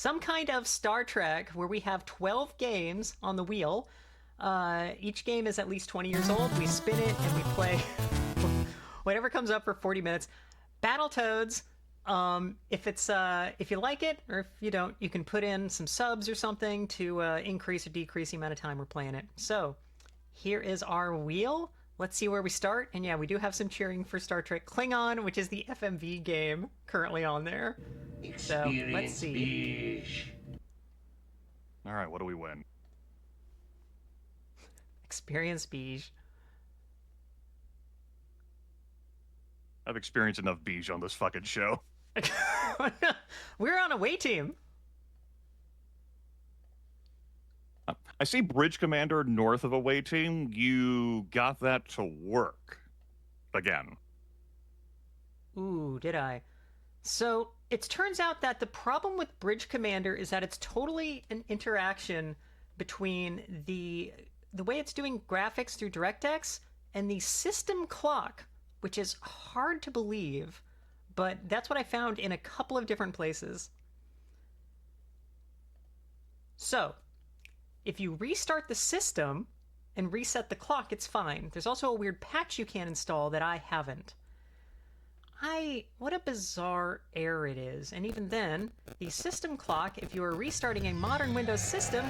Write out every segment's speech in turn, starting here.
some kind of Star Trek where we have 12 games on the wheel. Each game is at least 20 years old. We spin it and we play whatever comes up for 40 minutes. Battletoads. If you like it or if you don't, you can put in some subs or something to increase or decrease the amount of time we're playing it. So here is our wheel. Let's see where we start. And yeah, we do have some cheering for Star Trek Klingon, which is the FMV game currently on there. So let's see. All right, what do we win? Experience Beige. I've experienced enough beige on this fucking show. We're on away team. I see Bridge Commander north of away team. You got that to work. Again. Ooh, did I? So, it turns out that the problem with Bridge Commander is that it's totally an interaction between the way it's doing graphics through DirectX and the system clock, which is hard to believe, but that's what I found in a couple of different places. So, if you restart the system and reset the clock, it's fine. There's also a weird patch you can install that I haven't. What a bizarre error it is. And even then, the system clock, if you are restarting a modern Windows system,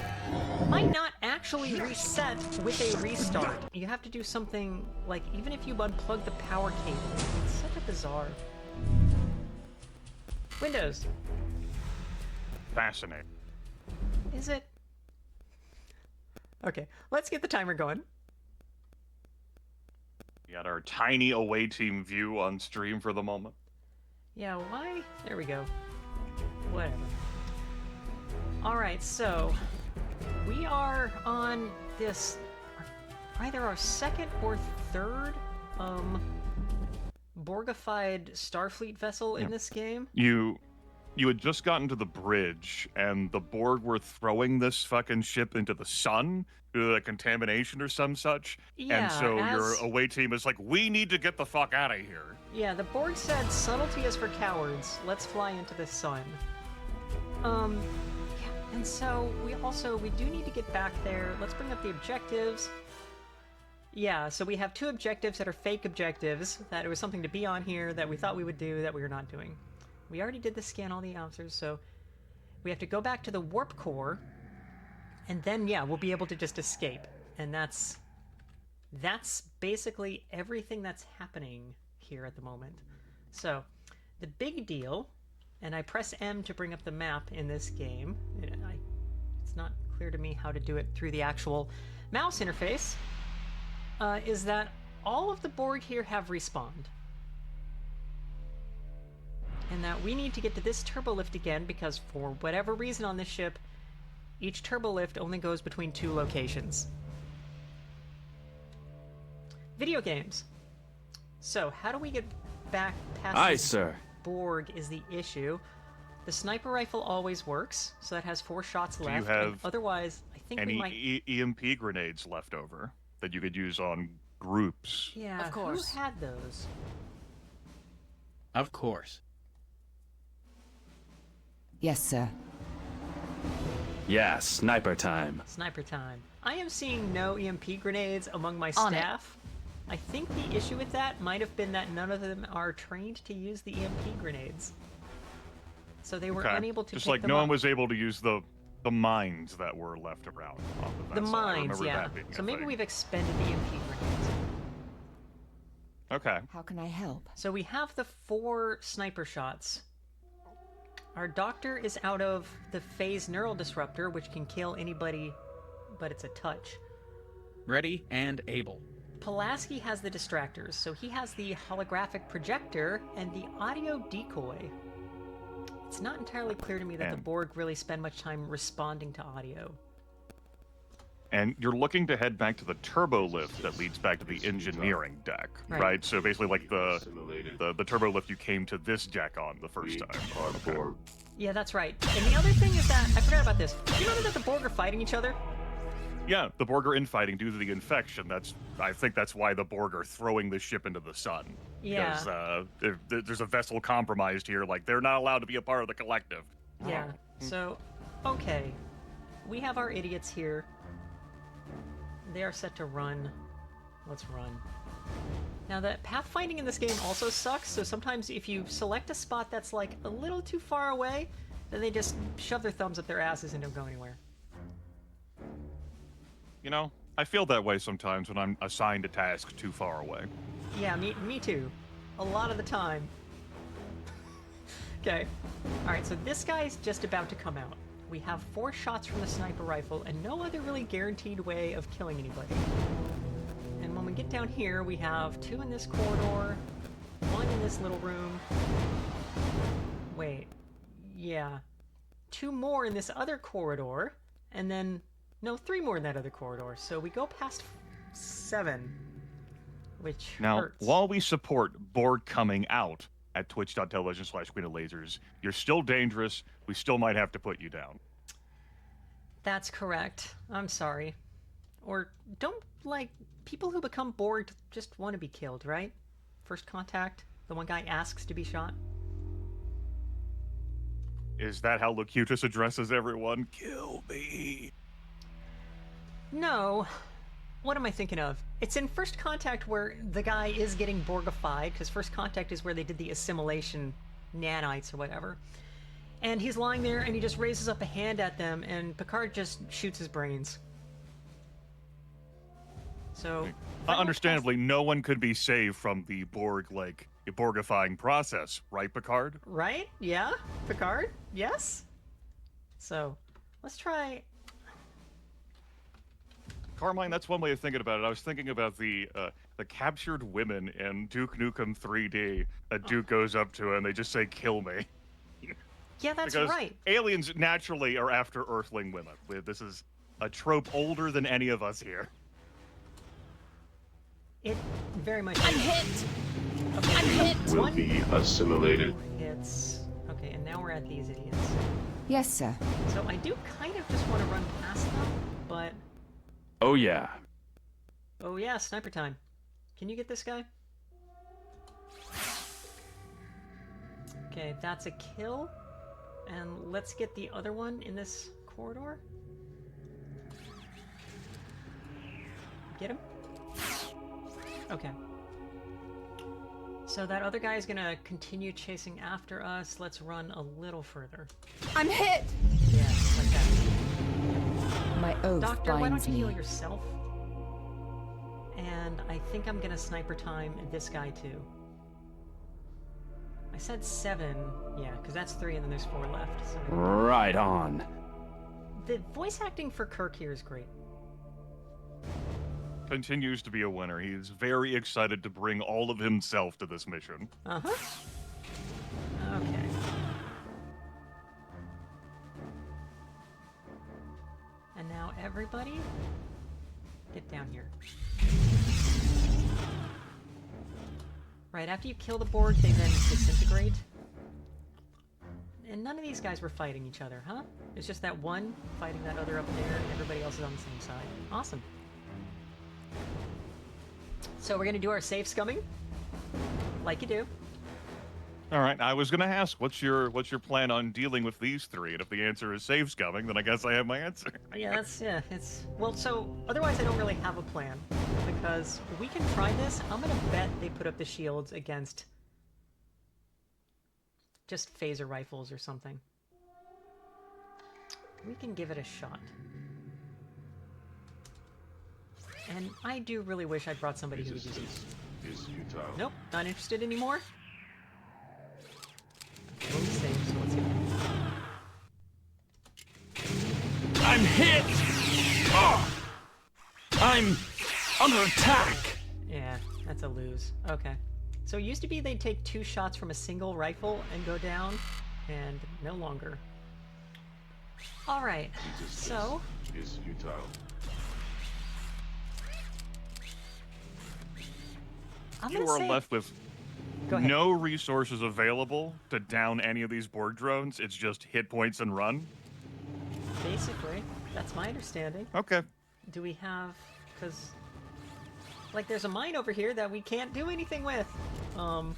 might not actually reset with a restart. You have to do something like, even if you unplug the power cable. It's such a bizarre. Windows. Fascinating. Is it? Okay, let's get the timer going. We got our tiny away team view on stream for the moment. Yeah, why? There we go. Whatever. Alright, so we are on this either our second or third Borgified Starfleet vessel in this game. You had just gotten to the bridge, and the Borg were throwing this fucking ship into the sun due to the contamination or some such. Yeah, and so your away team is like, we need to get the fuck out of here. Yeah, the Borg said, subtlety is for cowards. Let's fly into the sun. Yeah, and so we do need to get back there. Let's bring up the objectives. Yeah, so we have two objectives that are fake objectives, that it was something to be on here that we thought we would do that we were not doing. We already did the scan all the officers, so we have to go back to the warp core, and then, yeah, we'll be able to just escape. And that's basically everything that's happening here at the moment. So, the big deal, and I press M to bring up the map in this game. It's not clear to me how to do it through the actual mouse interface, is that all of the Borg here have respawned. And that we need to get to this turbolift again because for whatever reason on this ship, each turbolift only goes between two locations. Video games. So, how do we get back past sir. Borg is the issue. The sniper rifle always works, so that has 4 shots left. Do you have otherwise, I think any we might... EMP grenades left over that you could use on groups? Yeah, of course. Who had those? Of course. Yes, sir. Yeah, sniper time. Sniper time. I am seeing no EMP grenades among my staff. I think the issue with that might have been that none of them are trained to use the EMP grenades. So they were unable to Just pick like them no up. one was able to use the mines that were left around. Off of that The side. mines, yeah. That being So a maybe thing. we've expended the EMP grenades. Okay. How can I help? So we have the 4 sniper shots. Our doctor is out of the phase neural disruptor, which can kill anybody, but it's a touch. Ready and able. Pulaski has the distractors, so he has the holographic projector and the audio decoy. It's not entirely clear to me that the Borg really spend much time responding to audio. And you're looking to head back to the turbo lift that leads back to the engineering deck, right? So basically, like the turbo lift you came to this deck on the first time. Okay. Yeah, that's right. And the other thing is that I forgot about this. Do you remember that the Borg are fighting each other? Yeah, the Borg are infighting due to the infection. I think that's why the Borg are throwing this ship into the sun. Yeah. Because there's a vessel compromised here. Like, they're not allowed to be a part of the collective. Yeah. So, okay. We have our idiots here. They are set to run. Let's run. Now, the pathfinding in this game also sucks, so sometimes if you select a spot that's, like, a little too far away, then they just shove their thumbs up their asses and don't go anywhere. You know, I feel that way sometimes when I'm assigned a task too far away. Yeah, me too. A lot of the time. Okay. Alright, so this guy's just about to come out. We have 4 shots from the sniper rifle and no other really guaranteed way of killing anybody. And when we get down here, we have 2 in this corridor, 1 in this little room. Wait. Yeah. 2 more in this other corridor, and then... No, 3 more in that other corridor. So we go past 7, which hurts. Now, while we support Borg coming out at twitch.tv/queenoflasers, you're still dangerous. We still might have to put you down. That's correct. I'm sorry. Or don't, like, people who become Borg just want to be killed, right? First contact, the one guy asks to be shot. Is that how Locutus addresses everyone? Kill me. No. What am I thinking of? It's in First Contact where the guy is getting Borgified, because First Contact is where they did the assimilation nanites or whatever. And he's lying there and he just raises up a hand at them and Picard just shoots his brains. So... understandably, no one could be saved from the Borg, like, Borgifying process, right, Picard? Right? Yeah? Picard? Yes? So, let's try... Carmine, that's one way of thinking about it. I was thinking about the captured women in Duke Nukem 3D that Duke goes up to and they just say, kill me. Yeah, that's because right. aliens naturally are after Earthling women. This is a trope older than any of us here. It very much... I'm hit! Okay. I'm hit! Will be assimilated. Hits. Okay, and now we're at these idiots. Yes, sir. So I do kind of just want to run past them, but... Oh yeah. Oh yeah, sniper time. Can you get this guy? Okay, that's a kill. And let's get the other one in this corridor. Get him? Okay. So that other guy is gonna continue chasing after us. Let's run a little further. I'm hit! Yes, like that. My oath Doctor, why don't binds you me. heal yourself? And I think I'm gonna sniper time this guy too. I said 7, yeah, because that's 3 and then there's 4 left. So Right on. the voice acting for Kirk here is great. Continues to be a winner. He's very excited to bring all of himself to this mission. Uh-huh. Okay. And now everybody, get down here. Right, after you kill the Borg, they then disintegrate. And none of these guys were fighting each other, huh? It's just that one fighting that other up there, and everybody else is on the same side. Awesome. So we're gonna do our safe scumming, like you do. All right, I was going to ask, what's your plan on dealing with these 3? And if the answer is save scumming, then I guess I have my answer. Yeah, it's... Well, so, otherwise I don't really have a plan, because we can try this. I'm gonna bet they put up the shields against just phaser rifles or something. We can give it a shot. And I do really wish I brought somebody who would use it. Nope, not interested anymore. Okay, we'll be safe, so let's get it. I'm hit! Oh! I'm under attack! Yeah, that's a lose. Okay. So it used to be they'd take 2 shots from a single rifle and go down, and no longer. Alright, so... Is futile. I'm You gonna are say... left with Go ahead. no resources available to down any of these Borg drones. It's just hit points and run. Basically, that's my understanding. Okay. Do we have... Because... Like, there's a mine over here that we can't do anything with. I'm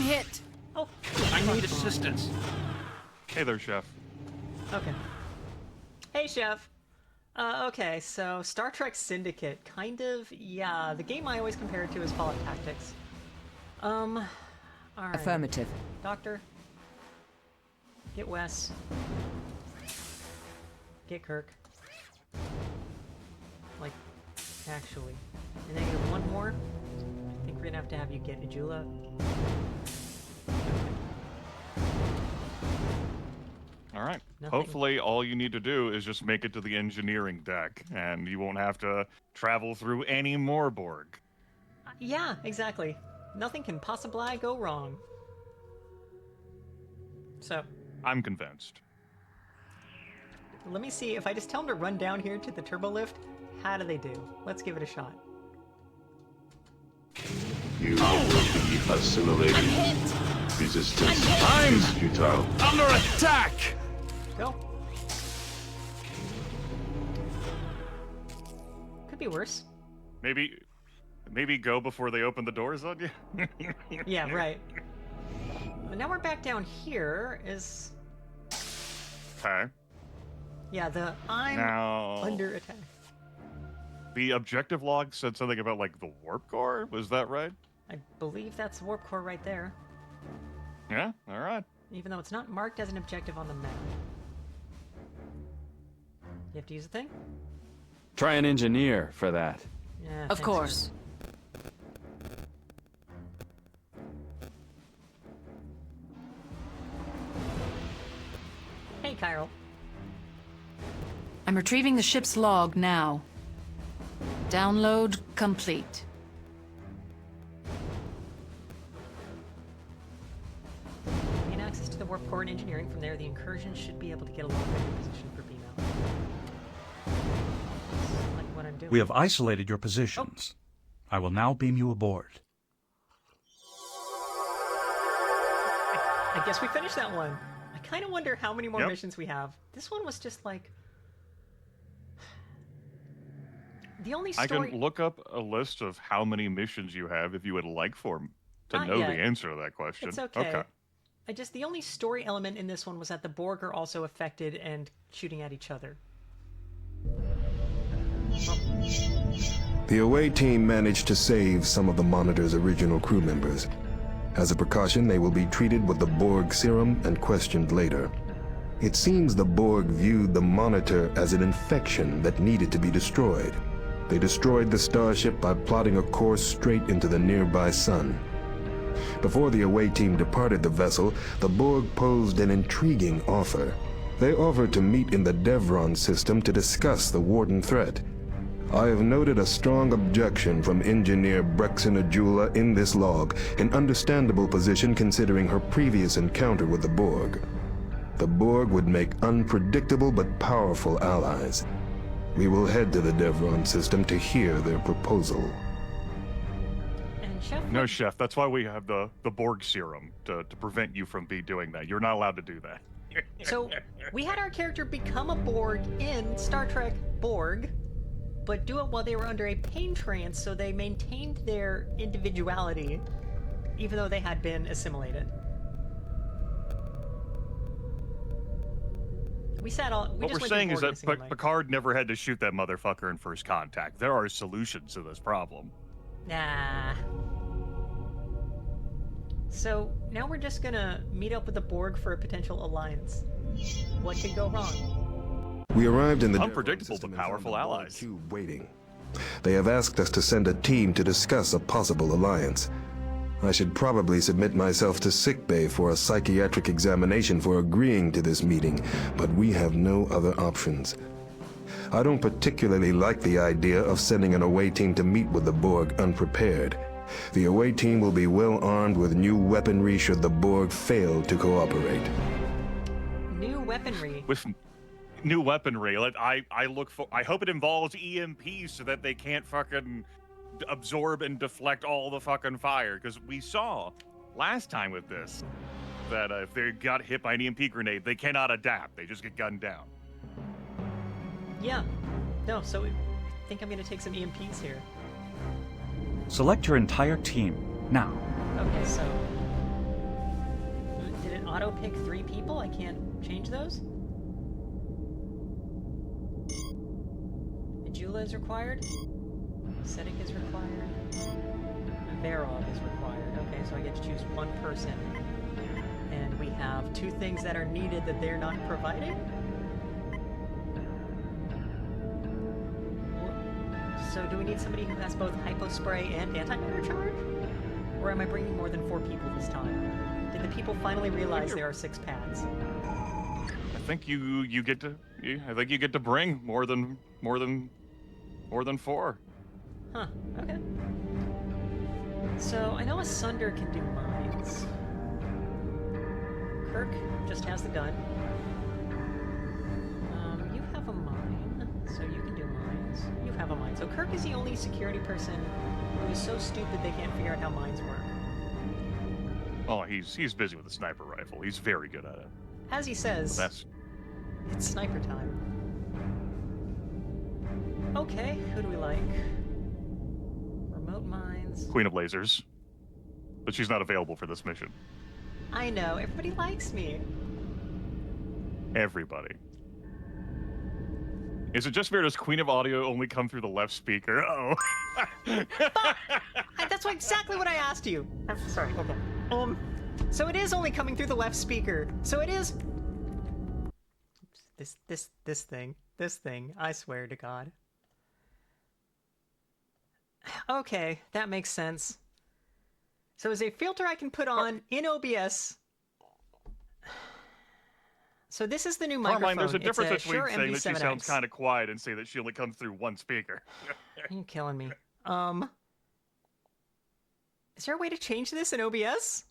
hit! Oh, I need assistance. Hey there, Chef. Okay. Hey, Chef. Okay, so Star Trek Syndicate, kind of, yeah, the game I always compare it to is Fallout Tactics. Alright. Affirmative. Doctor. Get Wes. Get Kirk. Like, actually. And then you have one more. I think we're gonna have you get Ajula. All right. Nothing. Hopefully, all you need to do is just make it to the engineering deck, and you won't have to travel through any more Borg. Yeah, exactly. Nothing can possibly go wrong. So, I'm convinced. let me see if I just tell them to run down here to the turbo lift. How do they do? Let's give it a shot. You will be assimilated. Resistance I'm is futile. under attack! Go. Could be worse. Maybe go before they open the doors on you. Yeah, right. But now we're back down here. Is Okay. yeah, I'm Now, under attack. the objective log said something about like the warp core. Was that right? I believe that's the warp core right there, Yeah. All right. even though it's not marked as an objective on the map. You have to use the thing? Try an engineer for that. Yeah. Of thanks, course. Hey, Kyril. I'm retrieving the ship's log now. Download complete. Gain access to the warp core and engineering. From there, the incursion should be able to get a locating position for B-mount. Like what I'm doing. We have isolated your positions. I will now beam you aboard. I guess we finished that one. I kind of wonder how many more Yep. missions we have. This one was just like... The only I story... can look up a list of how many missions you have if you would like to Not know yet. the answer to that question. It's okay. The only story element in this one was that the Borg are also affected and shooting at each other. The away team managed to save some of the Monitor's original crew members. As a precaution, they will be treated with the Borg serum and questioned later. It seems the Borg viewed the Monitor as an infection that needed to be destroyed. They destroyed the starship by plotting a course straight into the nearby sun. Before the away team departed the vessel, the Borg posed an intriguing offer. They offered to meet in the Devron system to discuss the Warden threat. I have noted a strong objection from engineer Brexin Ajula in this log, an understandable position considering her previous encounter with the Borg. The Borg would make unpredictable but powerful allies. We will head to the Devron system to hear their proposal. And Chef... No, Chef. That's why we have the Borg serum to prevent you from doing that. You're not allowed to do that. So, we had our character become a Borg in Star Trek Borg, but do it while they were under a pain trance, so they maintained their individuality, even though they had been assimilated. We sat all. We What just we're went through saying is Borg in a that single night. Picard never had to shoot that motherfucker in first contact. There are solutions to this problem. Nah. So now we're just gonna meet up with the Borg for a potential alliance. What could go wrong? We arrived in the Unpredictable Devron system but and found powerful the Borg allies. cube waiting. They have asked us to send a team to discuss a possible alliance. I should probably submit myself to sickbay for a psychiatric examination for agreeing to this meeting, but we have no other options. I don't particularly like the idea of sending an away team to meet with the Borg unprepared. The away team will be well armed with new weaponry should the Borg fail to cooperate. New weaponry. With new weaponry, I hope it involves EMPs so that they can't fucking absorb and deflect all the fucking fire. Because we saw last time with this that if they got hit by an EMP grenade, they cannot adapt. They just get gunned down. Yeah. No, so I think I'm gonna take some EMPs here. Select your entire team, now. Okay, so... Did it auto-pick 3 people? I can't change those? Zelda is required. Sedek is required. Verov is required. Okay, so I get to choose one person. And we have 2 things that are needed that they're not providing? So do we need somebody who has both Hypospray and Antimatter Charge? Or am I bringing more than 4 people this time? Did the people finally realize there are 6 paths? I think you get to bring more than 4. Huh, okay. So I know Asunder can do mines. Kirk just has the gun. You have a mine, so you can do mines. You have a mine. So Kirk is the only security person who is so stupid they can't figure out how mines work. Oh, he's busy with a sniper rifle. He's very good at it. As he says, it's sniper time. Okay, who do we like? Remote mines. Queen of Lasers. But she's not available for this mission. I know, everybody likes me. Everybody. Is it just weird? Does Queen of Audio only come through the left speaker? Uh-oh. That's exactly what I asked you. Sorry, okay. So it is only coming through the left speaker. So it is... This thing, I swear to God. Okay, that makes sense. So as a filter I can put on in OBS... So this is the new microphone. Carmine, there's a difference it's between Shure saying that she MV7X. sounds kind of quiet and say that she only comes through one speaker. You're killing me. Is there a way to change this in OBS?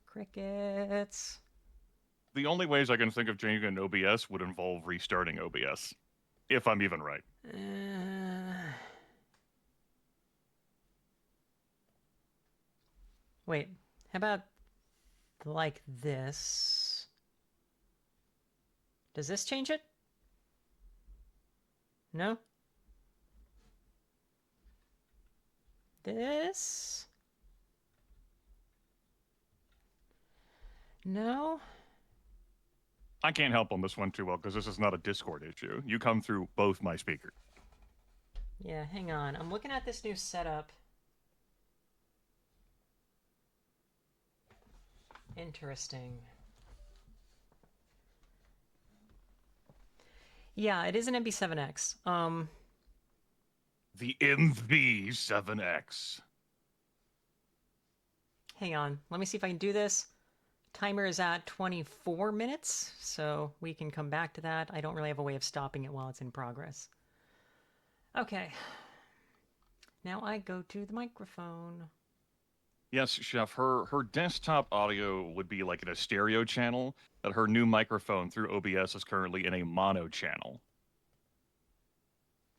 Crickets. The only ways I can think of changing an OBS would involve restarting OBS. If I'm even right. Wait, how about like this? Does this change it? No? This? No? I can't help on this one too well because this is not a Discord issue. You come through both my speakers. Yeah, hang on. I'm looking at this new setup. Interesting. Yeah, it is an MB7X. The MV7X. Hang on. Let me see if I can do this. Timer is at 24 minutes, so we can come back to that. I don't really have a way of stopping it while it's in progress. Okay. Now I go to the microphone. Yes, Chef, her desktop audio would be like in a stereo channel, but her new microphone through OBS is currently in a mono channel.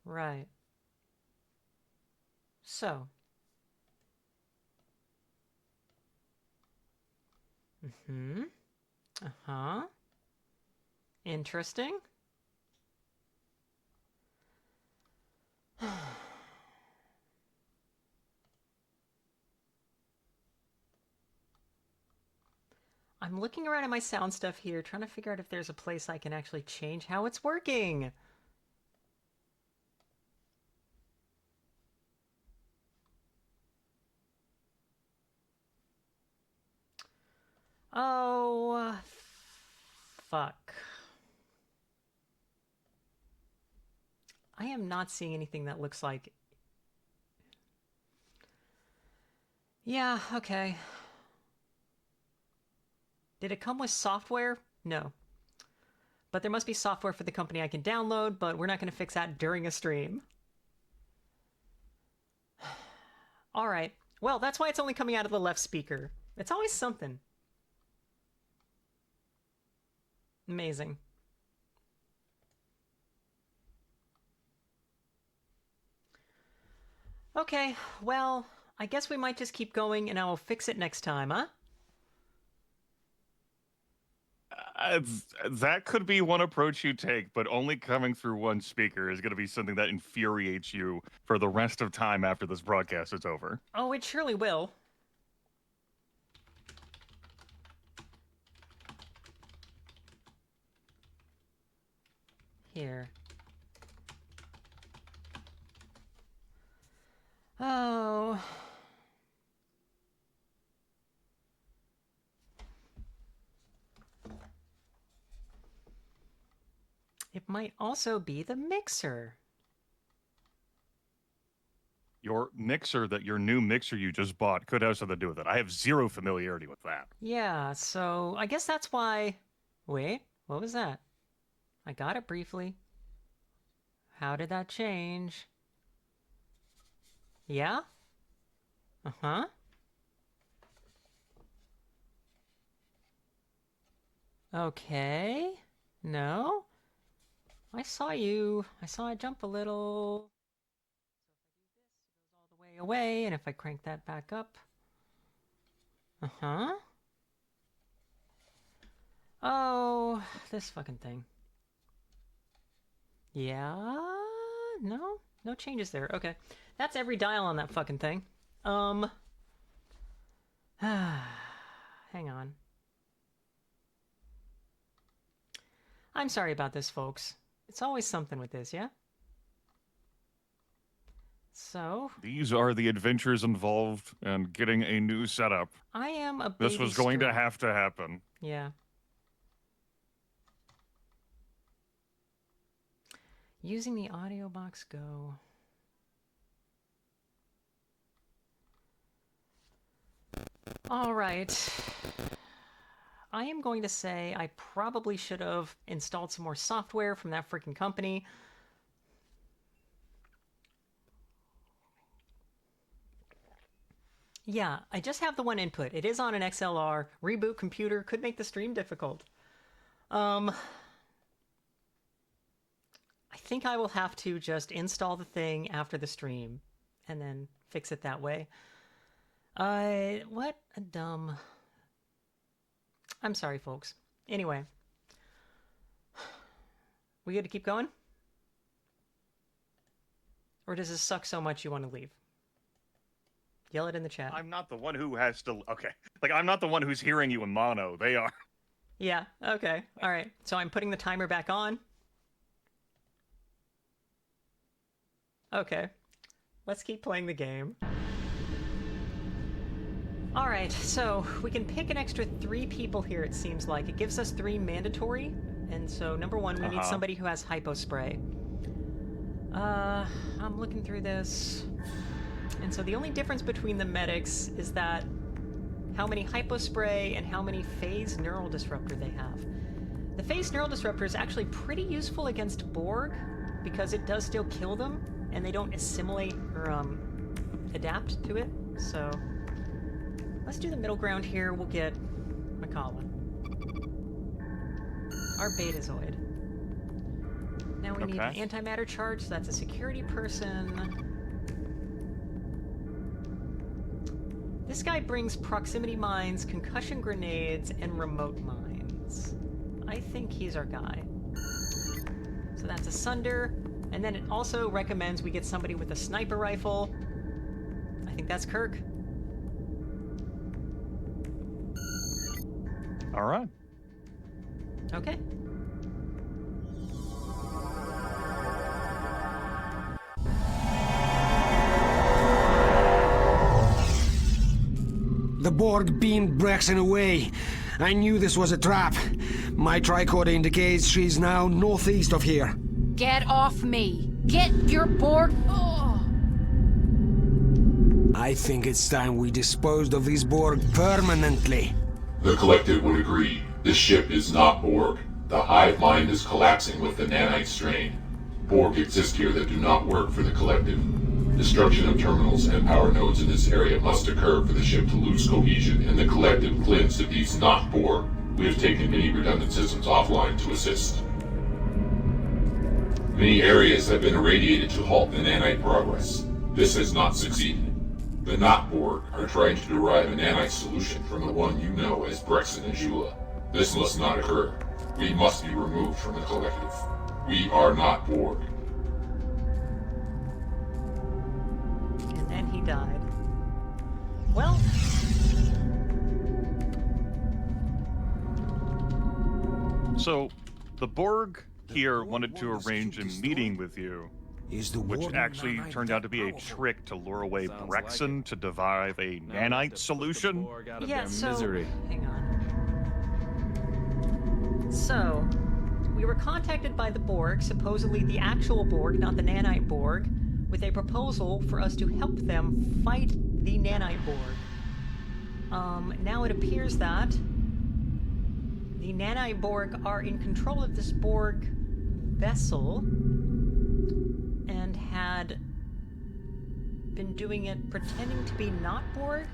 Right. So. Uh-huh. Interesting. I'm looking around at my sound stuff here, trying to figure out if there's a place I can actually change how it's working. Oh, fuck. I am not seeing anything that looks like... Yeah, okay. Did it come with software? No. But there must be software for the company I can download, but we're not going to fix that during a stream. Alright. Well, that's why it's only coming out of the left speaker. It's always something. Amazing. Okay, well, I guess we might just keep going and I will fix it next time, huh? That could be one approach you take, but only coming through one speaker is going to be something that infuriates you for the rest of time after this broadcast is over. Oh, it surely will. here? Oh. It might also be the mixer. Your mixer, your new mixer you just bought, could have something to do with it. I have zero familiarity with that. Yeah, so I guess that's why... Wait, what was that? I got it briefly. How did that change? Yeah? Uh-huh. Okay. No? I saw it jump a little. So if I do this, it goes all the way away, and if I crank that back up. Uh-huh. Oh, this fucking thing. Yeah? No? No changes there. Okay. That's every dial on that fucking thing. Hang on. I'm sorry about this, folks. It's always something with this, yeah? So... These are the adventures involved in getting a new setup. I am a baby This was going to stream. have to happen. Yeah. Using the audio box go. All right. I am going to say I probably should have installed some more software from that freaking company. Yeah, I just have the one input. It is on an XLR. Reboot computer could make the stream difficult. I think I will have to just install the thing after the stream and then fix it that way. What a dumb... I'm sorry, folks. Anyway. We good to keep going? Or does this suck so much you want to leave? Yell it in the chat. I'm not the one who has to... Okay. Like, I'm not the one who's hearing you in mono. They are. Yeah, okay. All right. So I'm putting the timer back on. Okay. Let's keep playing the game. Alright, so we can pick an extra 3 people here, it seems like. It gives us 3 mandatory. And so, number 1, we need somebody who has hypospray. I'm looking through this. And so the only difference between the medics is that how many hypospray and how many phase neural disruptor they have. The phase neural disruptor is actually pretty useful against Borg because it does still kill them and they don't assimilate or adapt to it. So let's do the middle ground here. We'll get Makala, our Betazoid. Now we need an antimatter charge, so that's a security person. This guy brings proximity mines, concussion grenades, and remote mines. I think he's our guy. So that's a Sunder. And then it also recommends we get somebody with a sniper rifle. I think that's Kirk. All right. Okay. The Borg beamed Brexen away. I knew this was a trap. My tricorder indicates she's now northeast of here. Get off me! Get your Borg... Oh. I think it's time we disposed of these Borg permanently. The Collective would agree. This ship is not Borg. The hive mind is collapsing with the nanite strain. Borg exist here that do not work for the Collective. Destruction of terminals and power nodes in this area must occur for the ship to lose cohesion and the Collective cleanse to these not Borg. We have taken many redundant systems offline to assist. Many areas have been irradiated to halt the nanite progress. This has not succeeded. The not Borg are trying to derive a nanite solution from the one you know as Brexen and Jula. This must not occur. We must be removed from the Collective. We are not Borg. And then he died. Well... So, the Borg here wanted to arrange a meeting with you, which actually turned out to be a trick to lure away Brexon to devise a nanite solution. Yeah, so... misery. Hang on. So, we were contacted by the Borg, supposedly the actual Borg, not the nanite Borg, with a proposal for us to help them fight the nanite Borg. Now it appears that the nanite Borg are in control of this Borg vessel and had been doing it pretending to be not Borg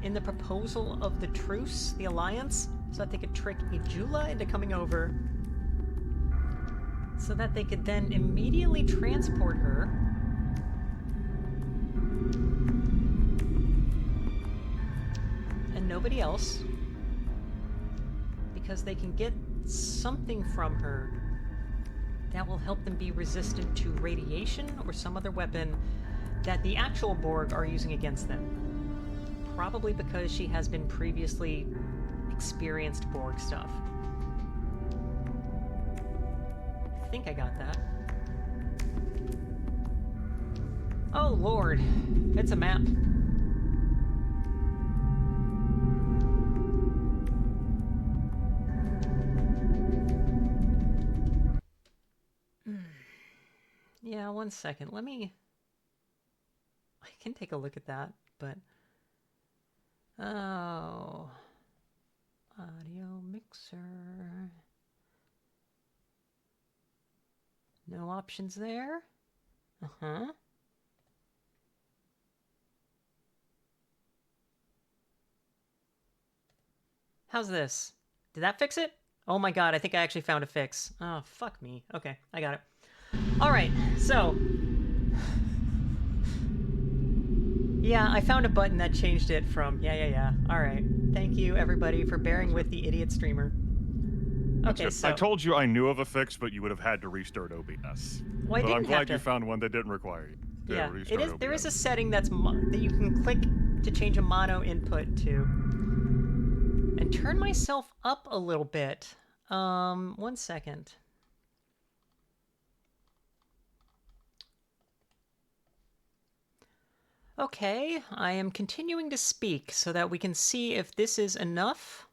in the proposal of the truce, the alliance, so that they could trick Ijula into coming over, so that they could then immediately transport her and nobody else, because they can get something from her that will help them be resistant to radiation or some other weapon that the actual Borg are using against them. Probably because she has been previously experienced Borg stuff. I think I got that. Oh lord, it's a map. Yeah, 1 second. Let me... I can take a look at that, but... Oh... Audio mixer... No options there? Uh-huh. How's this? Did that fix it? Oh my god, I think I actually found a fix. Oh, fuck me. Okay, I got it. Alright, so... Yeah, I found a button that changed it from... Yeah. Alright. Thank you, everybody, for bearing with the idiot streamer. Okay, so... I told you I knew of a fix, but you would have had to restart OBS. Well, I but didn't I'm glad have to... you found one that didn't require you to Yeah, restart it is. OBS. There is a setting that's that you can click to change a mono input to. And turn myself up a little bit. 1 second. Okay, I am continuing to speak so that we can see if this is enough.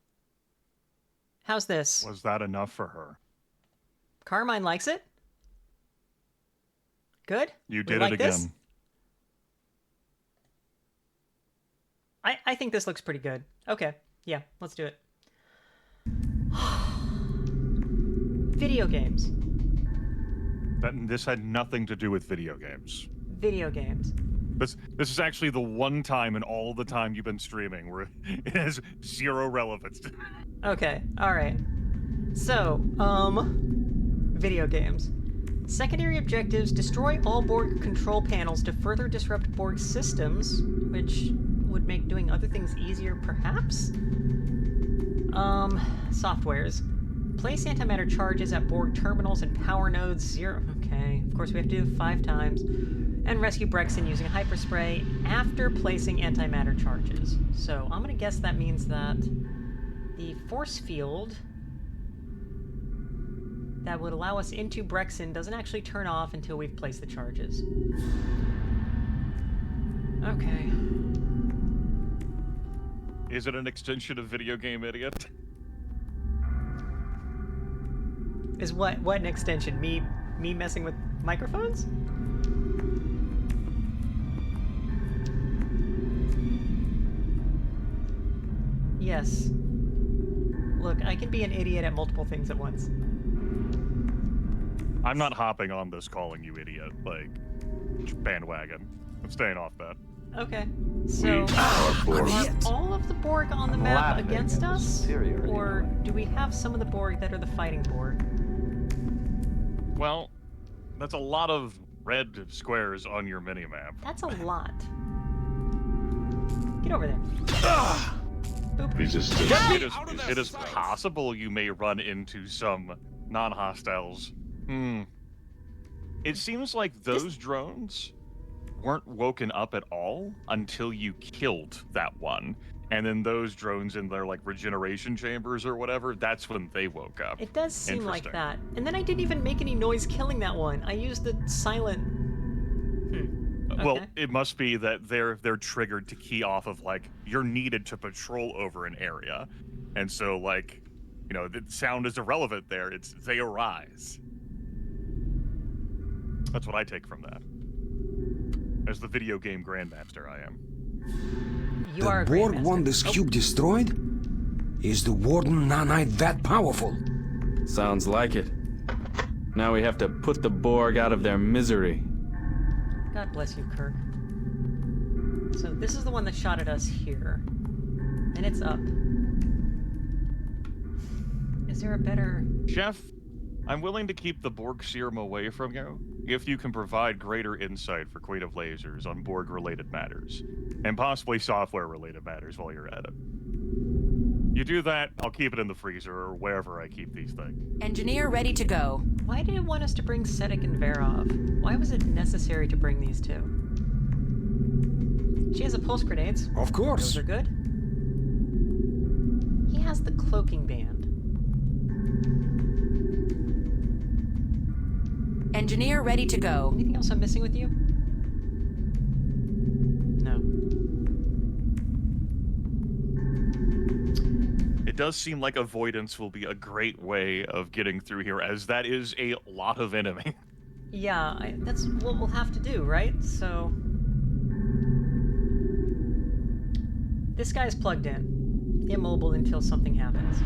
How's this? Was that enough for her? Carmine likes it. Good? You did like it again. This? I think this looks pretty good. Okay, yeah, let's do it. Video games. This had nothing to do with video games. Video games. This is actually the one time in all the time you've been streaming where it has zero relevance. Okay, alright. So, video games. Secondary objectives: destroy all Borg control panels to further disrupt Borg systems, which would make doing other things easier, perhaps? Softwares. Place antimatter charges at Borg terminals and power nodes 0. Okay, of course we have to do it 5 times. And rescue Brexon using a hyperspray after placing antimatter charges. So I'm gonna guess that means that the force field that would allow us into Brexon doesn't actually turn off until we've placed the charges. Okay. Is it an extension of Video Game Idiot? Is what an extension? Me messing with microphones? Yes. Look, I can be an idiot at multiple things at once. I'm not hopping on this calling you idiot, like, bandwagon. I'm staying off that. Okay. So, are all of the Borg on the map against us? Or do we have some of the Borg that are the fighting Borg? Well, that's a lot of red squares on your minimap. That's a lot. Get over there. It is possible you may run into some non-hostiles. It seems like those drones weren't woken up at all until you killed that one. And then those drones in their like regeneration chambers or whatever, that's when they woke up. It does seem like Interesting. that. And then I didn't even make any noise killing that one. I used the silent. Well, Okay. it must be that they're triggered to key off of like you're needed to patrol over an area, and so like, you know, the sound is irrelevant there. It's they arise. That's what I take from that. As the video game grandmaster, I am. You are a The Borg Grandmaster. want this cube destroyed? Is the Warden nanite that powerful? Sounds like it. Now we have to put the Borg out of their misery. God bless you, Kirk. So this is the one that shot at us here. And it's up. Is there a better... Jeff, I'm willing to keep the Borg serum away from you if you can provide greater insight for Queen of Lasers on Borg-related matters, and possibly software-related matters while you're at it. You do that, I'll keep it in the freezer or wherever I keep these things. Engineer ready to go. Why did it want us to bring Sedek and Verov? Why was it necessary to bring these two? She has a pulse grenades. Of course. Those are good. He has the cloaking band. Engineer ready to go. Anything else I'm missing with you? No. It does seem like avoidance will be a great way of getting through here, as that is a lot of enemy. Yeah, that's what we'll have to do, right? So... This guy's plugged in. Immobile until something happens.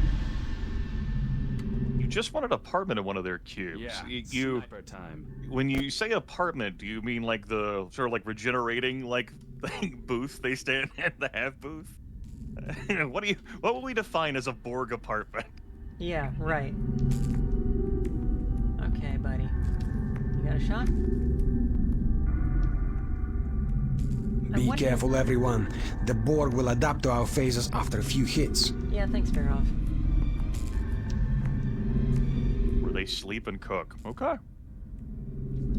You just want an apartment in one of their cubes. You sniper time. when you say apartment, do you mean like the sort of like regenerating like booth they stand at, the half booth? What would we define as a Borg apartment? Yeah, right. Okay, buddy. You got a shot? Be careful, everyone. The Borg will adapt to our phases after a few hits. Yeah, thanks, Verov. Where they sleep and cook. Okay.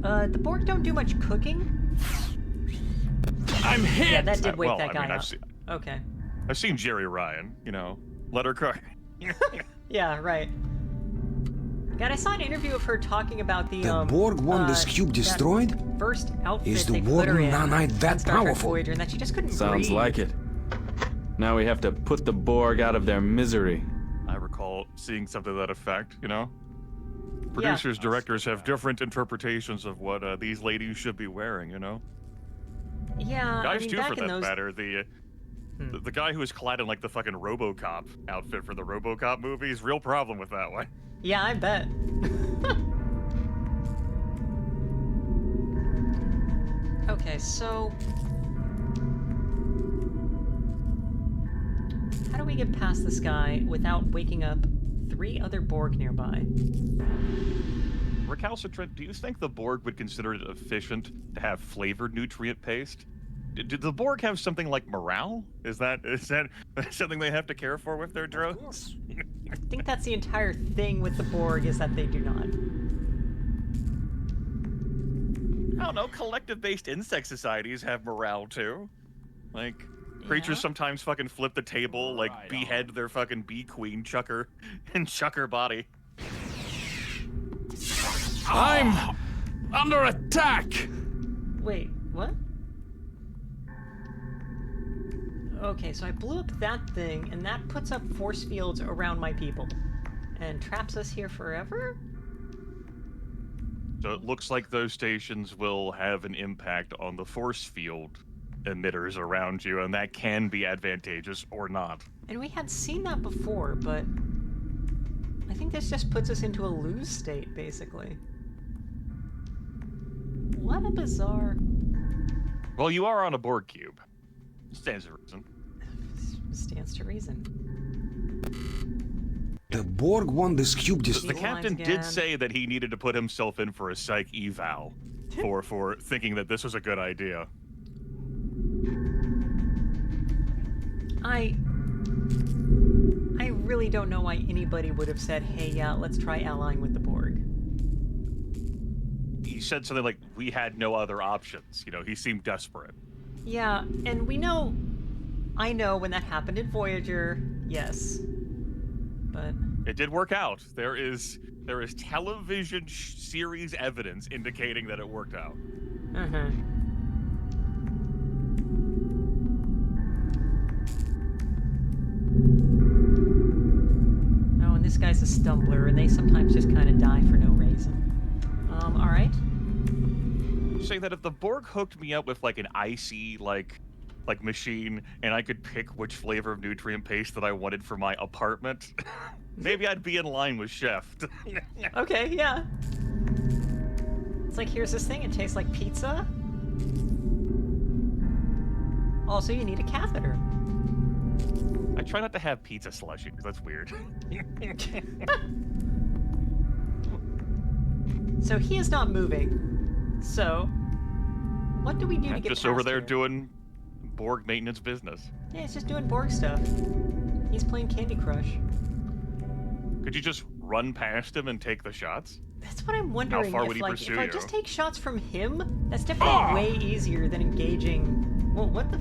The Borg don't do much cooking. I'm hit! Yeah, that did wake well, that I guy mean, up. Okay. I've seen Jerry Ryan, you know. Let her cook. Yeah, right. God, I saw an interview of her talking about the Borg want this cube that destroyed? first outfit Is the they put her Warden in nanite on that Star Trek powerful? Voyager, and that she just couldn't Sounds breathe. like it. Now we have to put the Borg out of their misery. I recall seeing something to that effect, you know? Producers, directors have different interpretations of what these ladies should be wearing, you know? Yeah, Guys I mean, too, back for in that those... matter. The guy who was clad in like the fucking RoboCop outfit for the RoboCop movies, real problem with that one. Yeah, I bet. Okay, so... How do we get past this guy without waking up 3 other Borg nearby? Recalcitrant, do you think the Borg would consider it efficient to have flavored nutrient paste? Did the Borg have something like morale? Is that something they have to care for with their drones? I think that's the entire thing with the Borg, is that they do not. I don't know, collective-based insect societies have morale too. Like, creatures Yeah. sometimes fucking flip the table, like Right behead their fucking bee queen, chuck her body. I'm under attack! Wait, what? Okay, so I blew up that thing, and that puts up force fields around my people. And traps us here forever? So it looks like those stations will have an impact on the force field emitters around you, and that can be advantageous or not. And we had seen that before, but... I think this just puts us into a lose state, basically. What a bizarre... Well, you are on a Borg cube. Stands to reason. Stands to reason. The Borg want this cube The destroyed. captain again. did say that he needed to put himself in for a psych eval for thinking that this was a good idea. I really don't know why anybody would have said, hey, yeah, let's try allying with the Borg. He said something like, we had no other options. You know, he seemed desperate. Yeah, and we know I know when that happened in Voyager, yes. But it did work out. There is television series evidence indicating that it worked out. uh-huh. Oh, and this guy's a stumbler, and they sometimes just kind of die for no reason. All right. Say that if the Borg hooked me up with like an icy like machine, and I could pick which flavor of nutrient paste that I wanted for my apartment, maybe I'd be in line with Chef. Okay, yeah. It's like, here's this thing, it tastes like pizza. Also, you need a catheter. I try not to have pizza slushy, because that's weird. So he is not moving. So, what do we do to get just past over there here? doing Borg maintenance business. Yeah, he's just doing Borg stuff. He's playing Candy Crush. Could you just run past him and take the shots? That's what I'm wondering. How far if, would he like, pursue if I you? just take shots from him, that's definitely way easier than engaging. Well, what the?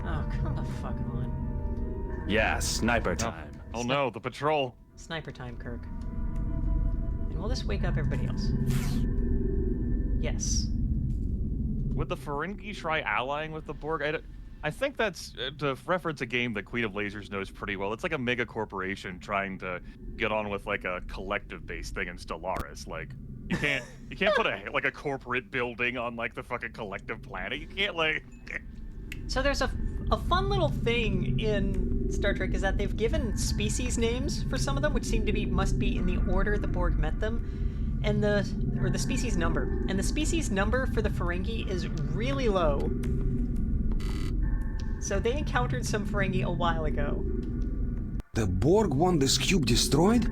Oh, come the fuck on. Yeah, sniper time. Oh no, the patrol. Sniper time, Kirk. And will this wake up everybody else? Yes. Would the Ferengi try allying with the Borg? I think that's to reference a game that Queen of Lasers knows pretty well. It's like a mega corporation trying to get on with like a collective-based thing in Stellaris. Like you can't put a corporate building on like the fucking collective planet. You can't like. So there's a fun little thing in Star Trek is that they've given species names for some of them, which must be in the order the Borg met them, and the species number. And the species number for the Ferengi is really low. So they encountered some Ferengi a while ago. The Borg want this cube destroyed?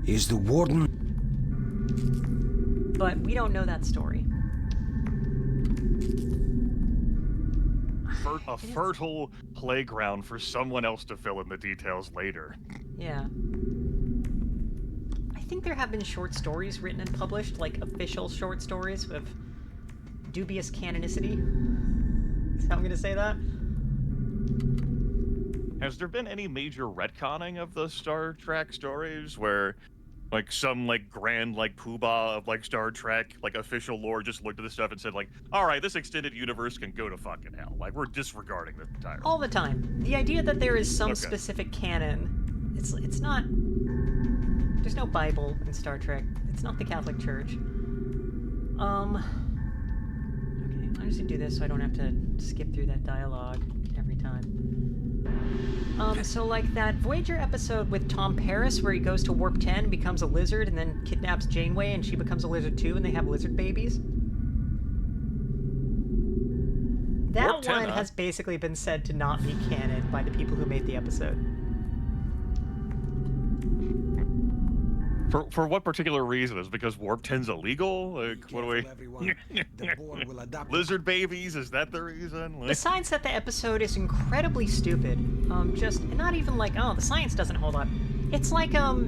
Is the Warden... But we don't know that story. A fertile playground for someone else to fill in the details later. Yeah. I think there have been short stories written and published, like official short stories of dubious canonicity. Is how I'm gonna say that. Has there been any major retconning of the Star Trek stories where, like, some, like, grand, like, poobah of, like, Star Trek, like, official lore just looked at this stuff and said, like, all right, this extended universe can go to fucking hell. Like, we're disregarding this entirely. All the time. The idea that there is some Okay. specific canon, it's not... There's no Bible in Star Trek. It's not the Catholic Church. Okay, I'm just gonna do this so I don't have to skip through that dialogue every time. So like that Voyager episode with Tom Paris where he goes to Warp 10, becomes a lizard, and then kidnaps Janeway and she becomes a lizard too, and they have lizard babies. That Warp 10, one has basically been said to not be canon by the people who made the episode. For what particular reason? Is it because Warp 10's illegal? Like, what do we... The Borg will adapt... Lizard babies? Is that the reason? Like... Besides that, the episode is incredibly stupid. Just not even like, oh, the science doesn't hold up. It's like, the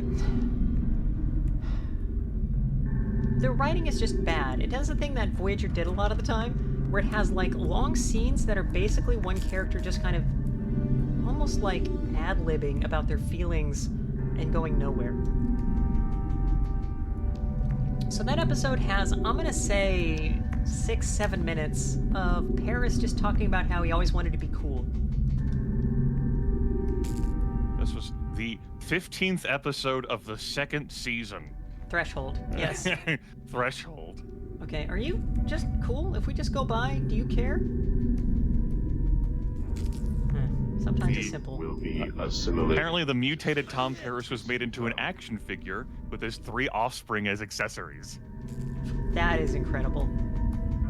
writing is just bad. It does the thing that Voyager did a lot of the time, where it has like long scenes that are basically one character just kind of almost like ad-libbing about their feelings and going nowhere. So that episode has, I'm gonna say, 6-7 minutes of Paris just talking about how he always wanted to be cool. This was the 15th episode of the 2nd season. Threshold, yes. Threshold. Okay, are you just cool? If we just go by, do you care? Sometimes it's simple. Will be assimilated. Apparently the mutated Tom Paris was made into an action figure with his 3 offspring as accessories. That is incredible.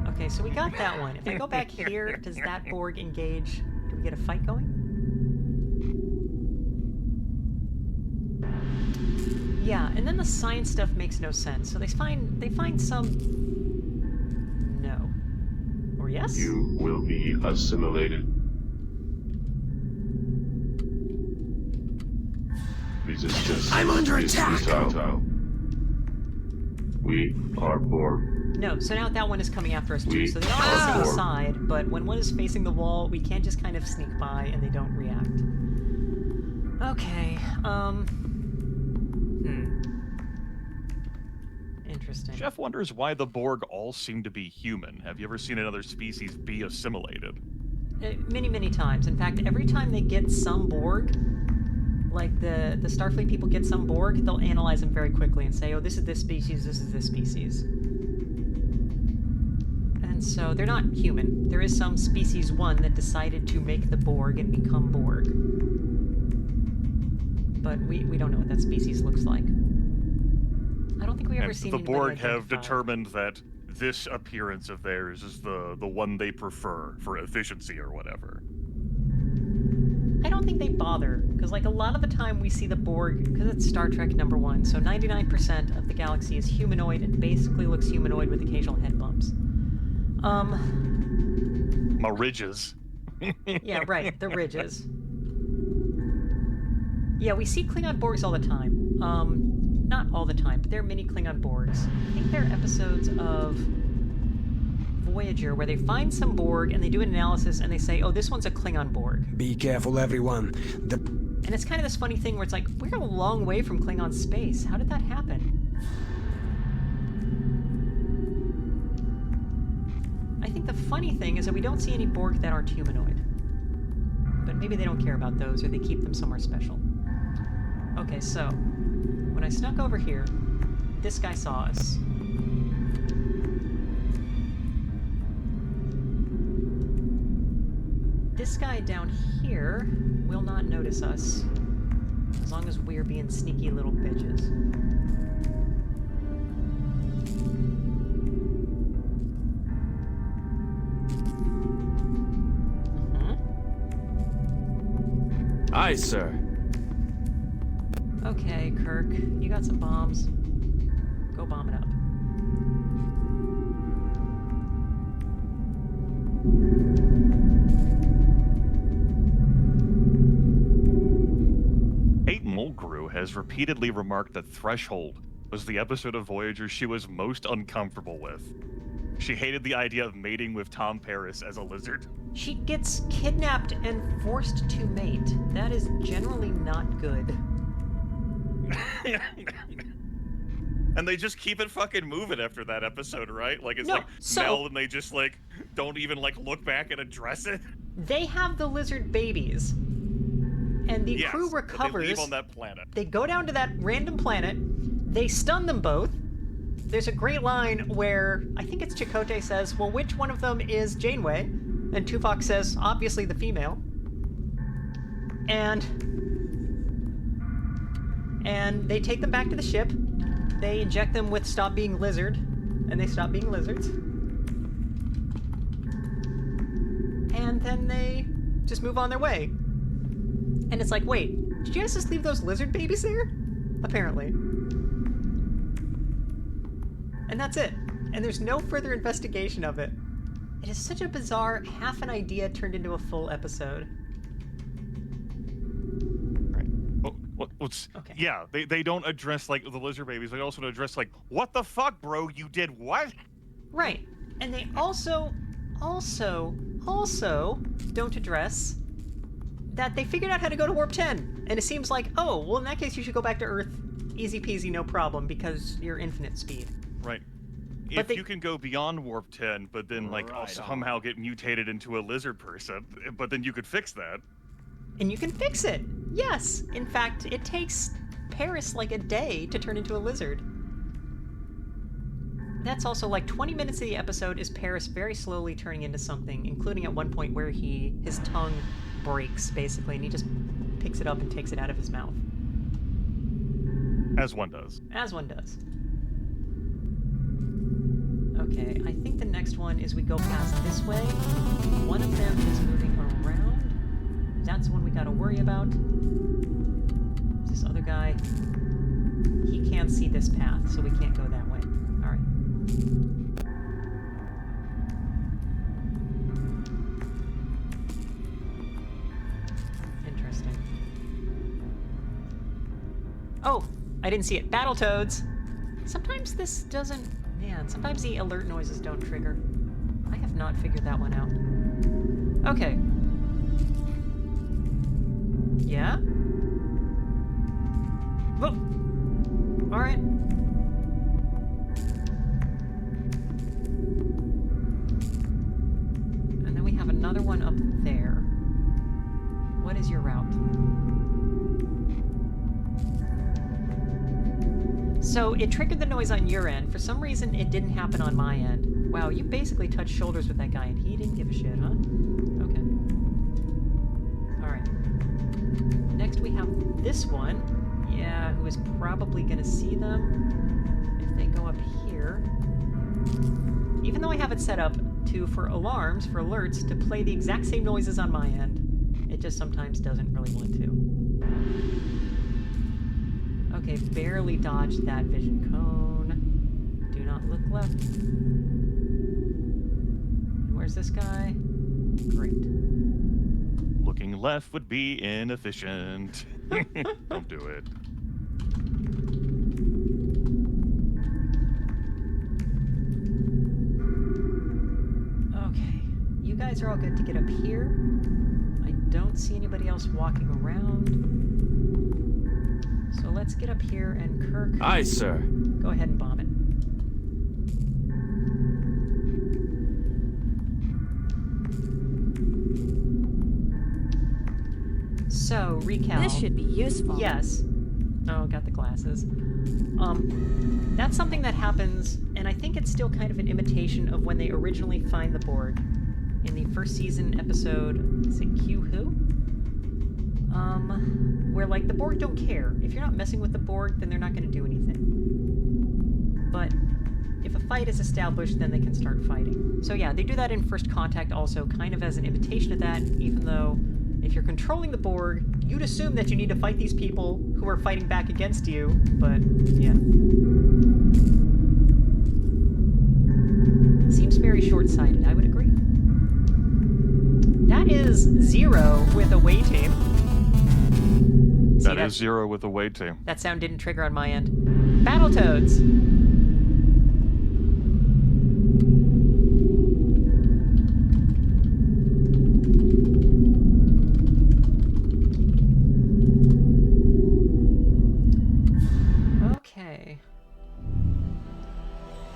Okay, so we got that one. If I go back here, does that Borg engage? Do we get a fight going? Yeah, and then the science stuff makes no sense. So they find some... No. Or yes? You will be assimilated. Resistance. I'm under is attack! futile. We are Borg. No, so now that one is coming after us too. So they are on the same side, but when one is facing the wall, we can't just kind of sneak by and they don't react. Okay, Interesting. Jeff wonders why the Borg all seem to be human. Have you ever seen another species be assimilated? Many, many times. In fact, every time they get some Borg, like the Starfleet people get some Borg, they'll analyze them very quickly and say, oh, this is this species, this is this species. And so they're not human. There is some species one that decided to make the Borg and become Borg. But we don't know what that species looks like. I don't think we ever seen the anybody Borg have identify. determined that this appearance of theirs is the one they prefer for efficiency or whatever. I don't think they bother, because like a lot of the time we see the Borg, because it's Star Trek #1, so 99% of the galaxy is humanoid and basically looks humanoid with occasional head bumps. My ridges. Yeah, right, the ridges. Yeah, we see Klingon Borgs all the time. Not all the time, but there are many Klingon Borgs. I think there are episodes of Voyager where they find some Borg and they do an analysis and they say, oh, this one's a Klingon Borg. Be careful, everyone. And it's kind of this funny thing where it's like, we're a long way from Klingon space. How did that happen? I think the funny thing is that we don't see any Borg that aren't humanoid. But maybe they don't care about those or they keep them somewhere special. Okay, so when I snuck over here, this guy saw us. This guy down here will not notice us, as long as we're being sneaky little bitches. Aye, sir. Okay, Kirk, you got some bombs. Go bomb it up. Kate Mulgrew has repeatedly remarked that Threshold was the episode of Voyager she was most uncomfortable with. She hated the idea of mating with Tom Paris as a lizard. She gets kidnapped and forced to mate. That is generally not good. And they just keep it fucking moving after that episode, right? Like, it's No, like so- Mel and they just, like, don't even, like, look back and address it. They have the lizard babies. And the Yes, crew but recovers. they leave on that planet. They go down to that random planet. They stun them both. There's a great line where I think it's Chakotay says, well, which one of them is Janeway? And Tuvok says, obviously the female. And they take them back to the ship. They inject them with stop being lizard. And they stop being lizards. And then they just move on their way. And it's like, wait, did you guys just leave those lizard babies there? Apparently. And that's it. And there's no further investigation of it. It is such a bizarre half an idea turned into a full episode. Right. What's Okay. Yeah, they don't address, like, the lizard babies. They also don't address, like, what the fuck, bro? You did what? Right. And they also don't address that they figured out how to go to Warp 10. And it seems like, oh, well, in that case, you should go back to Earth. Easy peasy, no problem, because you're infinite speed. Right. But If you can go beyond Warp 10, but then, like, somehow get mutated into a lizard person, but then you could fix that. And you can fix it. Yes. In fact, it takes Paris like a day to turn into a lizard. That's also like 20 minutes of the episode is Paris very slowly turning into something, including at one point where his tongue breaks, basically, and he just picks it up and takes it out of his mouth. As one does. As one does. Okay, I think the next one is we go past this way. One of them is moving around. That's the one we gotta worry about. This other guy, he can't see this path, so we can't go that way. Alright. Interesting. Oh, I didn't see it. Battletoads! Sometimes this doesn't... Man, sometimes the alert noises don't trigger. I have not figured that one out. Okay. Yeah? Whoa! Alright. And then we have another one up there. What is your route? So it triggered the noise on your end. For some reason, it didn't happen on my end. Wow, you basically touched shoulders with that guy, and he didn't give a shit, huh? Okay. Alright. Next we have this one. Yeah, who is probably gonna see them if they go up here. Even though I have it set up for alarms, for alerts, to play the exact same noises on my end, it just sometimes doesn't really want to. Okay, barely dodged that vision cone. Do not look left. And where's this guy? Great. Looking left would be inefficient. Don't do it. Okay, you guys are all good to get up here. I don't see anybody else walking around. So let's get up here and Kirk... Aye, sir. Go ahead and bomb it. So, recap. This should be useful. Yes. Oh, got the glasses. That's something that happens, and I think it's still kind of an imitation of when they originally find the Borg. In the first season episode, is it Q Who? Where, like, the Borg don't care. If you're not messing with the Borg, then they're not going to do anything. But if a fight is established, then they can start fighting. So yeah, they do that in First Contact also, kind of as an imitation of that, even though if you're controlling the Borg, you'd assume that you need to fight these people who are fighting back against you, but yeah. Seems very short-sighted, I would agree. That is 0 with away team. That is 0 with away team. That sound didn't trigger on my end. Battletoads! Okay.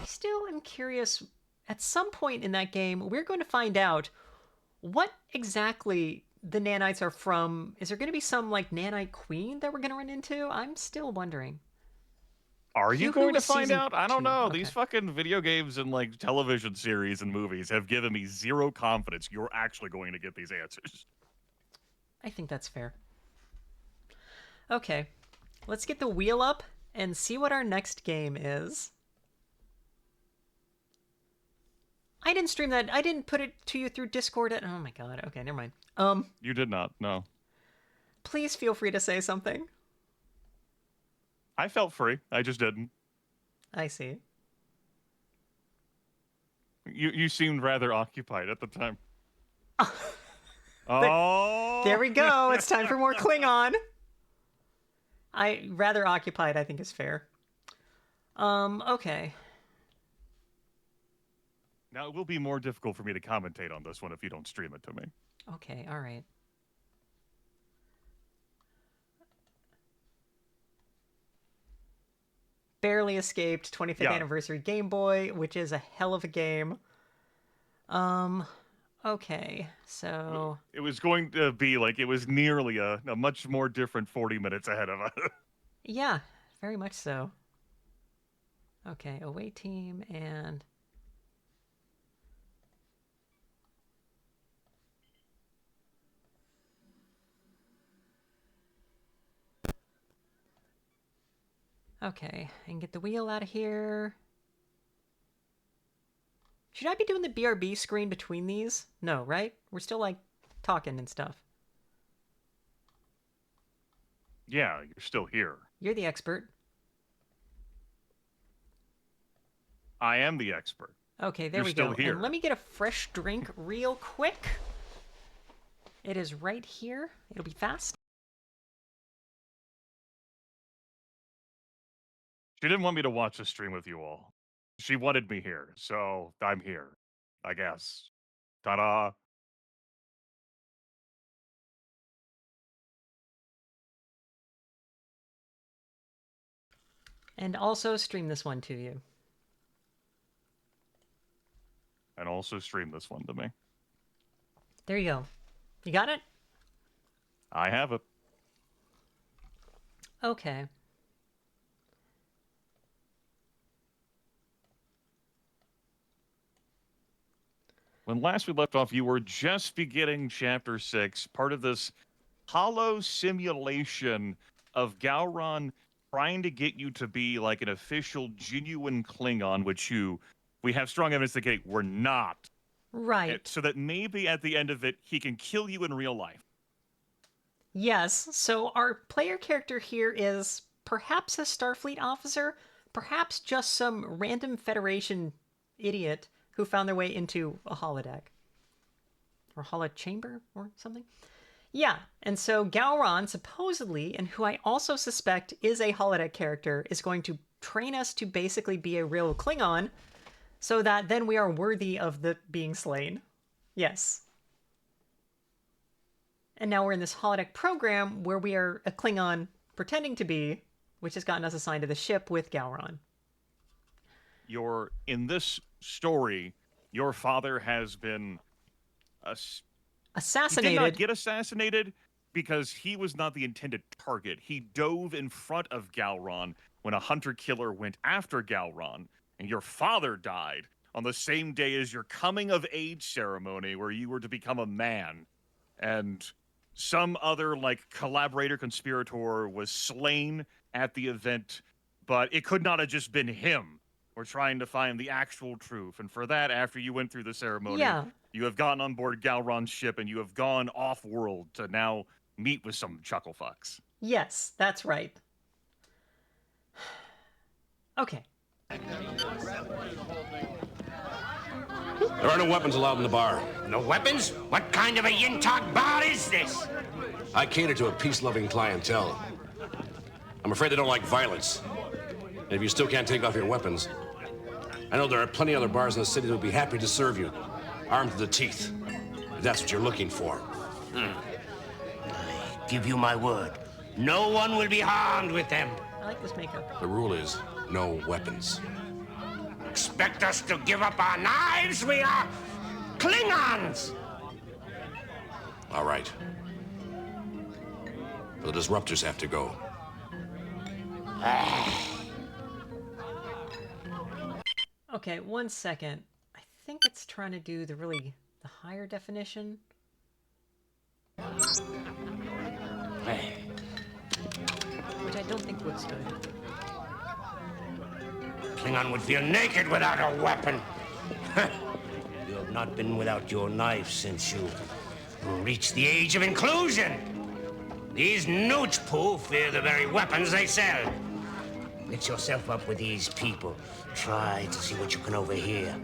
I still am curious. At some point in that game, we're going to find out what exactly the nanites are from. Is there going to be some, like, nanite queen that we're going to run into? I'm still wondering. Are you going to find out? I don't know. Okay. These fucking video games and, like, television series and movies have given me zero confidence you're actually going to get these answers. I think that's fair. Okay. Let's get the wheel up and see what our next game is. I didn't stream that. I didn't put it to you through Discord. Oh my god. Okay, never mind. You did not, no. Please feel free to say something. I felt free. I just didn't. I see. You seemed rather occupied at the time. Oh! There we go. It's time for more Klingon. Rather occupied, I think, is fair. Okay. Now, it will be more difficult for me to commentate on this one if you don't stream it to me. Okay, all right. Barely escaped 25th anniversary Game Boy, which is a hell of a game. Okay, so... It was going to be like, it was nearly a much more different 40 minutes ahead of us. Yeah, very much so. Okay, away team and... Okay, and get the wheel out of here. Should I be doing the BRB screen between these? No, right? We're still, like, talking and stuff. Yeah, you're still here. You're the expert. I am the expert. Okay, there You're we still go. here. And let me get a fresh drink real quick. It is right here. It'll be fast. She didn't want me to watch the stream with you all. She wanted me here, so I'm here, I guess. Ta-da! And also stream this one to you. And also stream this one to me. There you go. You got it? I have it. Okay. When last we left off, you were just beginning Chapter 6, part of this hollow simulation of Gowron trying to get you to be like an official, genuine Klingon, which we have strong evidence that we're not. Right. So that maybe at the end of it, he can kill you in real life. Yes, so our player character here is perhaps a Starfleet officer, perhaps just some random Federation idiot who found their way into a holodeck. Or holochamber or something. Yeah, and so Gowron, supposedly, and who I also suspect is a holodeck character, is going to train us to basically be a real Klingon, so that then we are worthy of the being slain. Yes. And now we're in this holodeck program where we are a Klingon pretending to be, which has gotten us assigned to the ship with Gowron. In this story, your father has been assassinated. He did not get assassinated because he was not the intended target. He dove in front of Gowron when a hunter-killer went after Gowron, and your father died on the same day as your coming-of-age ceremony where you were to become a man. And some other, collaborator conspirator was slain at the event, but it could not have just been him. We're trying to find the actual truth. And for that, after you went through the ceremony, you have gotten on board Gowron's ship and you have gone off-world to now meet with some chucklefucks. Yes, that's right. Okay. There are no weapons allowed in the bar. No weapons? What kind of a Yintag bar is this? I cater to a peace-loving clientele. I'm afraid they don't like violence. And if you still can't take off your weapons, I know there are plenty other bars in the city that would be happy to serve you, armed to the teeth, if that's what you're looking for. I give you my word. No one will be harmed with them. I like this makeup. The rule is no weapons. Expect us to give up our knives? We are Klingons! All right. The disruptors have to go. Okay, 1 second. I think it's trying to do the higher definition. Which I don't think looks good. Klingon would feel naked without a weapon. You have not been without your knife since you reached the age of inclusion. These newts poo fear the very weapons they sell. Mix yourself up with these people. Try to see what you can overhear.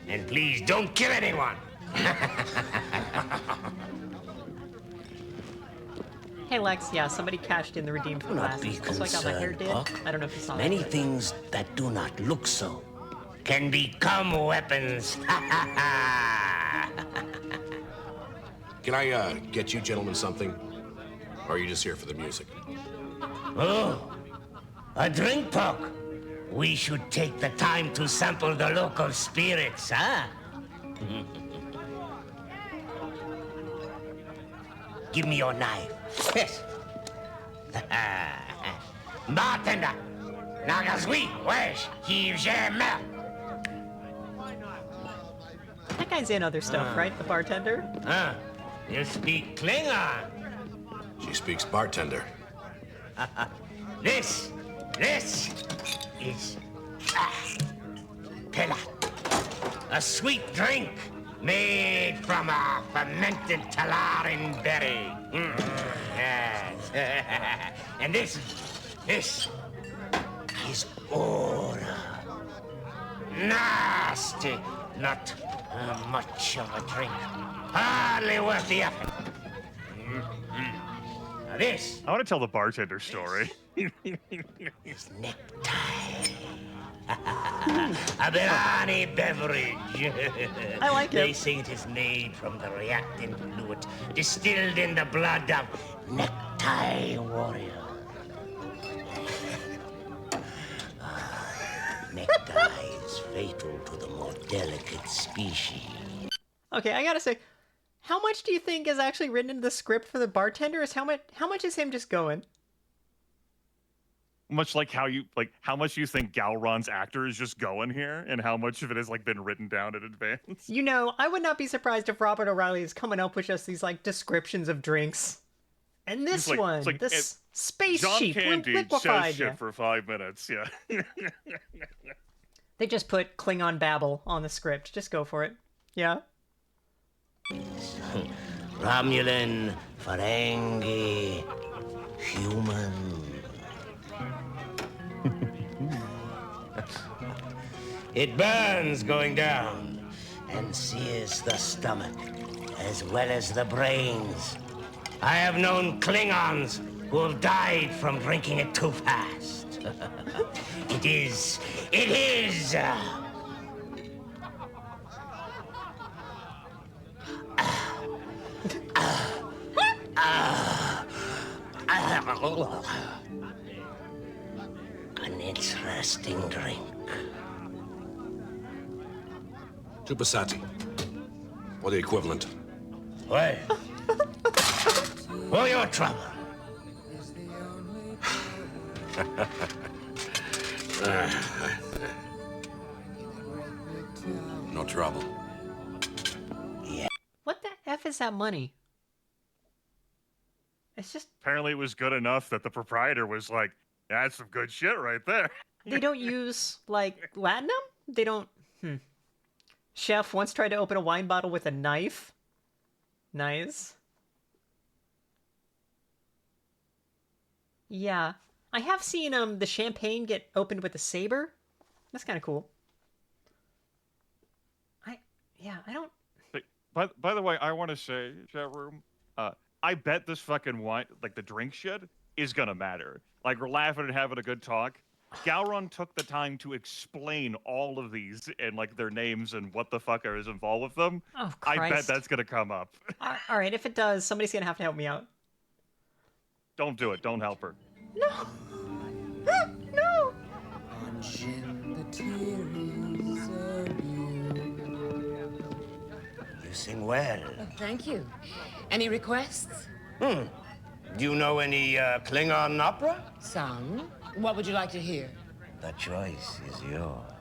And please don't kill anyone. Hey Lex, yeah, somebody cashed in the redeemed for glasses. So I got my hair did. Buck. I don't know if you saw Many that. things that do not look so can become weapons. Can I, get you gentlemen something? Or are you just here for the music? Oh, a drink, Puck. We should take the time to sample the local spirits, huh? Give me your knife. Yes. Bartender, Nagazwi, wesh, Hivjemel. That guy's in other stuff, right? The bartender? You speak Klingon. She speaks bartender. This is Pela, a sweet drink made from a fermented talarin berry. Yes. And this is Aura. Nasty, not much of a drink. Hardly worth the effort. This. I want to tell the bartender story. His necktie. A briny beverage. I like They it. say it is made from the reactant fluid distilled in the blood of necktie warrior. Necktie is fatal to the more delicate species. Okay, I gotta say, how much do you think is actually written into the script for the bartender? Is how much is him just going? Much like how much you think Gowron's actor is just going here, and how much of it has like been written down in advance. You know, I would not be surprised if Robert O'Reilly is coming up with just these like descriptions of drinks. And this one, this space John sheep, Candy liquefied. says shit for 5 minutes. Yeah. They just put Klingon babble on the script. Just go for it. Yeah. Romulan, Ferengi, human. It burns going down and sears the stomach as well as the brains. I have known Klingons who have died from drinking it too fast. It is. An interesting drink. Chupasati. Or the equivalent. Well, for your trouble. No trouble. What the F is that money? It's just... Apparently it was good enough that the proprietor was like, that's some good shit right there. They don't use, like, latinum? They don't... Chef once tried to open a wine bottle with a knife. Nice. Yeah. I have seen the champagne get opened with a saber. That's kind of cool. I don't... By the way, I want to say, chat room, I bet this fucking wine, like the drink shit, is gonna matter. Like, we're laughing and having a good talk. Gowron took the time to explain all of these and, like, their names and what the fuck is involved with them. Oh, I bet Christ. that's gonna come up. All right, if it does, somebody's gonna have to help me out. Don't do it. Don't help her. No! No! You sing well. Thank you. Any requests? Do you know any Klingon opera? Some. What would you like to hear? The choice is yours.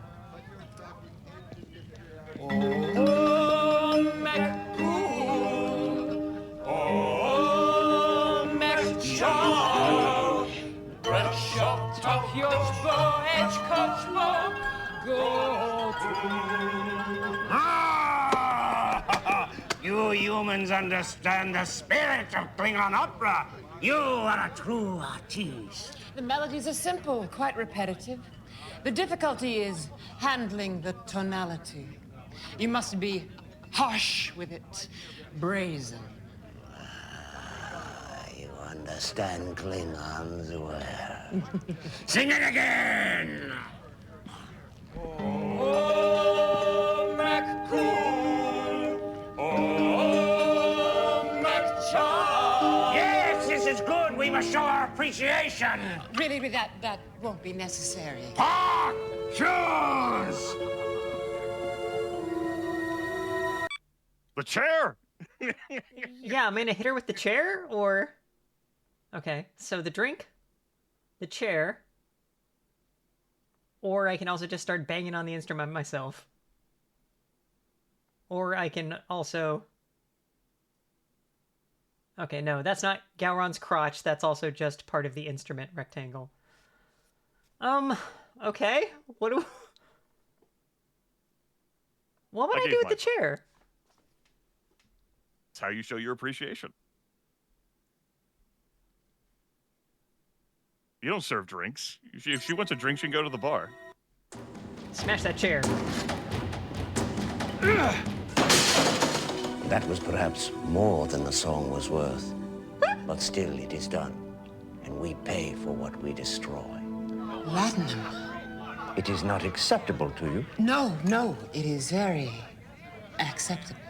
You humans understand the spirit of Klingon opera. You are a true artiste. The melodies are simple, quite repetitive. The difficulty is handling the tonality. You must be harsh with it, brazen. You understand Klingons well. Sing it again! Oh, McCool! Oh, McChaw! Yes, this is good. We must show our appreciation. Really, that won't be necessary. Park! Choose! The chair! Yeah, I'm gonna hit her with the chair, or... Okay, so the drink, the chair, or I can also just start banging on the instrument myself. Or I can also... Okay, no, that's not Gowron's crotch, that's also just part of the instrument rectangle. Okay, what would I do with the chair? It's how you show your appreciation. You don't serve drinks. If she wants a drink, she can go to the bar. Smash that chair. That was perhaps more than the song was worth. But still, it is done. And we pay for what we destroy. Platinum? It is not acceptable to you? No, no, it is very acceptable.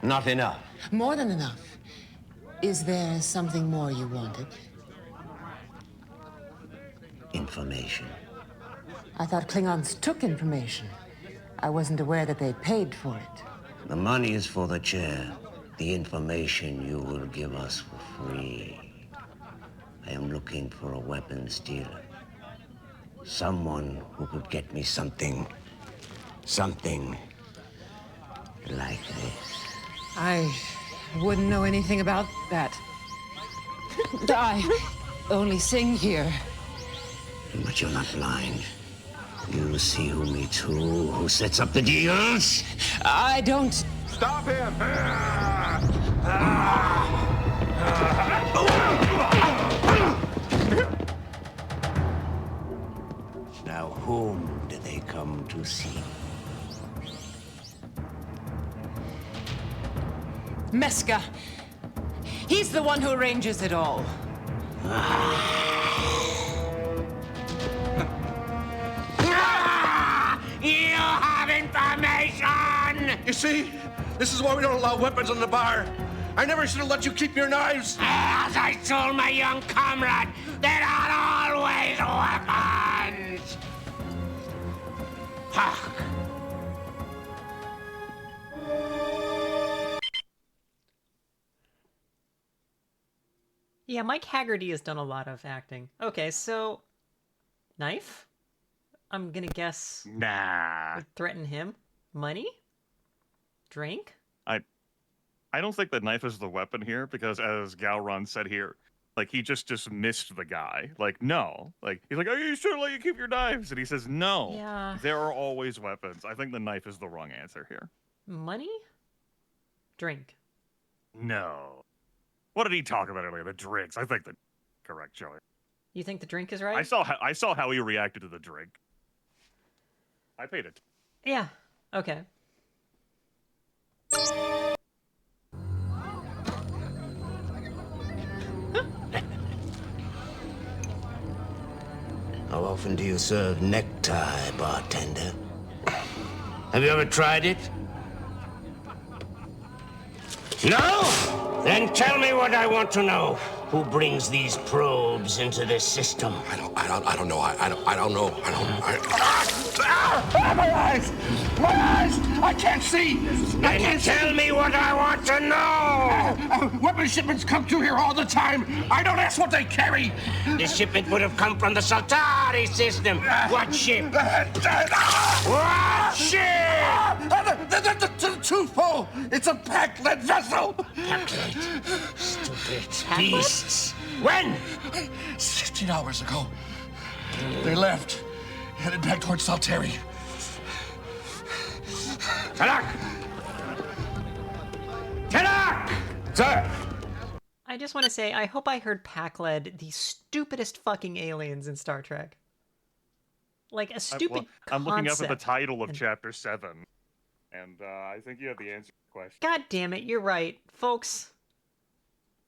Not enough. More than enough. Is there something more you wanted? Information. I thought Klingons took information. I wasn't aware that they paid for it. The money is for the chair. The information you will give us for free. I am looking for a weapons dealer. Someone who could get me something like this. I wouldn't know anything about that. I only sing here. But you're not blind. You see who meets who sets up the deals? I don't... Stop him! Now, whom do they come to see? Meska. He's the one who arranges it all. You have information! You see? This is why we don't allow weapons on the bar. I never should have let you keep your knives. As I told my young comrade, there are always weapons! Fuck. Yeah, Mike Haggerty has done a lot of acting. Okay, so... Knife? I'm gonna guess... Nah. Would threaten him? Money? Drink? I don't think the knife is the weapon here, because as Gowron said here, like, he just dismissed the guy. Like, no. Like, he's like, are you sure let you keep your knives? And he says, no. Yeah. There are always weapons. I think the knife is the wrong answer here. Money? Drink? No. What did he talk about earlier? The drinks. I think the correct choice. You think the drink is right? I saw how he reacted to the drink. I paid it. Yeah. Okay. How often do you serve necktie, bartender? Have you ever tried it? No? Then tell me what I want to know. Who brings these probes into this system? I don't know. I don't know. My eyes! My eyes! I can't see! I can't tell me what I want to know! Weapon shipments come through here all the time. I don't ask what they carry. This shipment would have come from the Saltari system. What ship? What ship? The toothful! It's a pack-lead vessel! Pack-lead? Stupid beasts. When? 16 hours ago. They left. Headed back towards Saltari. Tarak! Tarak! Sir! I just want to say, I hope I heard Pac-Led, the stupidest fucking aliens in Star Trek. Like, a stupid I'm looking up at the concept. title of Chapter 7, and I think you have the answer to the question. God damn it, you're right. Folks,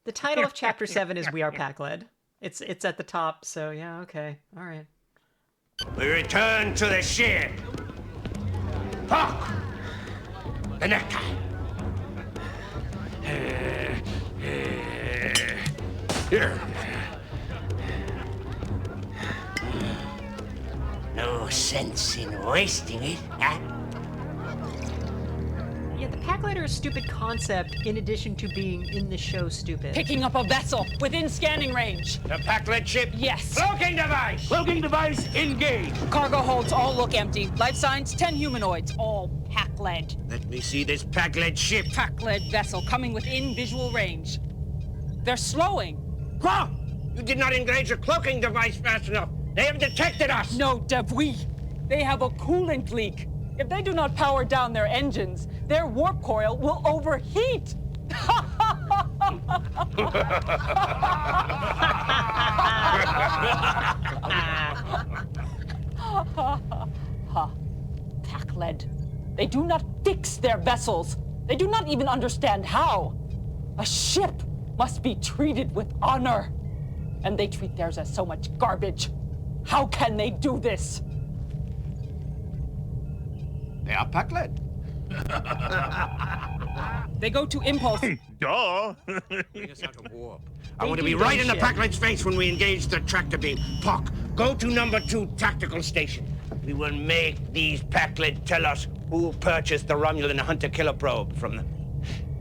the title of Chapter 7 is We Are Pac-Led. It's at the top, so yeah, okay. Alright. We return to the ship. Fuck! The necktie. Here. No sense in wasting it, huh? Yeah, the Pac-Led are a stupid concept in addition to being in the show stupid. Picking up a vessel within scanning range. The Pac-Led ship? Yes. Cloaking device! Cloaking device engaged. Cargo holds all look empty. Life signs, 10 humanoids, all Pac-Led. Let me see this Pac-Led ship. Pac-Led vessel coming within visual range. They're slowing. Huh? You did not engage your cloaking device fast enough. They have detected us. No, Devouis. They have a coolant leak. If they do not power down their engines, their warp coil will overheat. Pac-Led. They do not fix their vessels. They do not even understand how. A ship must be treated with honor. And they treat theirs as so much garbage. How can they do this? They are Pac-led. They go to impulse. Duh. Bring us out of warp. I want to be right in the Pac-led's face when we engage the tractor beam. Pock, go to number 2 tactical station. We will make these Pac-led tell us who purchased the Romulan hunter-killer probe from them.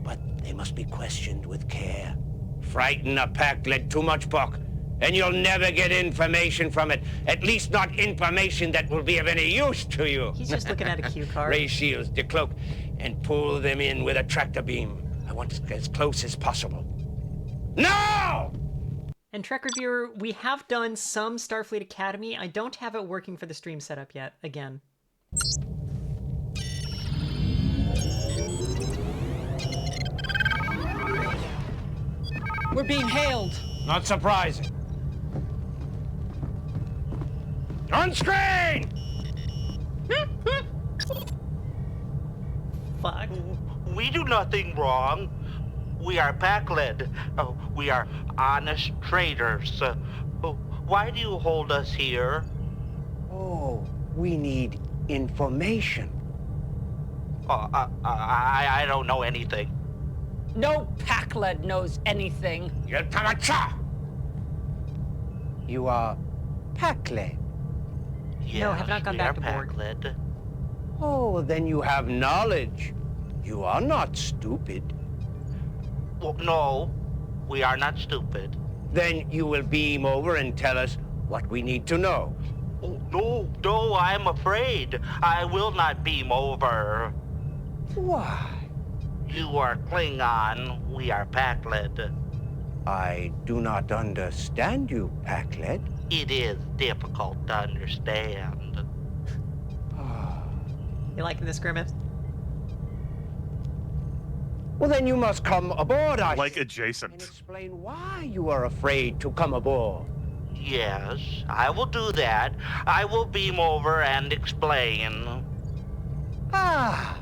But they must be questioned with care. Frighten a Pac-led too much, Pock, and you'll never get information from it. At least not information that will be of any use to you. He's just looking at a cue card. Ray shields, decloak, and pull them in with a tractor beam. I want to get as close as possible. No! And Trek Reviewer, we have done some Starfleet Academy. I don't have it working for the stream setup yet, again. We're being hailed. Not surprising. On screen! Fuck. We do nothing wrong. We are Pac-led. We are honest traders. Why do you hold us here? Oh, we need information. I don't know anything. No Pac-led knows anything. You are Pac-led. Yes, no, have not gone back to Borg. Pac-led. Oh, then you have knowledge. You are not stupid. Well, no, we are not stupid. Then you will beam over and tell us what we need to know. Oh, no, I'm afraid. I will not beam over. Why? You are Klingon, we are Pac-led. I do not understand you, Pac-led. It is difficult to understand. You liking this, Grimace? Well, then you must come aboard, I Like say, adjacent. and explain why you are afraid to come aboard. Yes, I will do that. I will beam over and explain. Ah.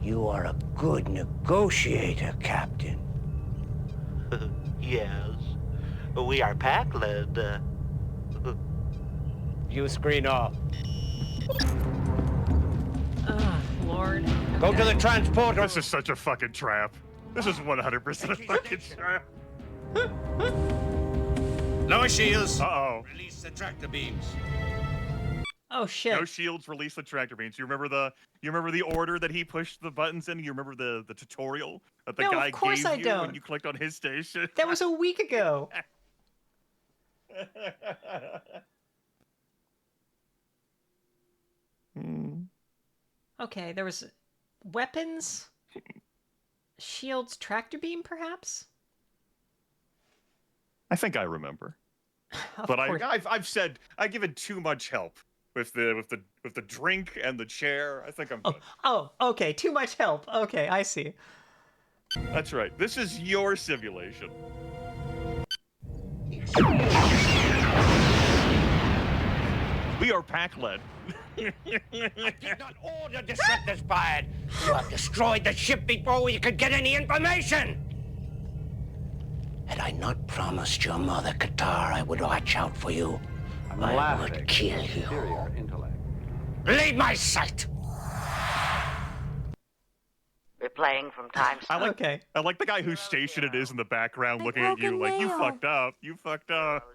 You are a good negotiator, Captain. Yes, we are Pac-led. You screen off. Lord. Go to the transporter. This is such a fucking trap. This is 100% a fucking trap. Lower shields. Uh-oh. Release the tractor beams. Oh shit. No shields, release the tractor beams. You remember the order that he pushed the buttons in? You remember the tutorial that the No, guy of course gave I you don't. when you clicked on his station? That was a week ago. Okay, there was weapons, shields, tractor beam, perhaps? I think I remember. But I've said I've given too much help with the drink and the chair. I think I'm good. Oh, okay, too much help. Okay, I see. That's right. This is your simulation. We are Pac-led. I did not order disruptors fired. You have destroyed the ship before we could get any information. Had I not promised your mother, Qatar, I would watch out for you. I would kill you. Leave my sight! We're playing from time to time. Okay. I like the guy whose station it is in the background looking at you like, you fucked up. You fucked up.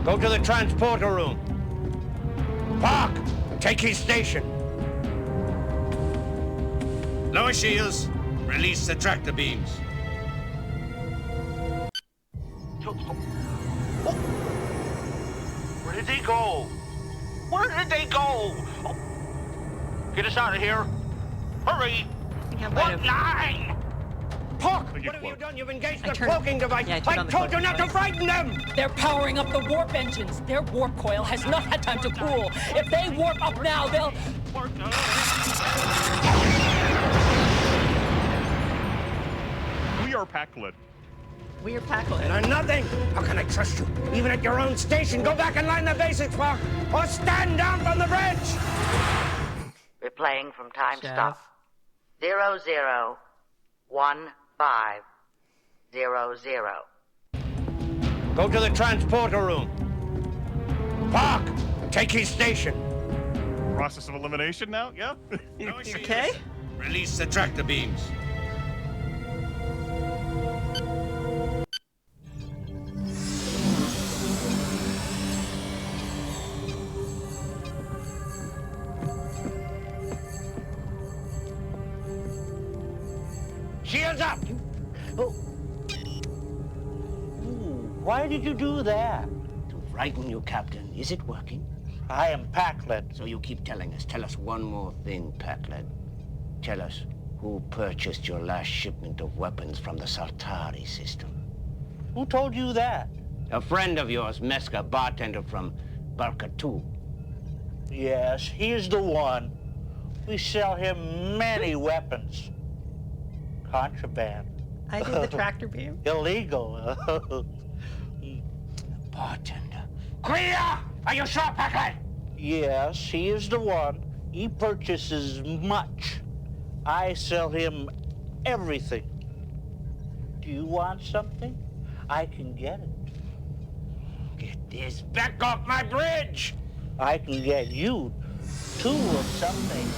Go to the transporter room. Park! Take his station. Lower shields. Release the tractor beams. Where did they go? Where did they go? Oh. Get us out of here. Hurry! What line? Park! What have you done? You've engaged the turned- cloaking device. yeah, I turned I on the told you cloaking not to device. frighten them! They're powering up the warp engines. Their warp coil has not had time to cool. If they warp up now, they'll... We are Pac-led. We are Pac-led. And I'm nothing. How can I trust you? Even at your own station, go back and line the basics, Park, or stand down from the bridge! We're playing from time Chef. stop. 00. 1500. Go to the transporter room. Park, take his station. Process of elimination now? Yeah? Okay. Release the tractor beams. Shields up! Oh. Why did you do that? To frighten you, Captain. Is it working? I am Packlet. So you keep telling us. Tell us one more thing, Packlet. Tell us who purchased your last shipment of weapons from the Saltari system. Who told you that? A friend of yours, Meska, bartender from Barkatu. Yes, he's the one. We sell him many weapons. Contraband. I did the tractor beam. Illegal. Bartender. Clear! Are you sure, Packlet? Yes, he is the one. He purchases much. I sell him everything. Do you want something? I can get it. Get this back off my bridge! I can get you two of something.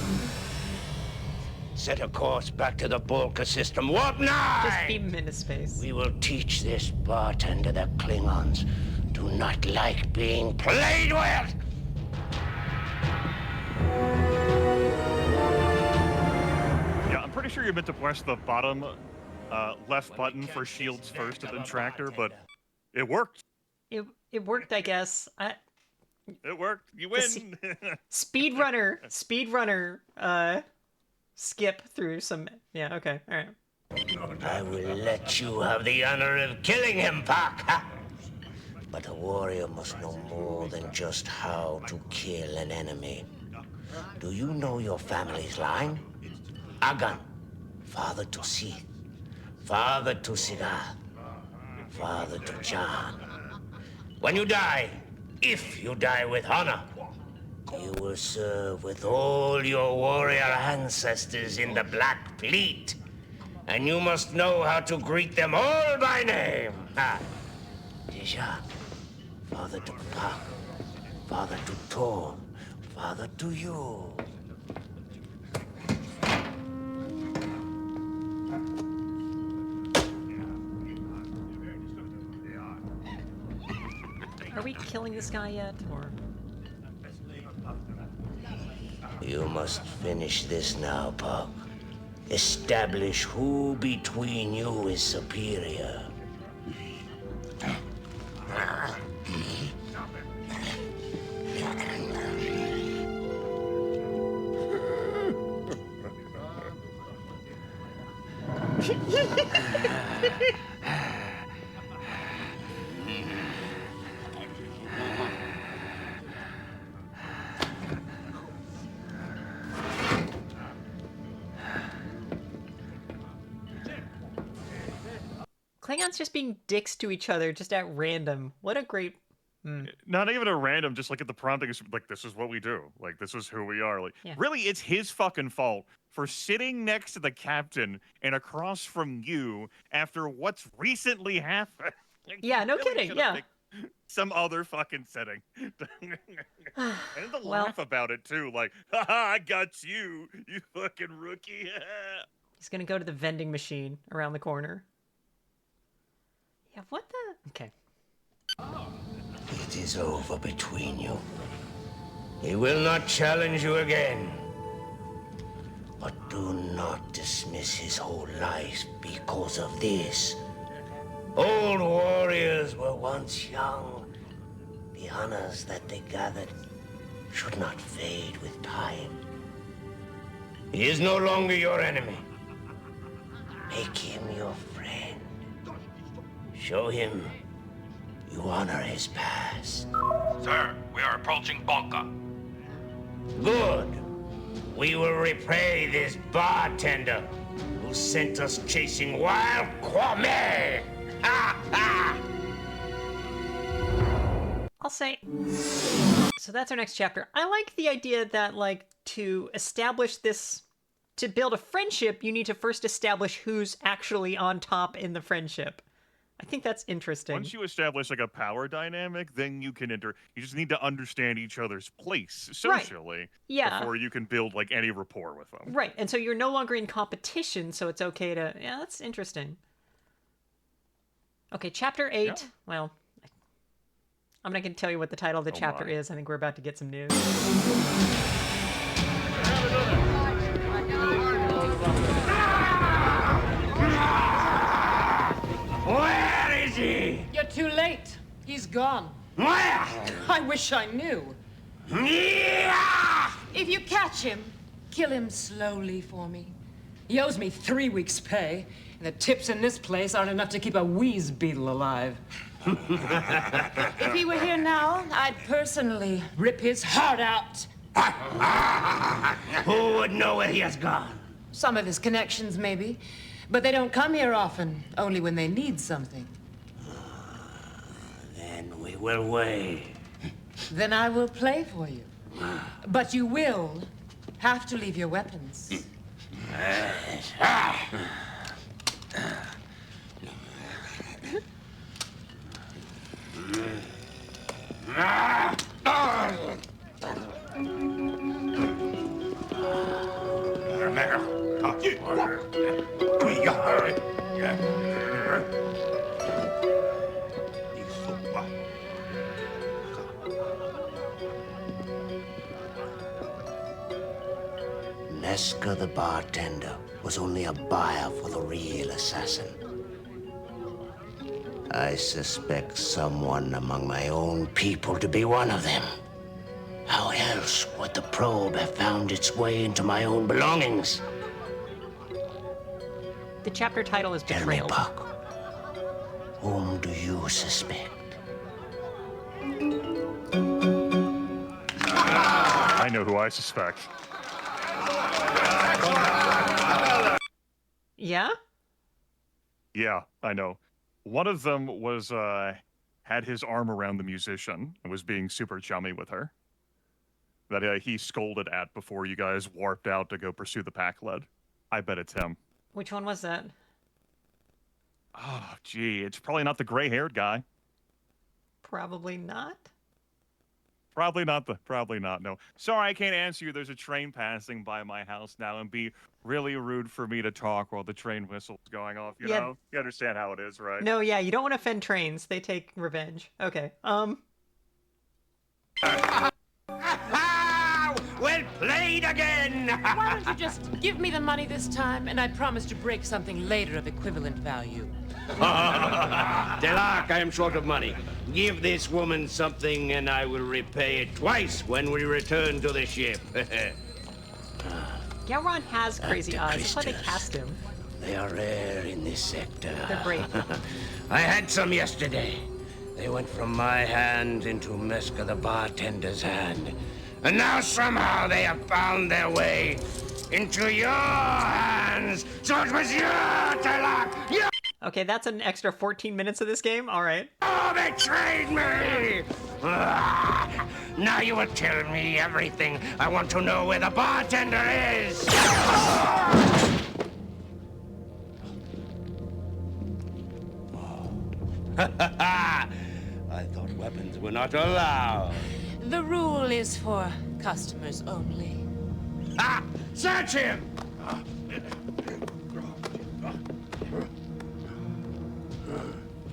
Set a course back to the Bulka system. Warp 9! Just beam him into space. We will teach this bartender that Klingons do not like being played with! Yeah, I'm pretty sure you're meant to press the bottom left button for shields first and then tractor, but it worked. It worked, I guess. It worked. You win. Speedrunner. Skip through some. Yeah. Okay. All right. I will let you have the honor of killing him, Park. But a warrior must know more than just how to kill an enemy. Do you know your family's line? Agan, father to Sith, father to Sigath, father to John. When you die, if you die with honor, you will serve with all your warrior ancestors in the Black Fleet. And you must know how to greet them all by name. Deja, father to Park, father to Torn, father to you. Are we killing this guy yet, or? You must finish this now, Puck. Establish who between you is superior. Klingons just being dicks to each other, just at random. What a great. Not even a random, just like at the prompting, it's like, this is what we do. Like, this is who we are. Like, really, it's his fucking fault for sitting next to the captain and across from you after what's recently happened. Like, yeah, no kidding. Yeah. Some other fucking setting. And the laugh about it, too. Like, haha, I got you, you fucking rookie. He's gonna go to the vending machine around the corner. Yeah, what the? Okay. It is over between you. He will not challenge you again. But do not dismiss his whole life because of this. Old warriors were once young. The honors that they gathered should not fade with time. He is no longer your enemy. Make him your friend. Show him you honor his past. Sir, we are approaching Bulka. Good. We will repay this bartender who sent us chasing wild Kwame. Ha ha! I'll say. So that's our next chapter. I like the idea that, like, to establish this to build a friendship, you need to first establish who's actually on top in the friendship. I think that's interesting. Once you establish like a power dynamic, then you can enter. You just need to understand each other's place socially, right. Yeah, before you can build like any rapport with them. Right, and so you're no longer in competition, so it's okay to. Yeah, that's interesting. Okay, chapter 8. Yeah. Well, I'm not going to tell you what the title of the chapter is. I think we're about to get some news. Where is he? You're too late. He's gone. Where? I wish I knew. Yeah! If you catch him, kill him slowly for me. He owes me 3 weeks' pay, and the tips in this place aren't enough to keep a wheeze beetle alive. If he were here now, I'd personally rip his heart out. Who would know where he has gone? Some of his connections, maybe. But they don't come here often, only when they need something. Then we will wait. Then I will play for you. But you will have to leave your weapons. Neska the bartender was only a buyer for the real assassin. I suspect someone among my own people to be one of them. How else would the probe have found its way into my own belongings? The chapter title is Betrayal. Tell me, Puck, whom do you suspect? I know who I suspect. Yeah? Yeah, I know. One of them was, had his arm around the musician and was being super chummy with her. That he scolded at before you guys warped out to go pursue the pack lead. I bet it's him. Which one was that? Oh, gee, it's probably not the gray-haired guy. Probably not. Probably not, no. Sorry, I can't answer you. There's a train passing by my house now, and be really rude for me to talk while the train whistle's going off, you know? You understand how it is, right? No, yeah, you don't want to offend trains. They take revenge. Okay, Well played again! Why don't you just give me the money this time, and I promise to break something later of equivalent value. Delac, I am short of money. Give this woman something, and I will repay it twice when we return to the ship. Galron has crazy eyes. That's why they cast him. They are rare in this sector. They're great. I had some yesterday. They went from my hand into Meska the bartender's hand. And now somehow they have found their way into your hands. So it was you, Delac! You! Okay, that's an extra 14 minutes of this game? Alright. Oh, betrayed me! Now you will tell me everything. I want to know where the bartender is! I thought weapons were not allowed. The rule is for customers only. Ah! Search him!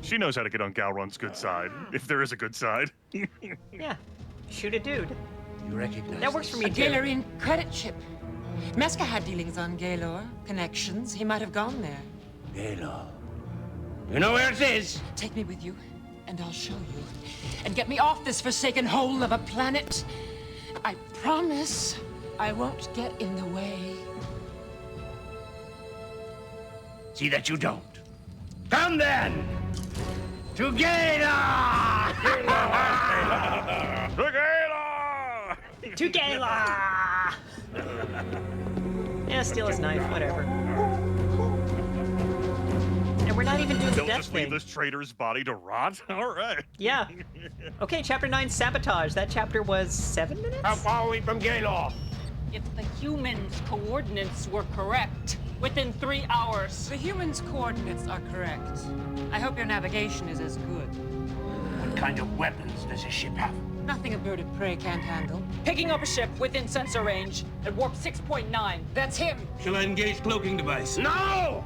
She knows how to get on Galron's good side, if there is a good side. Yeah. Shoot a dude. You recognize that works for me, a too. Gaylorian credit chip. Meska had dealings on Gaylor. Connections. He might have gone there. Gaylor. You know where it is? Take me with you, and I'll show you. And get me off this forsaken hole of a planet. I promise I won't get in the way. See that you don't. Come then! To Gaylor! To Gaylor! To Gaylor! Yeah, steal his knife, whatever. And we're not even doing the Don't death just thing. leave this traitor's body to rot? Alright. Yeah. Okay, chapter 9, Sabotage. That chapter was 7 minutes? How far are we from Gaylor? If the humans' coordinates were correct, within 3 hours. The humans' coordinates are correct. I hope your navigation is as good. What kind of weapons does his ship have? Nothing a bird of prey can't handle. Picking up a ship within sensor range at warp 6.9. That's him. Shall I engage cloaking device? No!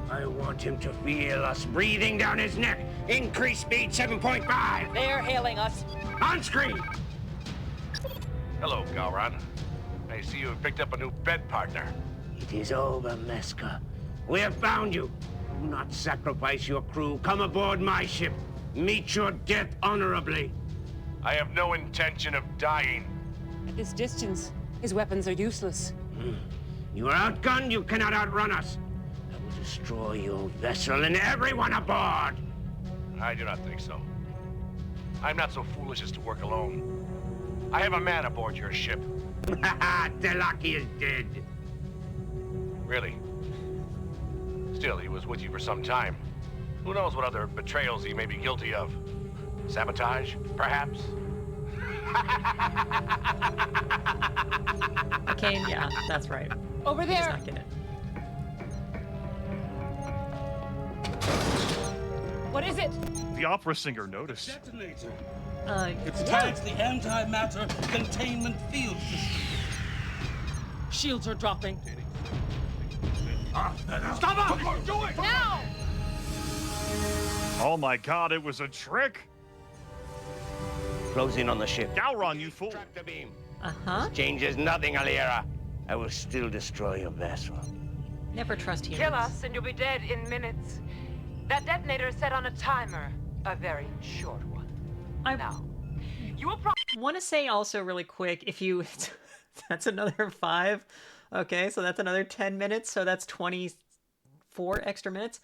I want him to feel us breathing down his neck. Increase speed 7.5. They're hailing us. On screen. Hello, Galran. I see you have picked up a new bed partner. It is over, Meska. We have found you. Do not sacrifice your crew. Come aboard my ship. Meet your death honorably. I have no intention of dying. At this distance, his weapons are useless. You are outgunned. You cannot outrun us. I will destroy your vessel and everyone aboard. I do not think so. I'm not so foolish as to work alone. I have a man aboard your ship. Telaki is dead. Really? Still, he was with you for some time. Who knows what other betrayals he may be guilty of? Sabotage, perhaps? Okay, yeah, that's right. Over He does there. not get it. What is it? The opera singer noticed. Detonator. It tags the antimatter containment field system. Shields are dropping. Stop him! Do it! Now! Oh my god, it was a trick! Close in on the ship. Galron, you fool! Track the beam. Uh-huh. Changes nothing, Alira. I will still destroy your vessel. Never trust humans. Kill us and you'll be dead in minutes. That detonator is set on a timer. A very short one. Now, you will want to say also really quick, if you... that's another 5. Okay, so that's another 10 minutes, so that's 24 extra minutes.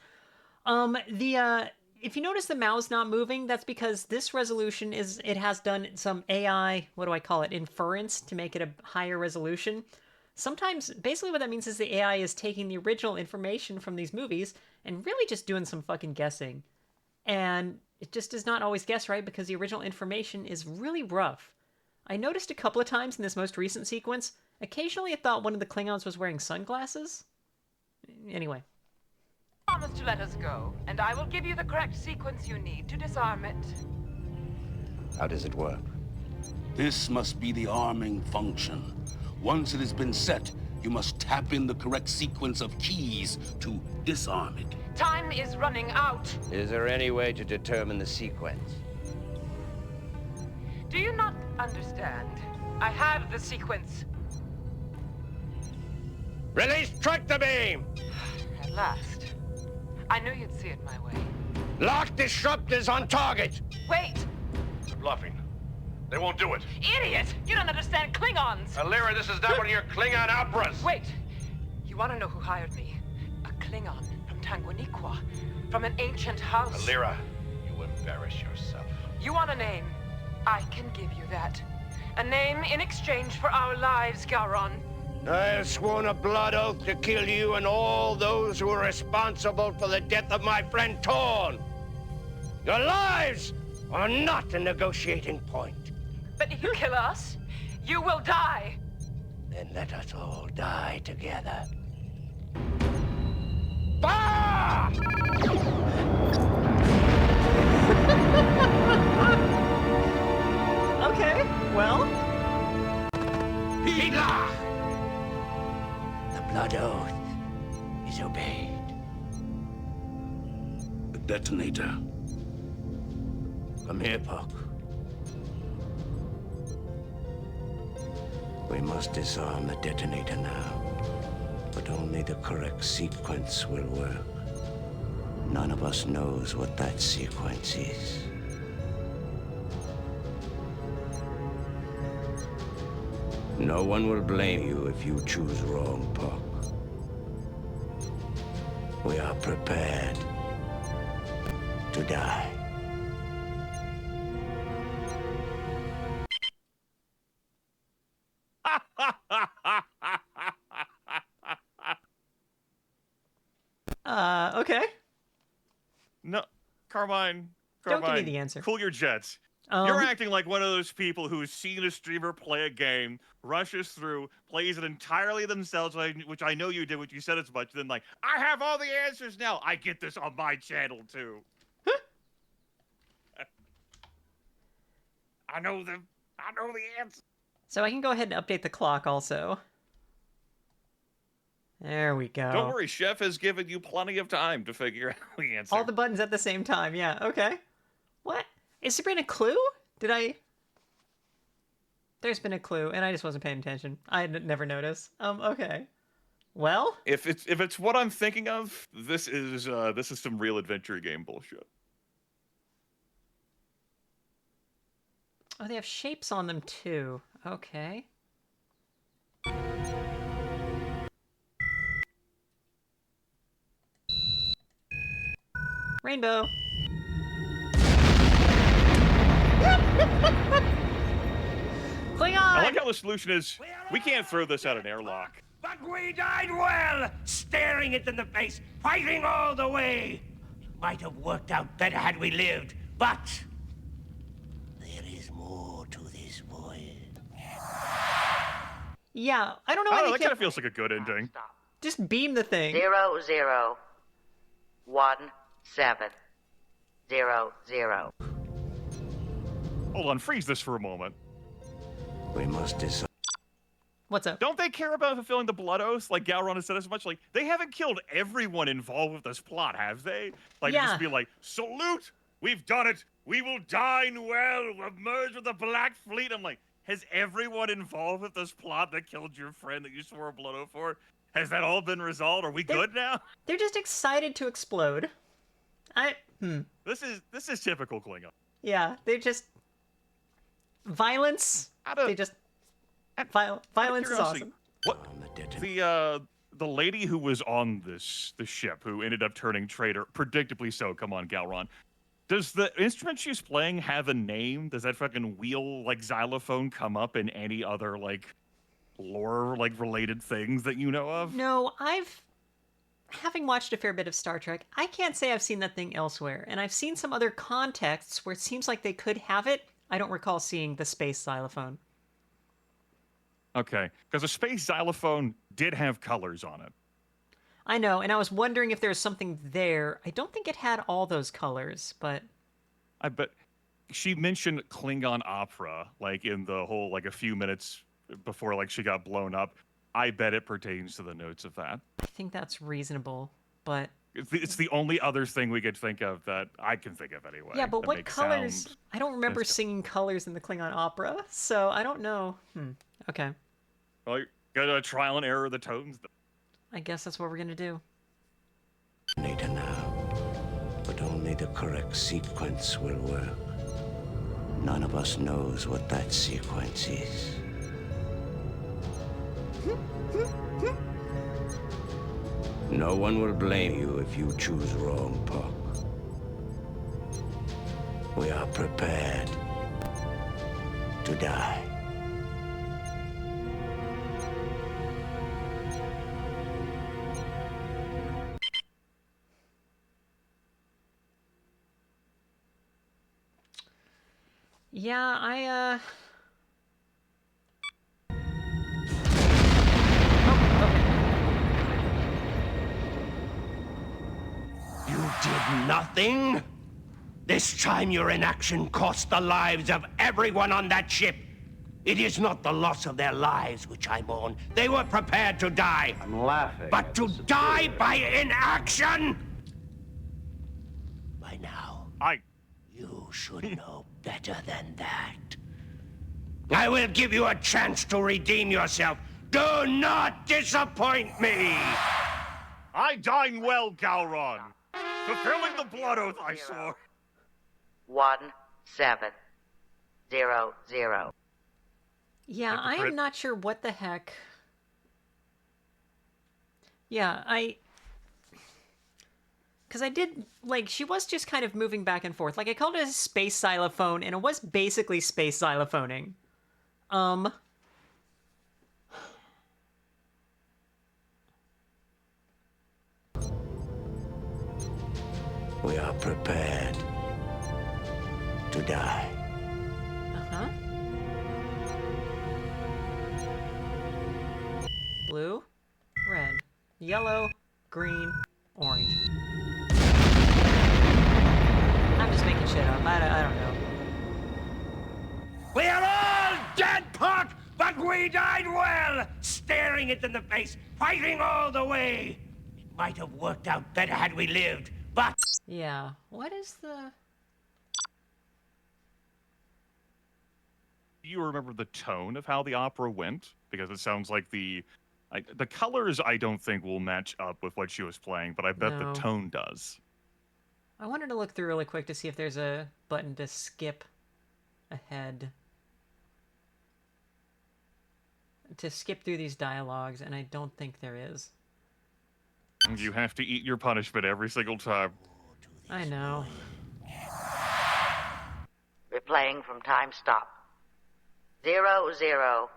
If you notice the mouse not moving, that's because this resolution it has done some AI, what do I call it, inference to make it a higher resolution. Sometimes, basically what that means is the AI is taking the original information from these movies and really just doing some fucking guessing. And it just does not always guess right because the original information is really rough. I noticed a couple of times in this most recent sequence, occasionally I thought one of the Klingons was wearing sunglasses. Anyway. promise to let us go, and I will give you the correct sequence you need to disarm it. How does it work? This must be the arming function. Once it has been set, you must tap in the correct sequence of keys to disarm it. Time is running out. Is there any way to determine the sequence? Do you not understand? I have the sequence. Release tractor beam! At last. I knew you'd see it my way. Lock disruptors on target! Wait! They're bluffing. They won't do it. Idiot! You don't understand Klingons! Alira, this is not one of your Klingon operas! Wait! You want to know who hired me? A Klingon from Tanguaniqua. From an ancient house. Alira, you embarrass yourself. You want a name? I can give you that. A name in exchange for our lives, Garon. I have sworn a blood oath to kill you and all those who are responsible for the death of my friend Torn. Your lives are not a negotiating point. But if you kill us, you will die. Then let us all die together. Okay, well. Hitler! The blood oath is obeyed. The detonator. Come here, Puck. We must disarm the detonator now. But only the correct sequence will work. None of us knows what that sequence is. No one will blame you if you choose wrong, Puck. We are prepared to die. Okay. No, Carmine. Don't give me the answer. Cool your jets. You're acting like one of those people who's seen a streamer play a game, rushes through, plays it entirely themselves, which I know you did, which you said as much, then like, I have all the answers now. I get this on my channel too. I know the answer. So I can go ahead and update the clock also. There we go. Don't worry, Chef has given you plenty of time to figure out the answer. All the buttons at the same time, yeah, okay. What? Is there been a clue? There's been a clue, and I just wasn't paying attention. I had never noticed. Okay. Well? If it's what I'm thinking of, this is some real adventure game bullshit. Oh, they have shapes on them too. Okay. Rainbow. Klingon! I like how the solution is, we can't throw this out an airlock. But we died well, staring it in the face, fighting all the way. Might have worked out better had we lived, but there is more to this voyage. Yeah, I don't know. That kind of feels like a good ending. Just beam the thing. 0, 0, 1, 7, 0, 0. Hold on, freeze this for a moment. We must decide. What's up? Don't they care about fulfilling the blood oath like Galron has said as much? Like, they haven't killed everyone involved with this plot, have they? Like, just be like, salute! We've done it! We will dine well! We'll merge with the Black Fleet! I'm like, has everyone involved with this plot that killed your friend that you swore a blood oath for? Has that all been resolved? Are we good now? They're just excited to explode. This is typical Klingon. Yeah, they just... Violence. Violence is awesome. What? The lady who was on the ship, who ended up turning traitor, predictably so, come on, Galron. Does the instrument she's playing have a name? Does that fucking wheel, like, xylophone come up in any other, like, lore, like, related things that you know of? No, having watched a fair bit of Star Trek, I can't say I've seen that thing elsewhere. And I've seen some other contexts where it seems like they could have it. I don't recall seeing the space xylophone. Okay, because a space xylophone did have colors on it. I know, and I was wondering if there was something there. I don't think it had all those colors, but... I bet she mentioned Klingon opera, like, in the whole, like, a few minutes before, like, she got blown up. I bet it pertains to the notes of that. I think that's reasonable, but... It's the only other thing we could think of that I can think of anyway. Yeah, but what colors? I don't remember singing colors in the Klingon opera, so I don't know. Okay. Well, you got a trial and error of the tones. I guess that's what we're gonna do. Later now, but only the correct sequence will work. None of us knows what that sequence is. No one will blame you if you choose wrong, Puck. We are prepared to die. Yeah, You did nothing? This time your inaction cost the lives of everyone on that ship. It is not the loss of their lives which I mourn. They were prepared to die. I'm laughing. But to die by inaction? By now, you should know better than that. I will give you a chance to redeem yourself. Do not disappoint me! I dine well, Galron. Fulfilling the blood oath I swore. 1, 7, 0, 0. Yeah, I am not sure what the heck. Yeah, because I did, like, she was just kind of moving back and forth. Like, I called it a space xylophone, and it was basically space xylophoning. We are prepared to die. Blue, red, yellow, green, orange. I'm just making shit up. I don't know. We are all dead, Puck, but we died well, staring it in the face, fighting all the way. It might have worked out better had we lived, but... Yeah, what is the... Do you remember the tone of how the opera went? Because it sounds like the colors I don't think will match up with what she was playing, but I bet No. the tone does. I wanted to look through really quick to see if there's a button to skip ahead. To skip through these dialogues, and I don't think there is. You have to eat your punishment every single time. I know. Replaying from time stop. 001700.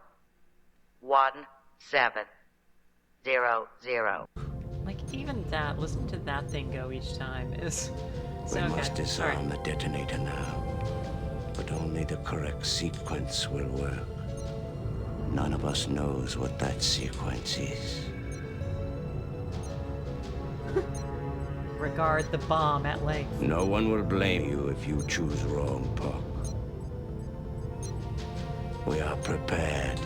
Like, even that, listen to that thing go each time is... We So must good. disarm Alright. the detonator now. But only the correct sequence will work. None of us knows what that sequence is. Regard the bomb at length. No one will blame you if you choose wrong, Puck. We are prepared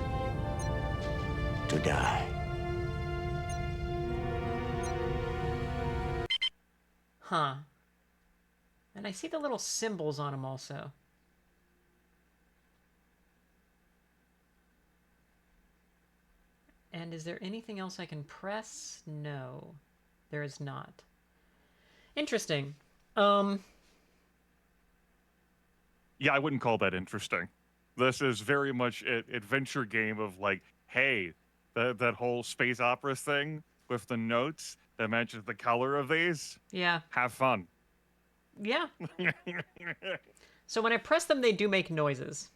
to die. Huh. And I see the little symbols on them also. And is there anything else I can press? No, there is not. Interesting. Yeah, I wouldn't call that interesting. This is very much an adventure game of like, hey, that whole space opera thing with the notes that matches the color of these. Yeah. Have fun. Yeah. So when I press them, they do make noises.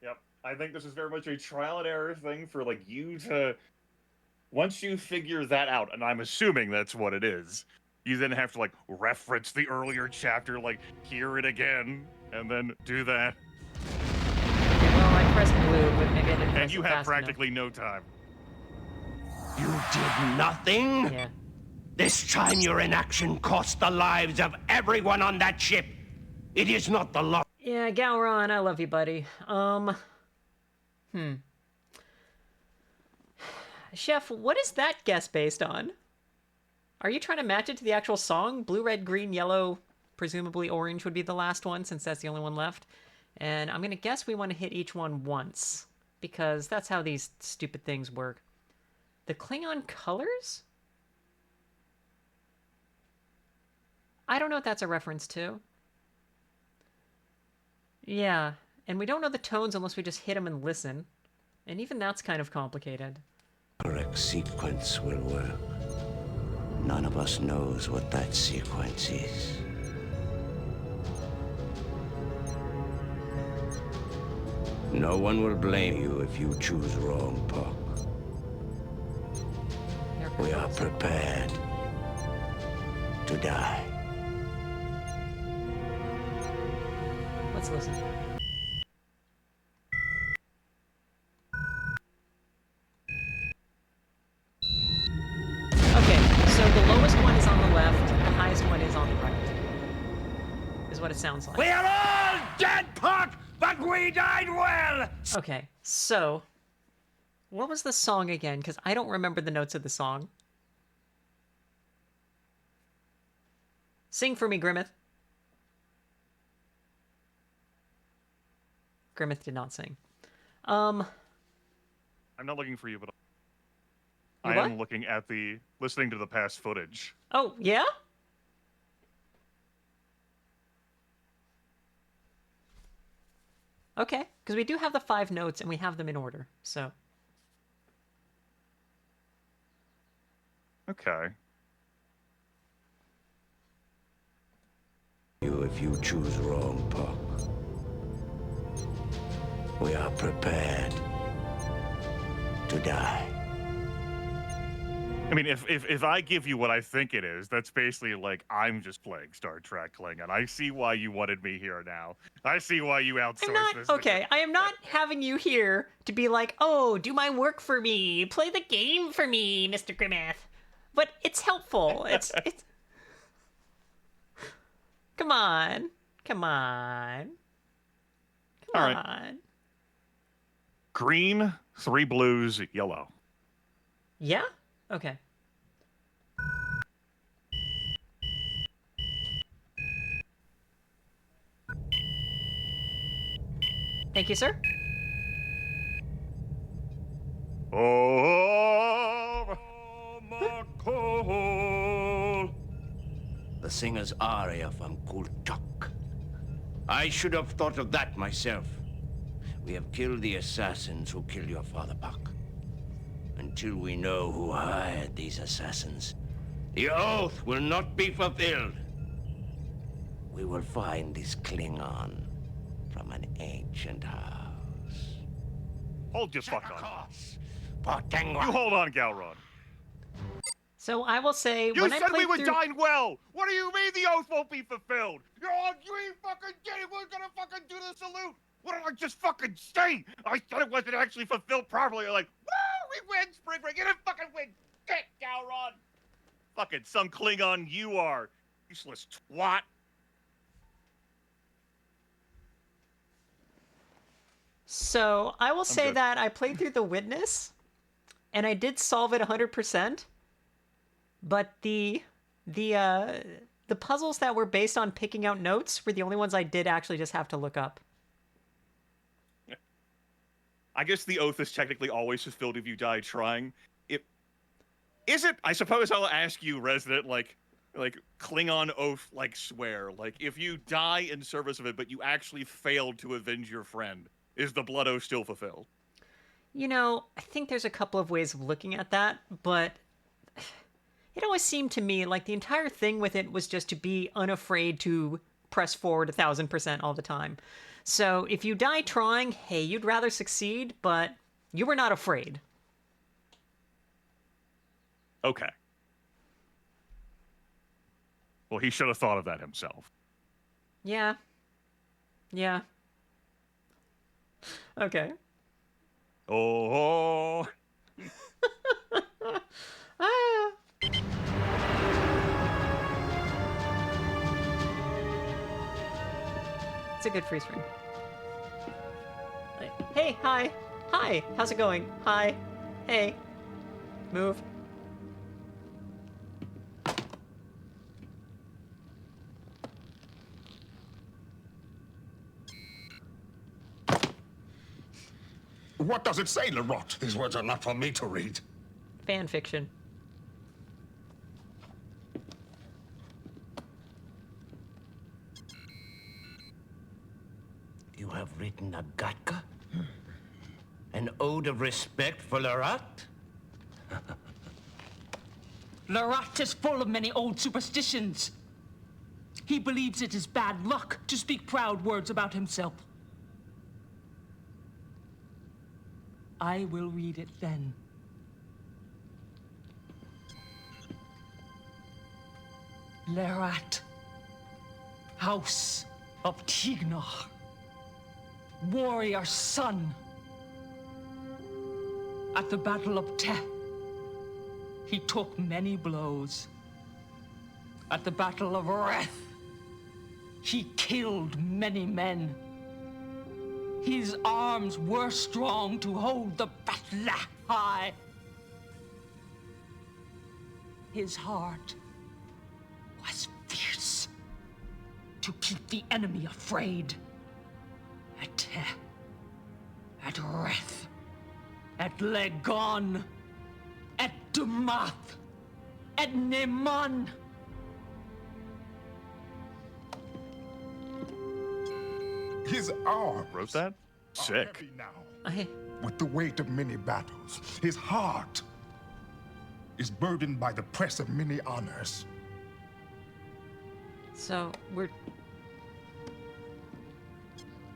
Yep. I think this is very much a trial and error thing for like you to, once you figure that out, and I'm assuming that's what it is, you then have to like reference the earlier chapter, like hear it again, and then do that. Well, I pressed blue, but maybe I didn't press And you it have fast practically no time. You did nothing? Yeah. This time your inaction cost the lives of everyone on that ship. It is not the law. Yeah, Gowron, I love you, buddy. Chef, what is that guess based on? Are you trying to match it to the actual song? Blue, red, green, yellow, presumably orange would be the last one since that's the only one left. And I'm going to guess we want to hit each one once because that's how these stupid things work. The Klingon colors? I don't know what that's a reference to. Yeah, and we don't know the tones unless we just hit them and listen. And even that's kind of complicated. Correct sequence will work. None of us knows what that sequence is. No one will blame you if you choose wrong, Puck. We are prepared to die. Let's listen. Okay, so the lowest one is on the left, the highest one is on the right. Is what it sounds like. We are all dead, Puck, but we died well! Okay, so what was the song again? Because I don't remember the notes of the song. Sing for me, Grimmeth. Grimmeth did not sing. I'm not looking for you, but I am looking at listening to the past footage. Oh, yeah? Okay, because we do have the 5 notes and we have them in order, so. Okay. If you choose wrong, Puck. We are prepared to die. I mean, if I give you what I think it is, that's basically like I'm just playing Star Trek Klingon. I see why you wanted me here now. I see why you outsourced this. Okay, I am not having you here to be like, oh, do my work for me, play the game for me, Mr. Grimmeth. But it's helpful. It's. Come on. Come on. Come All on. right. Green, 3 blues, yellow. Yeah? Okay. Thank you, sir. Oh, my call. The singer's aria from Kulchak. I should have thought of that myself. We have killed the assassins who killed your father, Buck. Until we know who hired these assassins, the oath will not be fulfilled. We will find this Klingon from an ancient house. Hold your fuck on. You You hold on, Galron. So I will say, You when I said we played were through... dying well. What do you mean the oath won't be fulfilled? You ain't fucking kidding. We're gonna fucking do the salute. What did I just fucking say? I thought it wasn't actually fulfilled properly. You're like, woo, we win spring break. You didn't fucking win dick, Galron. Fucking some Klingon you are. Useless twat. So I will say that I played through The Witness, and I did solve it 100%. But the puzzles that were based on picking out notes were the only ones I did actually just have to look up. I guess the oath is technically always fulfilled if you die trying. Is it? I suppose I'll ask you, resident, like Klingon oath, like swear. Like, if you die in service of it, but you actually failed to avenge your friend, is the blood oath still fulfilled? You know, I think there's a couple of ways of looking at that, but it always seemed to me like the entire thing with it was just to be unafraid to press forward 1000% all the time. So if you die trying, hey, you'd rather succeed, but you were not afraid. Okay. Well, he should have thought of that himself. Yeah. Yeah. Okay. Oh. Ah. It's a good freeze frame. Hey, hi. Hi, how's it going? Hi. Hey. Move. What does it say, Lerotte? These words are not for me to read. Fan fiction. You have written a Gatka? An ode of respect for Lerotte? Lerotte is full of many old superstitions. He believes it is bad luck to speak proud words about himself. I will read it then. Lerotte, House of Tignar, warrior son. At the Battle of Teh, he took many blows. At the Battle of Reth, he killed many men. His arms were strong to hold the battle high. His heart was fierce to keep the enemy afraid. At Teh, at Reth, at Legon, at Dumath, at Neman. His arm wrote that? Sick. Now, with the weight of many battles, his heart is burdened by the press of many honors. So, we're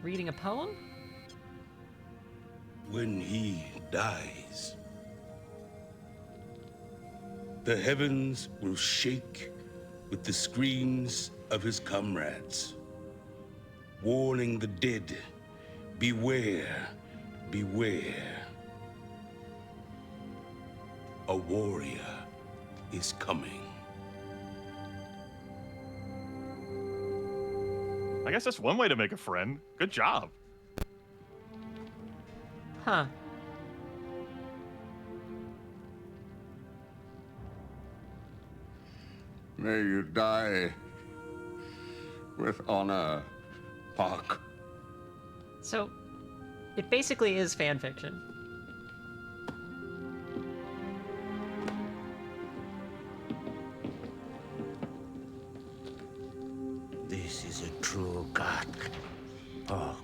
reading a poem? When he dies, The heavens will shake with the screams of his comrades, warning the dead, beware, beware. A warrior is coming. I guess that's one way to make a friend. Good job. Huh. May you die with honor, Park. So, it basically is fan fiction. This is a true god. Oh.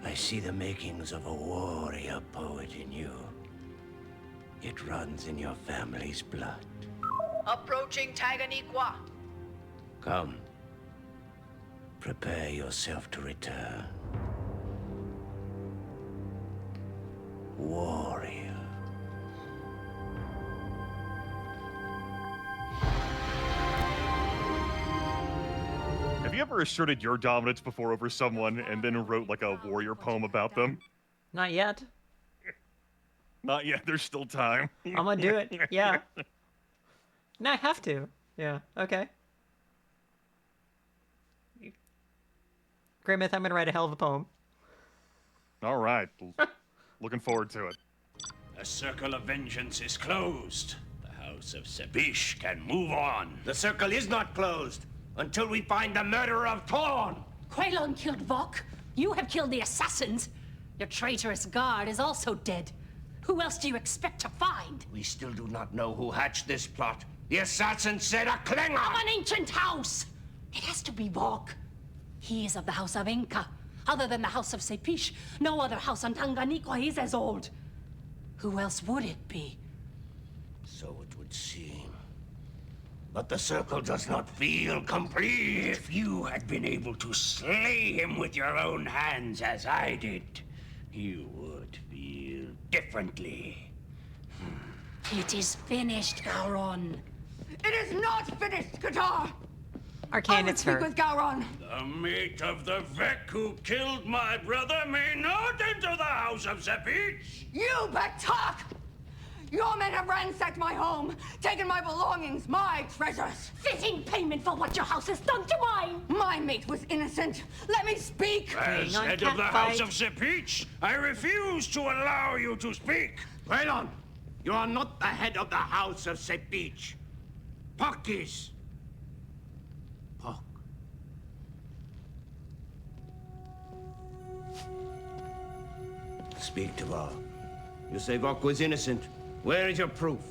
I see the makings of a warrior poet in you. It runs in your family's blood. Approaching Taganiqua. Come. Prepare yourself to return. Warrior. Have you ever asserted your dominance before over someone and then wrote like a warrior poem about them? Not yet. Not yet. There's still time. I'm gonna do it. Yeah. No, I have to. Yeah. Okay. Great Myth, I'm gonna write a hell of a poem. All right. Looking forward to it. The circle of vengeance is closed. The house of Sepish can move on. The circle is not closed until we find the murderer of Torn. Quaylon killed Vok. You have killed the assassins. Your traitorous guard is also dead. Who else do you expect to find? We still do not know who hatched this plot. The assassin said a Klingon! Of an ancient house! It has to be Vok. He is of the house of Inca. Other than the house of Sepish, no other house on Taganiqua is as old. Who else would it be? So it would seem. But the circle does not feel complete. If you had been able to slay him with your own hands as I did, you would feel differently. It is finished, Gowron. It is not finished, Qatar! Arcane, it's her. With Gowron. The mate of the Vec who killed my brother may not enter the house of Sepich. You Batak! Your men have ransacked my home, taken my belongings, my treasures. Fitting payment for what your house has done to mine. My mate was innocent. Let me speak. As head of the house of Sepich, I refuse to allow you to speak. Quaylon, you are not the head of the house of Sepich. Puck is. Puck. Speak to Vok. You say Vok was innocent. Where is your proof?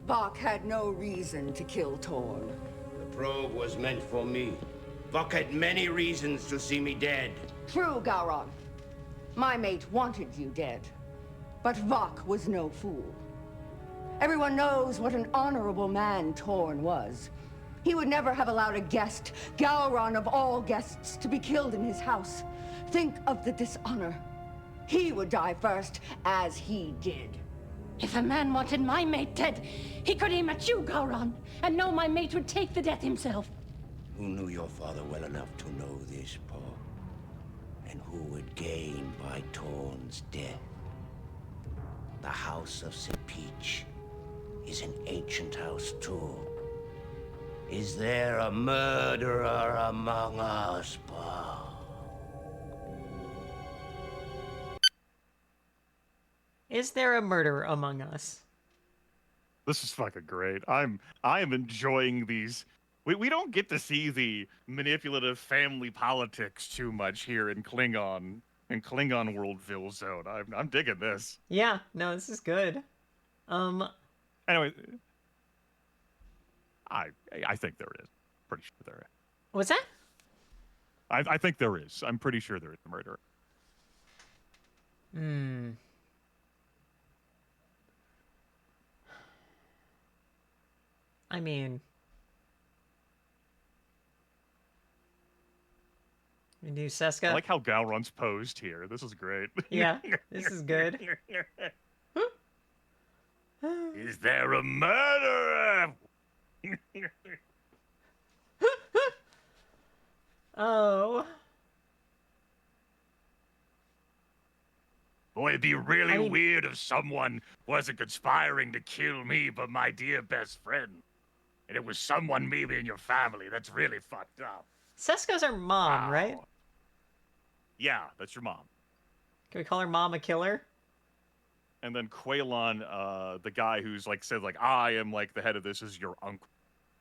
Vok had no reason to kill Torn. The probe was meant for me. Vok had many reasons to see me dead. True, Gowron. My mate wanted you dead. But Vok was no fool. Everyone knows what an honorable man Torn was. He would never have allowed a guest, Gowron of all guests, to be killed in his house. Think of the dishonor. He would die first, as he did. If a man wanted my mate dead, he could aim at you, Gowron, and know my mate would take the death himself. Who knew your father well enough to know this, Paul? And who would gain by Torn's death? The house of Sepich is an ancient house, too. Is there a murderer among us, Paul? Is there a murder among us? This is fucking great. I am enjoying these. We don't get to see the manipulative family politics too much here in Klingon Worldville Zone. I'm digging this. Yeah, no, this is good. Anyway, I think there is. Pretty sure there is. What's that? I think there is. I'm pretty sure there is a murder. Hmm. I mean, we do Seska. I like how Gowron's posed here. This is great. Yeah, this is good. Is there a murderer? Oh. Boy, it'd be really weird if someone wasn't conspiring to kill me but my dear best friend. And it was someone maybe in your family. That's really fucked up. Sesko's our mom, right? Yeah, that's your mom. Can we call her Mom a killer? And then Quaylon, the guy who's like said like I am like the head of this, is your uncle.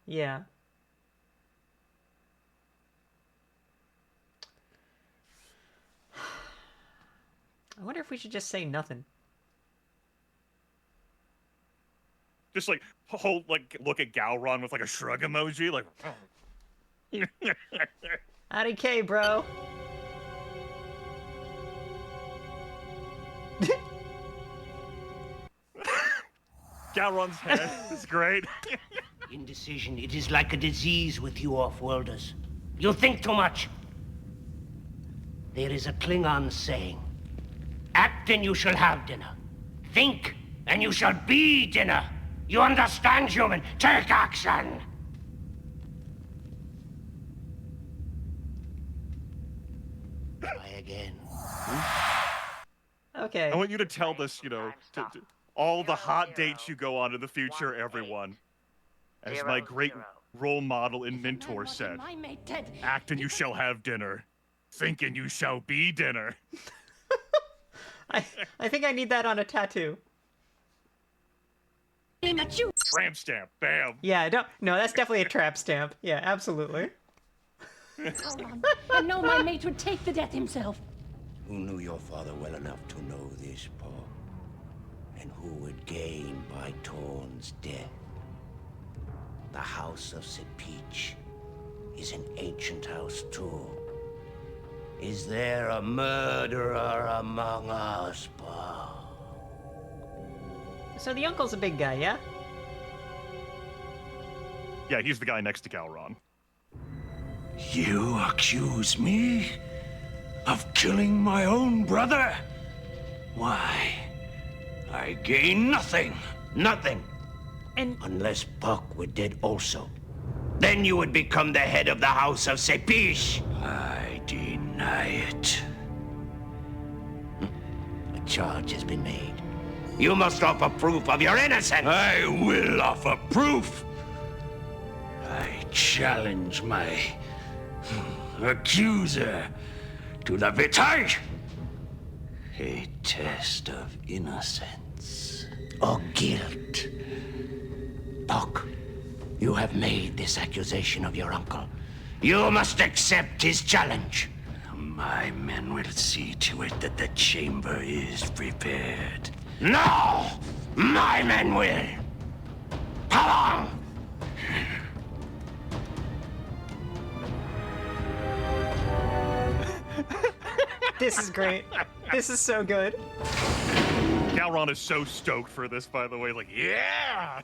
Yeah. I wonder if we should just say nothing. Just like look at Galron with like a shrug emoji, like. IDK, bro. Galron's head is great. Indecision, it is like a disease with you off-worlders. You think too much. There is a Klingon saying, act and you shall have dinner. Think and you shall be dinner. You understand, human? Take action! Try again. Okay. I want you to tell this, to all the hot dates you go on in the future, everyone. As my great role model and mentor said, act and you shall have dinner. Think and you shall be dinner. I think I need that on a tattoo. Tramp stamp, bam. Yeah, no, that's definitely a trap stamp. Yeah, absolutely. I know my mate would take the death himself. Who knew your father well enough to know this, Paul? And who would gain by Torn's death? The House of Sepeach is an ancient house, too. Is there a murderer among us, Paul? So the uncle's a big guy, yeah? Yeah, he's the guy next to Galron. You accuse me of killing my own brother? Why, I gain nothing. Nothing. And unless Puck were dead also. Then you would become the head of the House of Sepeach. I deny it. A charge has been made. You must offer proof of your innocence. I will offer proof. I challenge my accuser to the Vitae. A test of innocence. Or guilt. Puck, you have made this accusation of your uncle. You must accept his challenge. My men will see to it that the chamber is prepared. No! My men will! Come on! This is great. This is so good. Galron is so stoked for this, by the way. Like, yeah!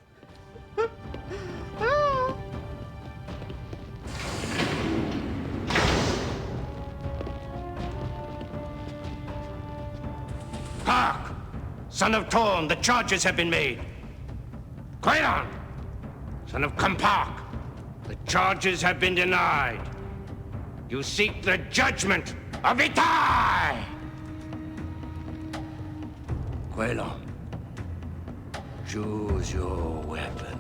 Hark! Son of Torn, the charges have been made. Quaylon! Son of Kampak, the charges have been denied. You seek the judgment of Vitae! Quaylon, choose your weapon.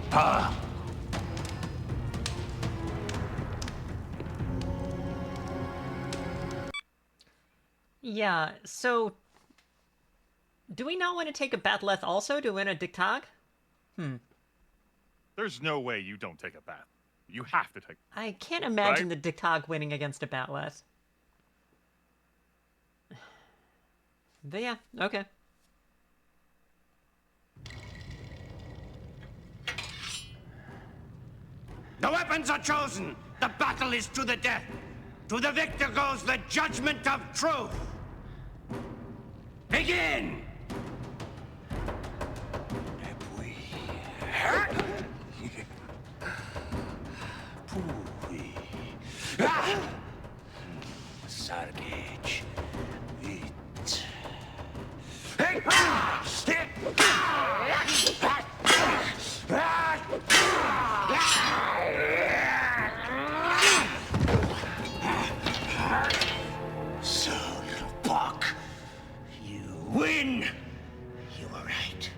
Pa. Yeah, so do we not want to take a Bat'leth also to win a Diktag? There's no way you don't take a bat. You have to take. I can't imagine the Diktag winning against a Bat'leth. But yeah, okay. The weapons are chosen. The battle is to the death. To the victor goes the judgment of truth. Begin! Sargage. It. Soul of Buck, you win! You were right.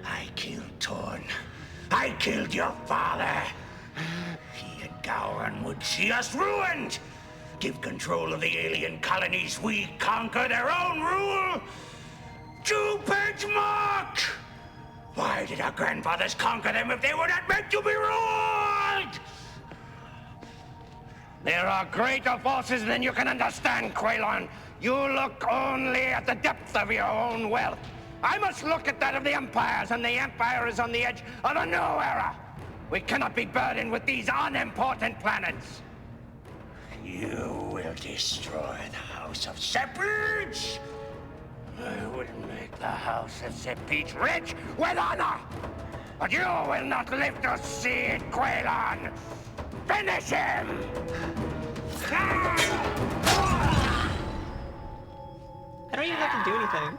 I killed Torn. I killed your father. He and Gowron would see us ruined. Give control of the alien colonies we conquer their own rule. Two-page mark! Why did our grandfathers conquer them if they were not meant to be ruled? There are greater forces than you can understand, Klingon. You look only at the depth of your own wealth. I must look at that of the Empires, and the Empire is on the edge of a new era. We cannot be burdened with these unimportant planets. You will destroy the House of Sepich. I will make the House of Sepich rich with honor. But you will not live to see it, Klingon. Finish him! I don't even have to do anything.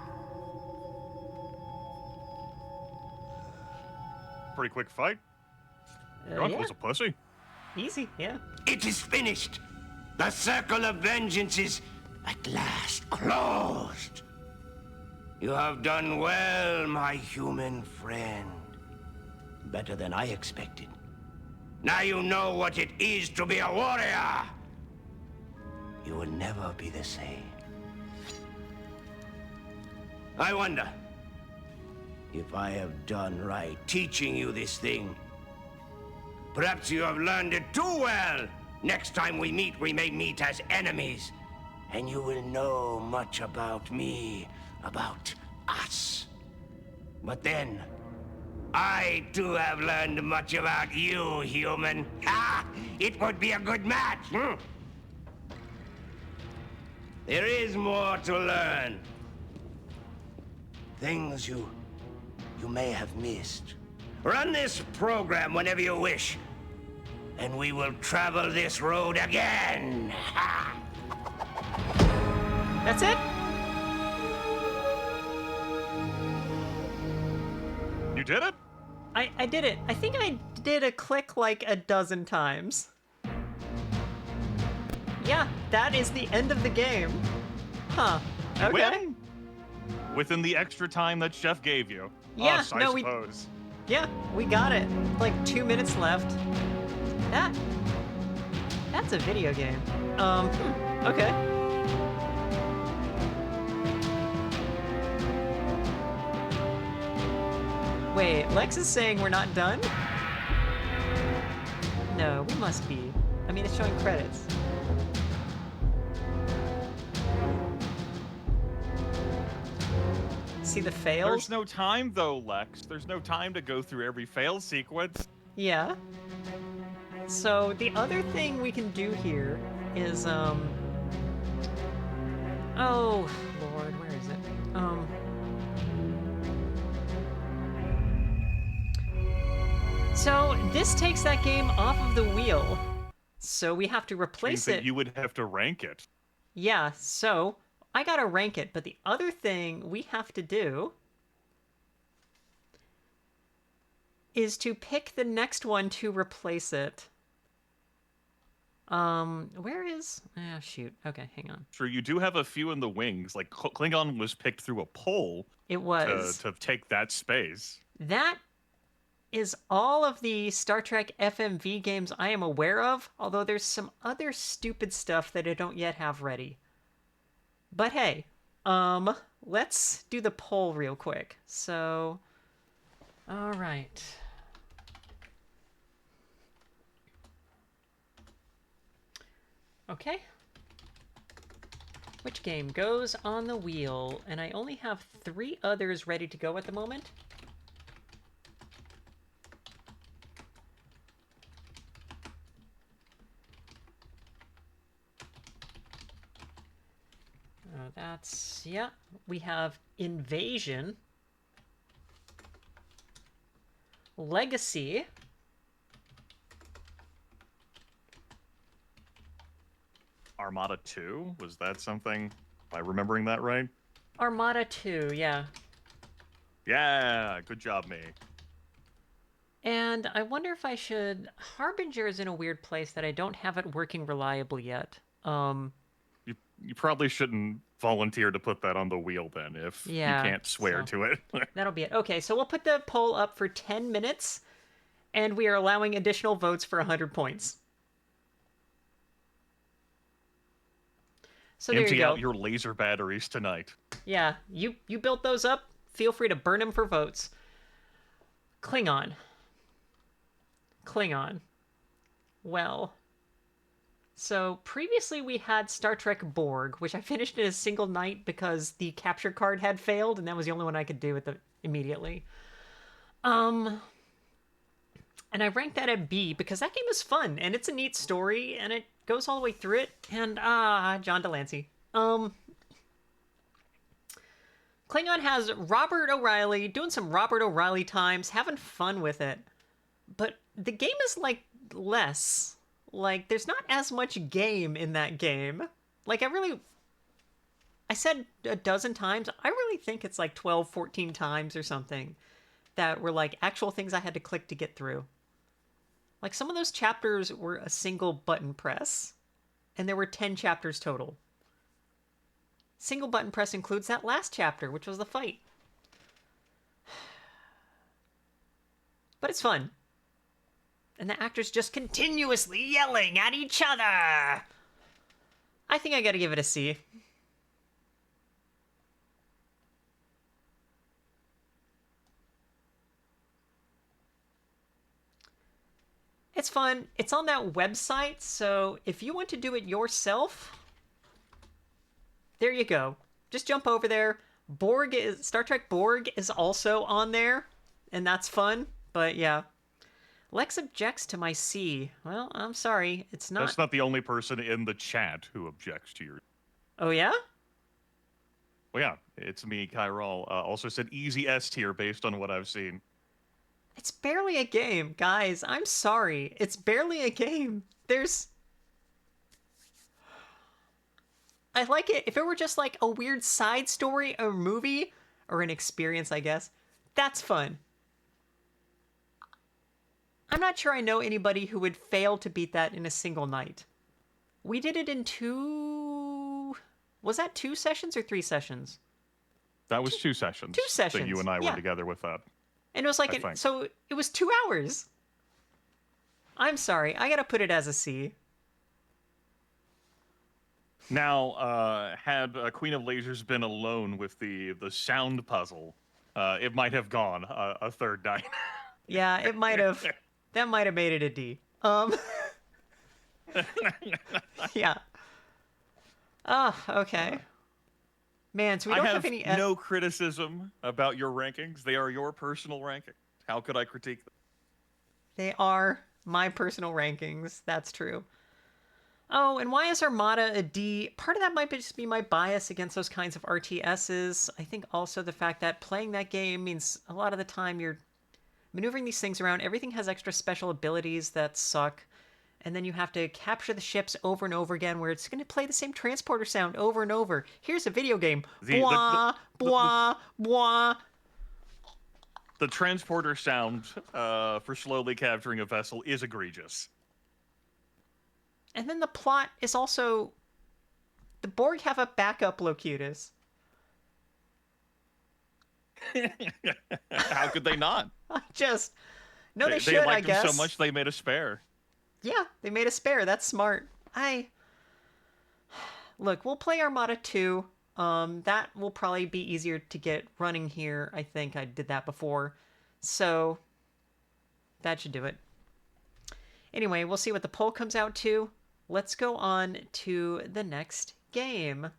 Pretty quick fight. Grunt Yeah. was a pussy. Easy, yeah. It is finished. The circle of vengeance is at last closed. You have done well, my human friend. Better than I expected. Now you know what it is to be a warrior. You will never be the same. I wonder if I have done right teaching you this thing. Perhaps you have learned it too well. Next time we meet, we may meet as enemies. And you will know much about me, about us. But then, I too have learned much about you, human. Ha! It would be a good match, hmm? There is more to learn. Things you may have missed. Run this program whenever you wish, and we will travel this road again. Ha! That's it? You did it? I did it. I think I did a click like a dozen times. Yeah, that is the end of the game. Huh. You Okay. win? Within the extra time that Chef gave you. Yeah, Us, I no, suppose. Yeah, we got it. Like 2 minutes left. That's a video game. Okay. Wait, Lex is saying we're not done? No, we must be. I mean, it's showing credits. See the fails? There's no time, though, Lex. There's no time to go through every fail sequence. Yeah. So the other thing we can do here is, oh, Lord, where is it? So this takes that game off of the wheel. So we have to replace Means it. that you would have to rank it. Yeah, so I gotta rank it, but the other thing we have to do is to pick the next one to replace it. Where is... Ah, shoot. Okay, hang on. Sure, you do have a few in the wings. Like, Klingon was picked through a poll. It was. To take that space. That is all of the Star Trek FMV games I am aware of, although there's some other stupid stuff that I don't yet have ready. But hey, let's do the poll real quick. So, all right. Okay. Which game goes on the wheel? And I only have 3 others ready to go at the moment. That's, yeah, we have Invasion, Legacy, Armada 2? Was that something? Am I remembering that right? Armada 2, yeah. Yeah, good job, me. And I wonder if I should... Harbinger is in a weird place that I don't have it working reliably yet. You probably shouldn't volunteer to put that on the wheel then, if you can't swear to it. That'll be it. Okay, so we'll put the poll up for 10 minutes, and we are allowing additional votes for 100 points. So there you Empty go. out your laser batteries tonight. Yeah, you built those up. Feel free to burn them for votes. Klingon. Well, so previously we had Star Trek Borg, which I finished in a single night because the capture card had failed, and that was the only one I could do immediately. And I ranked that at B because that game is fun, and it's a neat story, and it goes all the way through it. And, John Delancey. Klingon has Robert O'Reilly doing some Robert O'Reilly times, having fun with it. But the game is, like, less. Like, there's not as much game in that game. Like, I said a dozen times, I really think it's like 12, 14 times or something that were, like, actual things I had to click to get through. Like, some of those chapters were a single button press, and there were 10 chapters total. Single button press includes that last chapter, which was the fight. But it's fun. And the actors just continuously yelling at each other. I think I gotta give it a C. It's fun. It's on that website, so if you want to do it yourself, there you go. Just jump over there. Star Trek Borg is also on there, and that's fun. But yeah. Lex objects to my C. Well, I'm sorry. It's not... That's not the only person in the chat who objects to your... Oh, yeah? Well, yeah. It's me, Kyrol. Also said easy S tier based on what I've seen. It's barely a game, guys. I'm sorry. It's barely a game. I like it. If it were just like a weird side story or movie, or an experience, I guess, that's fun. I'm not sure I know anybody who would fail to beat that in a single night. We did it in 2... Was that 2 sessions or 3 sessions? That was 2 sessions. 2 sessions. That you and I were together with that. And it was like... So it was 2 hours. I'm sorry. I gotta put it as a C. Now, had Queen of Lasers been alone with the sound puzzle, it might have gone a third night. Yeah, it might have. That might have made it a D. Yeah. Oh, okay. Man, so we don't have any... no criticism about your rankings. They are your personal rankings. How could I critique them? They are my personal rankings. That's true. Oh, and why is Armada a D? Part of that might just be my bias against those kinds of RTSs. I think also the fact that playing that game means a lot of the time you're maneuvering these things around. Everything has extra special abilities that suck. And then you have to capture the ships over and over again, where it's going to play the same transporter sound over and over. Here's a video game. Bwah, bwah, bwah. The transporter sound for slowly capturing a vessel is egregious. And then the plot is also... The Borg have a backup Locutus. How could they not? No, they should, liked I guess. Them so much they made a spare. Yeah, they made a spare. That's smart. Look, we'll play Armada 2. That will probably be easier to get running here. I think I did that before. So, that should do it. Anyway, we'll see what the poll comes out to. Let's go on to the next game.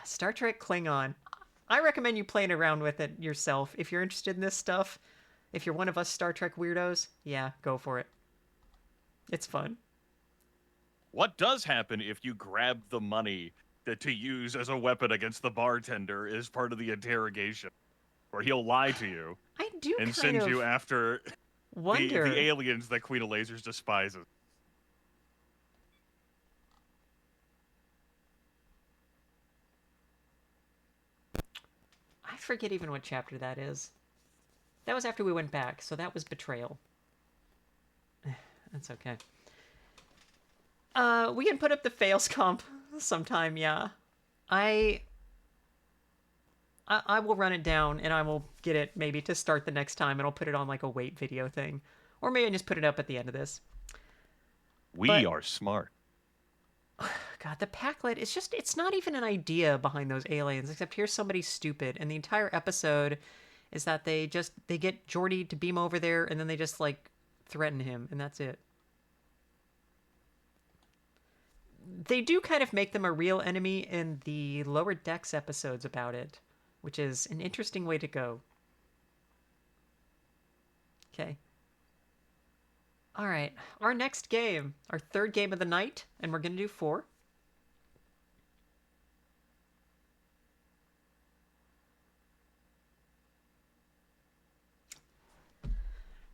Star Trek Klingon. I recommend you playing around with it yourself. If you're interested in this stuff, if you're one of us Star Trek weirdos, yeah, go for it. It's fun. What does happen if you grab the money to use as a weapon against the bartender is part of the interrogation? Or he'll lie to you. I do and send you after wonder. The aliens that Queen of Lasers despises. forget even what chapter that is. That was after we went back, so that was Betrayal. That's okay. We can put up the fails comp sometime, yeah. I will run it down, and I will get it maybe to start the next time, and I'll put it on like a wait video thing. Or maybe I just put it up at the end of this. We are smart. God, the Packlet, it's not even an idea behind those aliens, except here's somebody stupid, and the entire episode is that they get Geordi to beam over there, and then they just, like, threaten him, and that's it. They do kind of make them a real enemy in the Lower Decks episodes about it, which is an interesting way to go. Okay. Alright, our next game, our third game of the night, and we're going to do 4.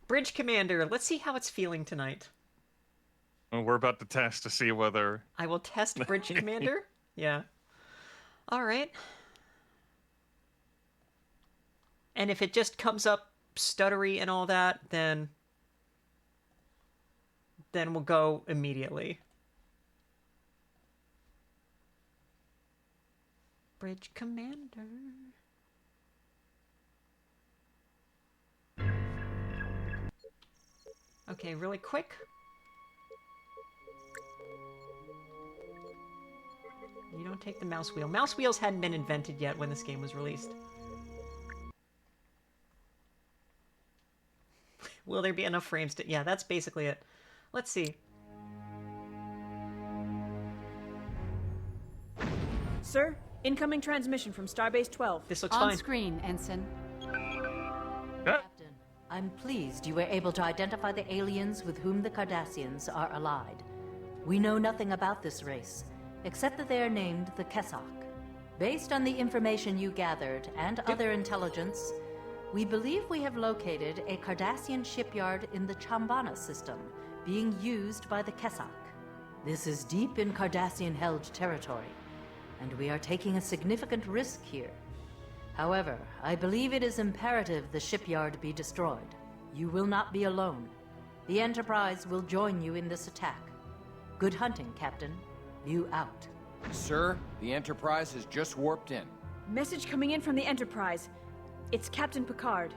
Bridge Commander, let's see how it's feeling tonight. Well, we're about to test to see whether... I will test Bridge Commander? Yeah. Alright. And if it just comes up stuttery and all that, then we'll go immediately. Bridge Commander. Okay, really quick. You don't take the mouse wheel. Mouse wheels hadn't been invented yet when this game was released. Will there be enough frames to... Yeah, that's basically it. Let's see. Sir, incoming transmission from Starbase 12. This looks On fine. screen, Ensign. Captain, I'm pleased you were able to identify the aliens with whom the Cardassians are allied. We know nothing about this race, except that they are named the Kessak. Based on the information you gathered and other intelligence, we believe we have located a Cardassian shipyard in the Chambana system, being used by the Kessak. This is deep in Cardassian-held territory, and we are taking a significant risk here. However, I believe it is imperative the shipyard be destroyed. You will not be alone. The Enterprise will join you in this attack. Good hunting, Captain. You out. Sir, the Enterprise has just warped in. Message coming in from the Enterprise. It's Captain Picard.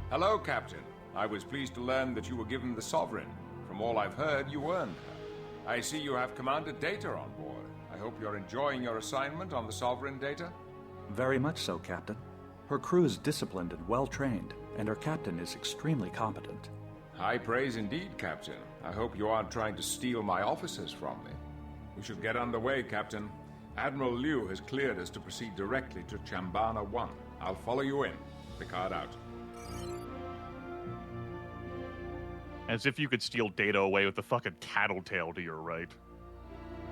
Hello, Captain. I was pleased to learn that you were given the Sovereign. From all I've heard, you earned her. I see you have Commander Data on board. I hope you're enjoying your assignment on the Sovereign, Data. Very much so, Captain. Her crew is disciplined and well-trained, and her captain is extremely competent. High praise indeed, Captain. I hope you aren't trying to steal my officers from me. We should get underway, Captain. Admiral Liu has cleared us to proceed directly to Chambana 1. I'll follow you in. Picard out. As if you could steal Data away with the fucking tattletale to your right.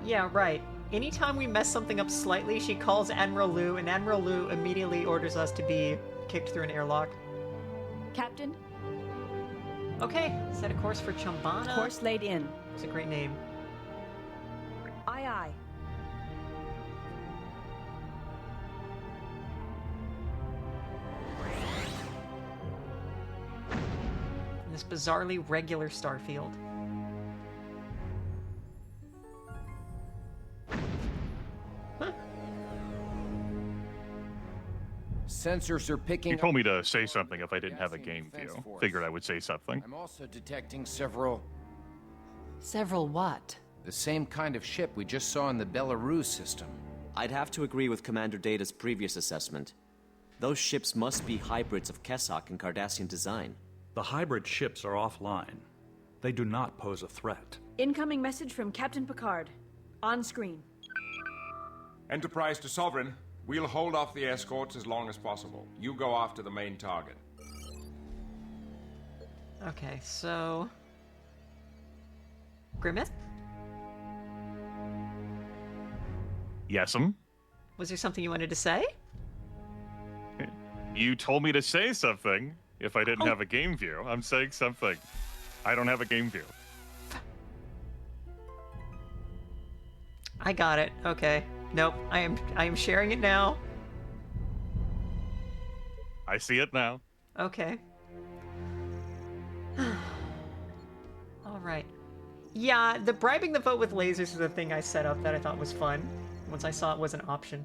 Yeah, right. Anytime we mess something up slightly, she calls Admiral Liu, and Admiral Liu immediately orders us to be kicked through an airlock. Captain? Okay, set a course for Chambana. Course laid in. It's a great name. Aye, aye. This bizarrely regular starfield. Sensors are picking You told me to say something if I didn't have a game view. Figured I would say something. I'm also detecting several... Several what? The same kind of ship we just saw in the Belarus system. I'd have to agree with Commander Data's previous assessment. Those ships must be hybrids of Kessak and Cardassian design. The hybrid ships are offline. They do not pose a threat. Incoming message from Captain Picard. On screen. Enterprise to Sovereign. We'll hold off the escorts as long as possible. You go after the main target. Okay, so... Grimmeth? Yes'm. Was there something you wanted to say? You told me to say something if I didn't have a game view. I'm saying something. I don't have a game view. I got it. Okay. Nope. I am sharing it now. I see it now. Okay. All right. Yeah, the bribing the vote with lasers is a thing I set up that I thought was fun once I saw it was an option.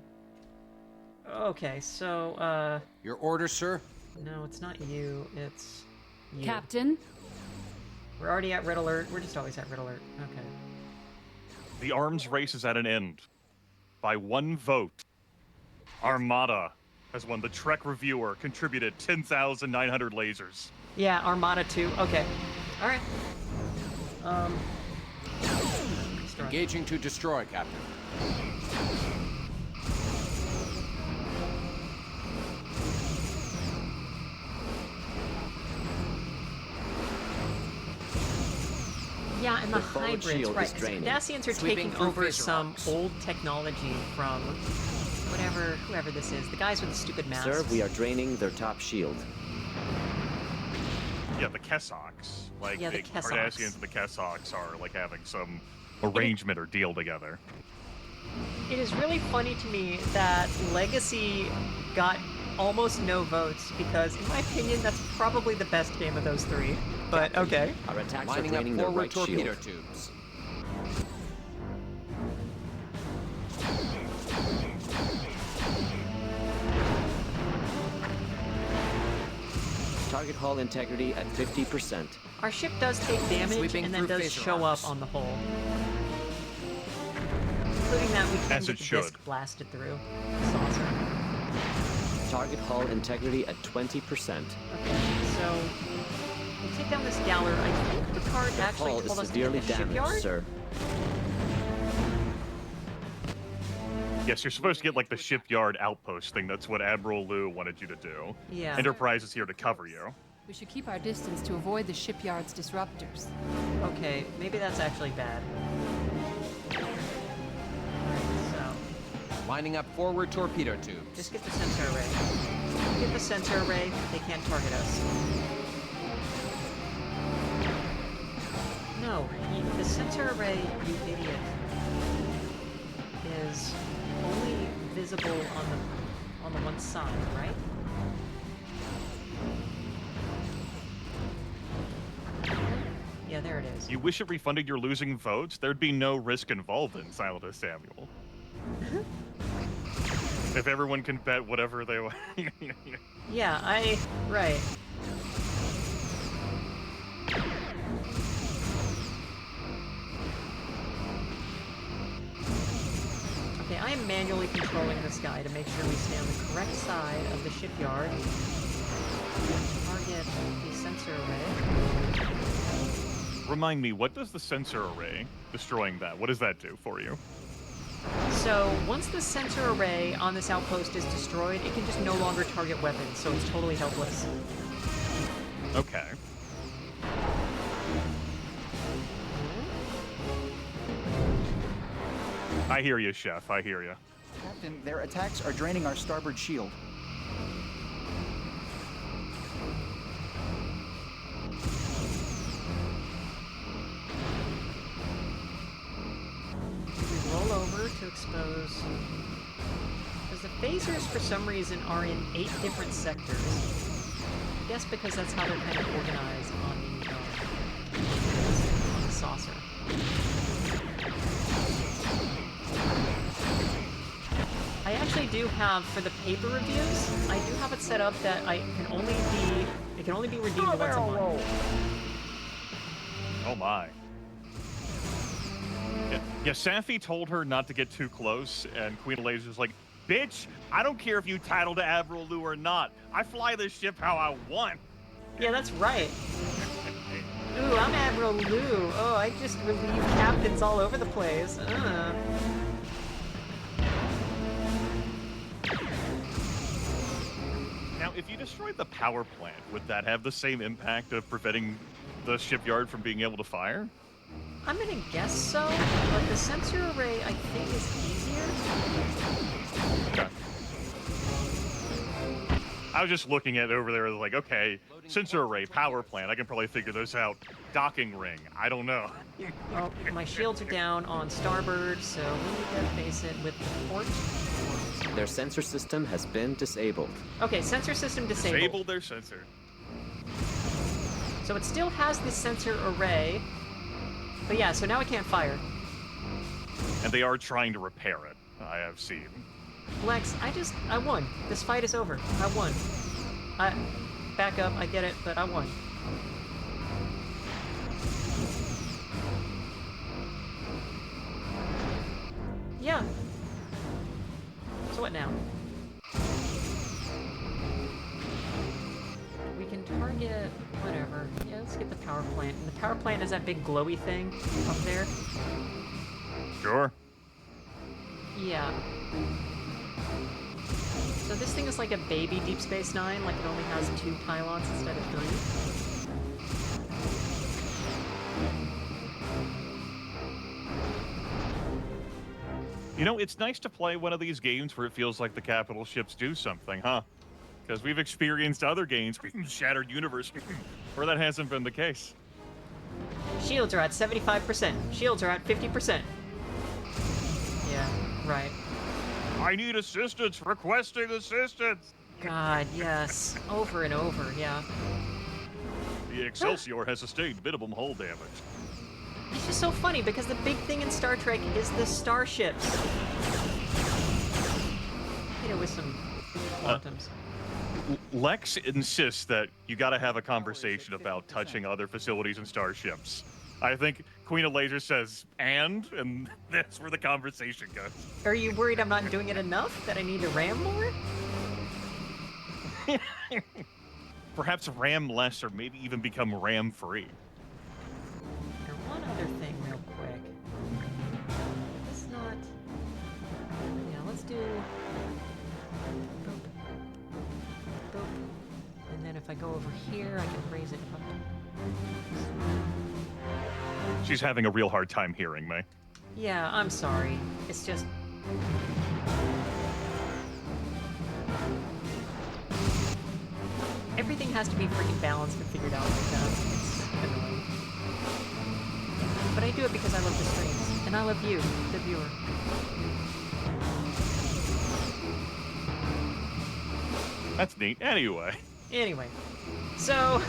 Okay, so, Your order, sir? No, it's not you, it's you. Captain? We're already at red alert. We're just always at red alert. Okay. The arms race is at an end. By one vote, Armada has won. The Trek Reviewer contributed 10,900 lasers. Yeah, Armada 2. Okay. Alright. Engaging to destroy, Captain. Yeah, and the forward hybrids, shield right? is 'Cause draining. Cardassians are Sweeping taking through over phaser some arcs. old technology from whoever this is. The guys with the stupid masks. Sir, we are draining their top shield. Yeah, the Kessoks. Like, Yeah, the the Kessoks. Cardassians and the Kessoks are, like, having some arrangement or deal together. It is really funny to me that Legacy got almost no votes because, in my opinion, that's probably the best game of those three. But okay. Our attacks are Lining up draining their forward right torpedo shield. tubes. Target hull integrity at 50%. Our ship does take damage Sweeping and then through does phaser show arcs. up on the hull. Including that we can As get it the should. disc blasted through. Saucer. Target hull integrity at 20%. Okay, so we take down this Galler. I think Picard The actually hull is told us to get severely the damaged, shipyard. sir. Yes, you're supposed to get, like, the shipyard outpost thing. That's what Admiral Liu wanted you to do. Yeah. Enterprise is here to cover you. We should keep our distance to avoid the shipyard's disruptors. Okay, maybe that's actually bad. So, Lining up forward torpedo tubes. just get the sensor array. Get the sensor array, they can't target us. No, the sensor array, you idiot, is only visible on the one side, right? Yeah, there it is. You wish it refunded your losing votes? There'd be no risk involved in Silent as Samuel. If everyone can bet whatever they want. Yeah, right. Okay, I am manually controlling this guy to make sure we stay on the correct side of the shipyard. Target the sensor array. Remind me, what does the sensor array, destroying that, what does that do for you? So, once the sensor array on this outpost is destroyed, it can just no longer target weapons, so it's totally helpless. Okay. I hear you, Chef, I hear you. Captain, their attacks are draining our starboard shield. We roll over to expose... Because the phasers, for some reason, are in 8 different sectors. I guess because that's how they're kind of organized on the saucer. I actually do have, for the paper reviews, I do have it set up that it can only be redeemed once a month. Oh my. Yeah, Safi told her not to get too close, and Queen Laser's like, bitch, I don't care if you title to Admiral Liu or not. I fly this ship how I want. Yeah, that's right. Ooh, I'm Admiral Liu. Oh, I just relieve captains all over the place. Now, if you destroyed the power plant, would that have the same impact of preventing the shipyard from being able to fire? I'm gonna guess so, but the sensor array, I think, is easier. Okay. I was just looking at it over there, like, okay, sensor array, power plant, I can probably figure those out. Docking ring, I don't know. Well, my shields are down on starboard, so we need to face it with the port. Their sensor system has been disabled. Okay, sensor system disabled. Disable their sensor. So it still has this sensor array. But yeah, so now it can't fire. And they are trying to repair it, I have seen. Lex, I won. This fight is over. I won. Back up, I get it, but I won. Yeah. So what now? We can target whatever. Yeah, let's get the power plant. And the power plant is that big glowy thing up there. Sure. Yeah. So this thing is like a baby Deep Space Nine, like it only has 2 pylons instead of 3. You know, it's nice to play one of these games where it feels like the capital ships do something, huh? Because we've experienced other games, Shattered Universe, where that hasn't been the case. Shields are at 75%. Shields are at 50%. Yeah, right. I need assistance, requesting assistance. God, yes. Over and over, yeah. The Excelsior has sustained minimum hull damage. It's just so funny because the big thing in Star Trek is the starships. Hit it with some quantums. Lex insists that you gotta have a conversation about touching other facilities and starships. I think Queen of Laser says, and that's where the conversation goes. Are you worried I'm not doing it enough? That I need to ram more? Perhaps ram less or maybe even become ram-free. One other thing real quick. Let's not... Yeah, let's do... Boop. Boop. And then if I go over here, I can raise it up. She's having a real hard time hearing me. Yeah, I'm sorry. It's just... Everything has to be freaking balanced and figured out like that. It's annoying. But I do it because I love the streams. And I love you, the viewer. That's neat. Anyway. Anyway. So...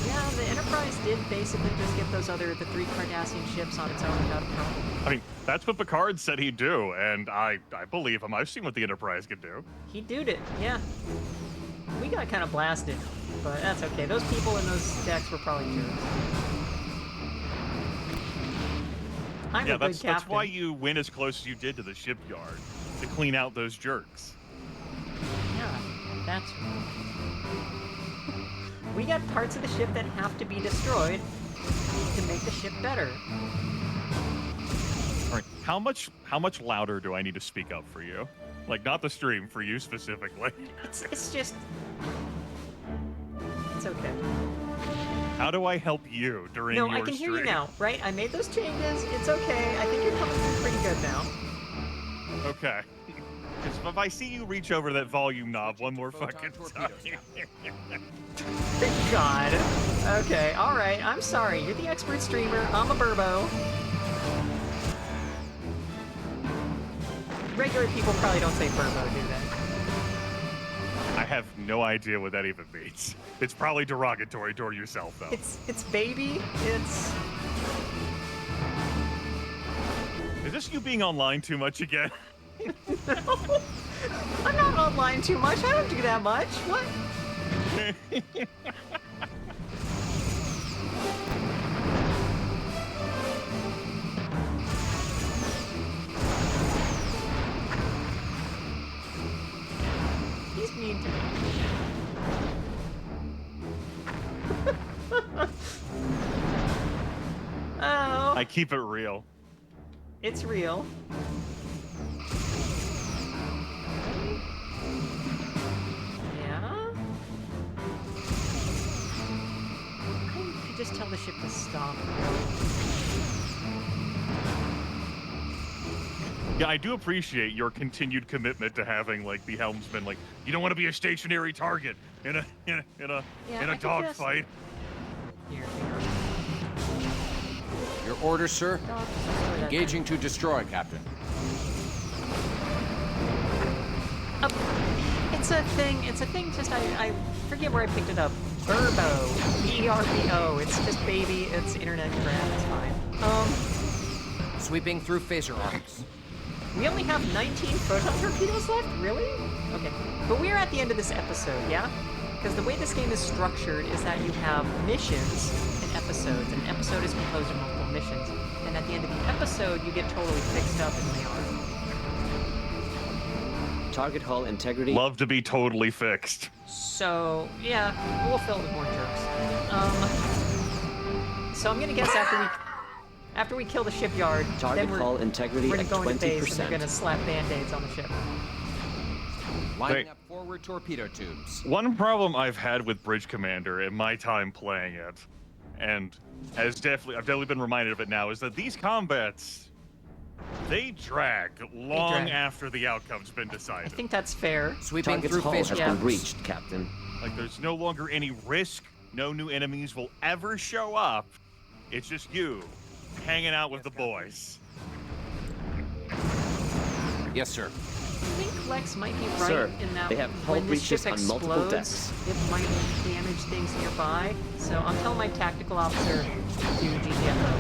yeah, the Enterprise did basically just get the 3 Cardassian ships on its own without a problem. I mean, that's what Picard said he'd do, and I believe him. I've seen what the Enterprise can do. He did it, yeah. We got kind of blasted, but that's okay. Those people in those decks were probably jerks. I'm a good captain. That's why you went as close as you did to the shipyard, to clean out those jerks. Yeah, that's right. We got parts of the ship that have to be destroyed to make the ship better. All right, how much louder do I need to speak up for you? Like, not the stream, for you specifically. It's just... It's okay. How do I help you during your No, I can stream? hear you now, right? I made those changes. It's okay. I think you're coming through pretty good now. Okay. Because if I see you reach over that volume knob one more fucking time... God. Okay, alright. I'm sorry. You're the expert streamer. I'm a burbo. Regular people probably don't say burbo, do they? I have no idea what that even means. It's probably derogatory toward yourself, though. It's baby. It's... Is this you being online too much again? No. I'm not online too much. I don't do that much. What? He's mean to me. Oh. I keep it real. It's real. Yeah? I could just tell the ship to stop. Yeah, I do appreciate your continued commitment to having, like, the helmsman, like, you don't want to be a stationary target in a dogfight. Here. Your Order, sir. Engaging to destroy, Captain. It's a thing, just I forget where I picked it up. Burbo. B-E-R-B-O. It's just baby, it's internet crap, it's fine. Sweeping through phaser arcs. We only have 19 photon torpedoes left? Really? Okay. But we're at the end of this episode, yeah? Because the way this game is structured is that you have missions and episodes, and an episode is composed of multiple missions. And at the end of the episode, you get totally fixed up in the arc. Target hull integrity. Love to be totally fixed. So, yeah, we'll fill it with more jerks. So I'm gonna guess after we kill the shipyard, target hull integrity we're at gonna go into base 20%. and they're gonna slap band-aids on the ship. Lining up forward torpedo tubes. One problem I've had with Bridge Commander in my time playing it, and I've definitely been reminded of it now, is that these combats, they drag long after the outcome's been decided. I think that's fair. Sweeping through phase has been breached, Captain. Like, there's no longer any risk. No new enemies will ever show up. It's just you hanging out with the boys. Yes, sir. I think Lex might be right Sir, in that they have hull when this ship breaches on multiple explodes, decks. it might damage things nearby. So I'm telling my tactical officer to GTFO.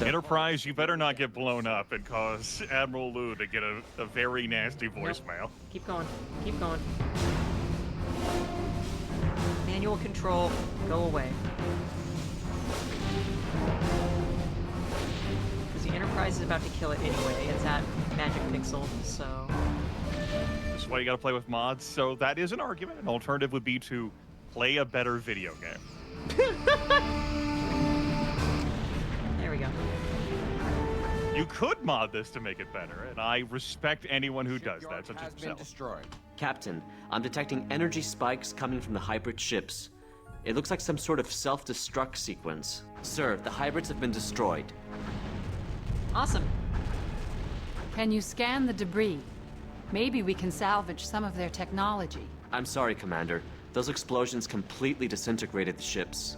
Enterprise, you better not get blown up and cause Admiral Lou to get a very nasty voicemail. Keep going. Keep going. Manual control, go away. Because the Enterprise is about to kill it anyway. It's at Magic Pixel, so... That's why you gotta play with mods. So that is an argument. An alternative would be to play a better video game. There we go. You could mod this to make it better, and I respect anyone who does that, such as yourself. Destroyed. Captain, I'm detecting energy spikes coming from the hybrid ships. It looks like some sort of self-destruct sequence. Sir, the hybrids have been destroyed. Awesome. Can you scan the debris? Maybe we can salvage some of their technology. I'm sorry, Commander. Those explosions completely disintegrated the ships.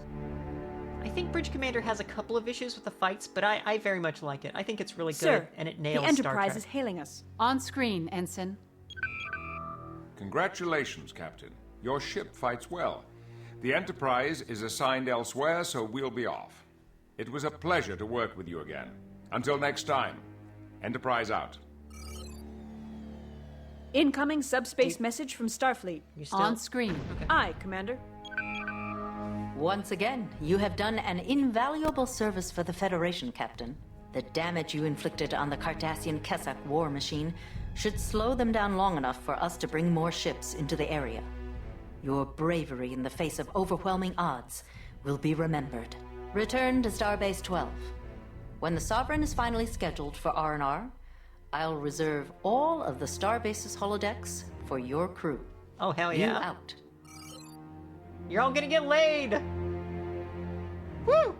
I think Bridge Commander has a couple of issues with the fights, but I very much like it. I think it's really good, Sir, and it nails the Enterprise Star is Trek. hailing us. On screen, Ensign. Congratulations, Captain. Your ship fights well. The Enterprise is assigned elsewhere, so we'll be off. It was a pleasure to work with you again. Until next time, Enterprise out. Incoming subspace message from Starfleet. On screen. Okay. Aye, Commander. Once again, you have done an invaluable service for the Federation, Captain. The damage you inflicted on the Cardassian Kessak war machine should slow them down long enough for us to bring more ships into the area. Your bravery in the face of overwhelming odds will be remembered. Return to Starbase 12. When the Sovereign is finally scheduled for R&R, I'll reserve all of the Starbase's holodecks for your crew. Oh, hell You yeah. out. You're all gonna get laid! Woo!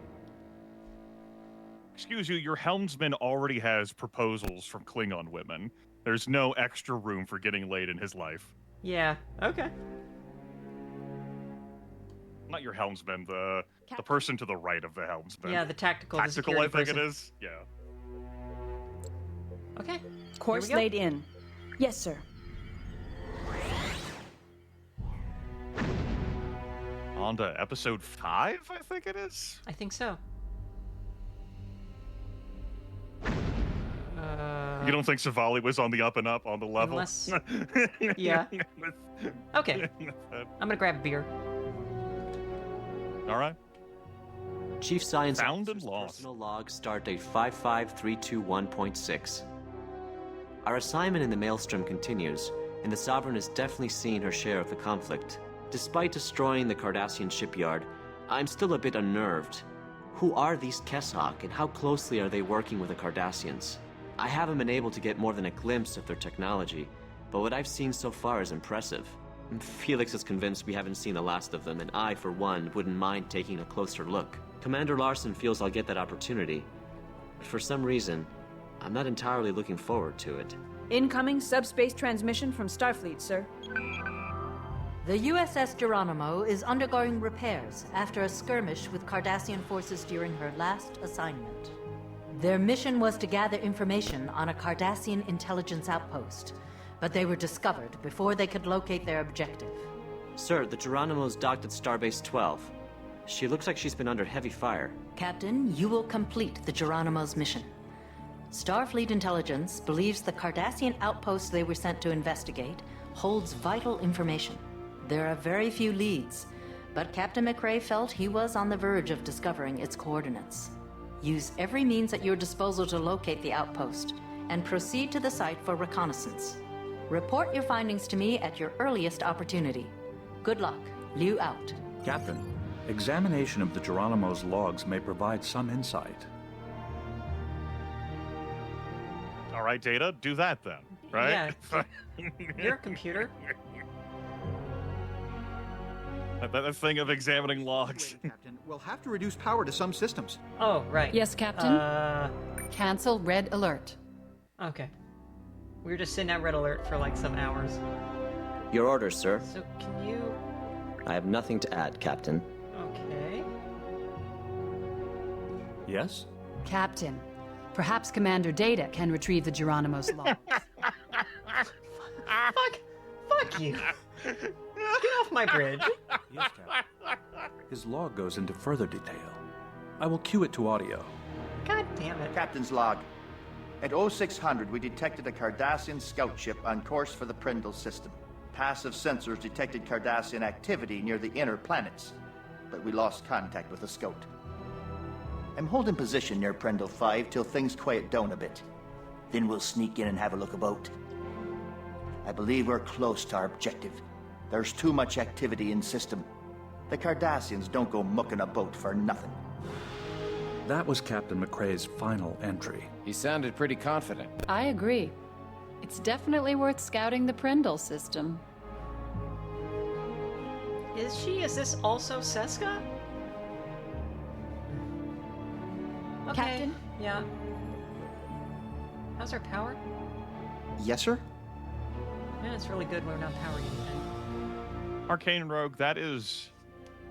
Excuse you, your helmsman already has proposals from Klingon women. There's no extra room for getting laid in his life. Yeah, okay. Not your helmsman, the person to the right of the helmsman. Yeah, the tactical, the Tactical, I security think it person. is. Yeah. Okay. Course Here we laid in. Yes, sir. On to episode 5, I think it is. I think so. You don't think Savali was on the up and up on the level? Unless... yeah. Okay. I'm gonna grab a beer. All right. Chief Science Found and Officer's lost. personal log, stardate 55321.6. Our assignment in the Maelstrom continues, and the Sovereign has definitely seen her share of the conflict. Despite destroying the Cardassian shipyard, I'm still a bit unnerved. Who are these Kessak, and how closely are they working with the Cardassians? I haven't been able to get more than a glimpse of their technology, but what I've seen so far is impressive. Felix is convinced we haven't seen the last of them, and I, for one, wouldn't mind taking a closer look. Commander Larson feels I'll get that opportunity, but for some reason, I'm not entirely looking forward to it. Incoming subspace transmission from Starfleet, sir. The USS Geronimo is undergoing repairs after a skirmish with Cardassian forces during her last assignment. Their mission was to gather information on a Cardassian intelligence outpost, but they were discovered before they could locate their objective. Sir, the Geronimo's docked at Starbase 12. She looks like she's been under heavy fire. Captain, you will complete the Geronimo's mission. Starfleet intelligence believes the Cardassian outpost they were sent to investigate holds vital information. There are very few leads, but Captain McRae felt he was on the verge of discovering its coordinates. Use every means at your disposal to locate the outpost, and proceed to the site for reconnaissance. Report your findings to me at your earliest opportunity. Good luck. Liu out. Captain, examination of the Geronimo's logs may provide some insight. All right, Data, do that then, right? Yeah. You're a computer. That thing of examining logs. Captain, we'll have to reduce power to some systems. Oh, right. Yes, Captain? Cancel red alert. Okay. We were just sitting at red alert for like some hours. Your orders, sir. So can you... I have nothing to add, Captain. Okay. Yes? Captain, perhaps Commander Data can retrieve the Geronimo's log. Fuck you. Get off my bridge. Yes, Captain. His log goes into further detail. I will cue it to audio. God damn it. Captain's log. At 0600, we detected a Cardassian scout ship on course for the Prindle system. Passive sensors detected Cardassian activity near the inner planets, but we lost contact with the scout. I'm holding position near Prindle 5 till things quiet down a bit. Then we'll sneak in and have a look about. I believe we're close to our objective. There's too much activity in system. The Cardassians don't go mucking about for nothing. That was Captain McRae's final entry. He sounded pretty confident. I agree. It's definitely worth scouting the Prindle system. Is she? Is this also Seska? Okay. Captain? Yeah. How's our power? Yes, sir? Yeah, it's really good when we're not powering anything. Arcane Rogue, that is...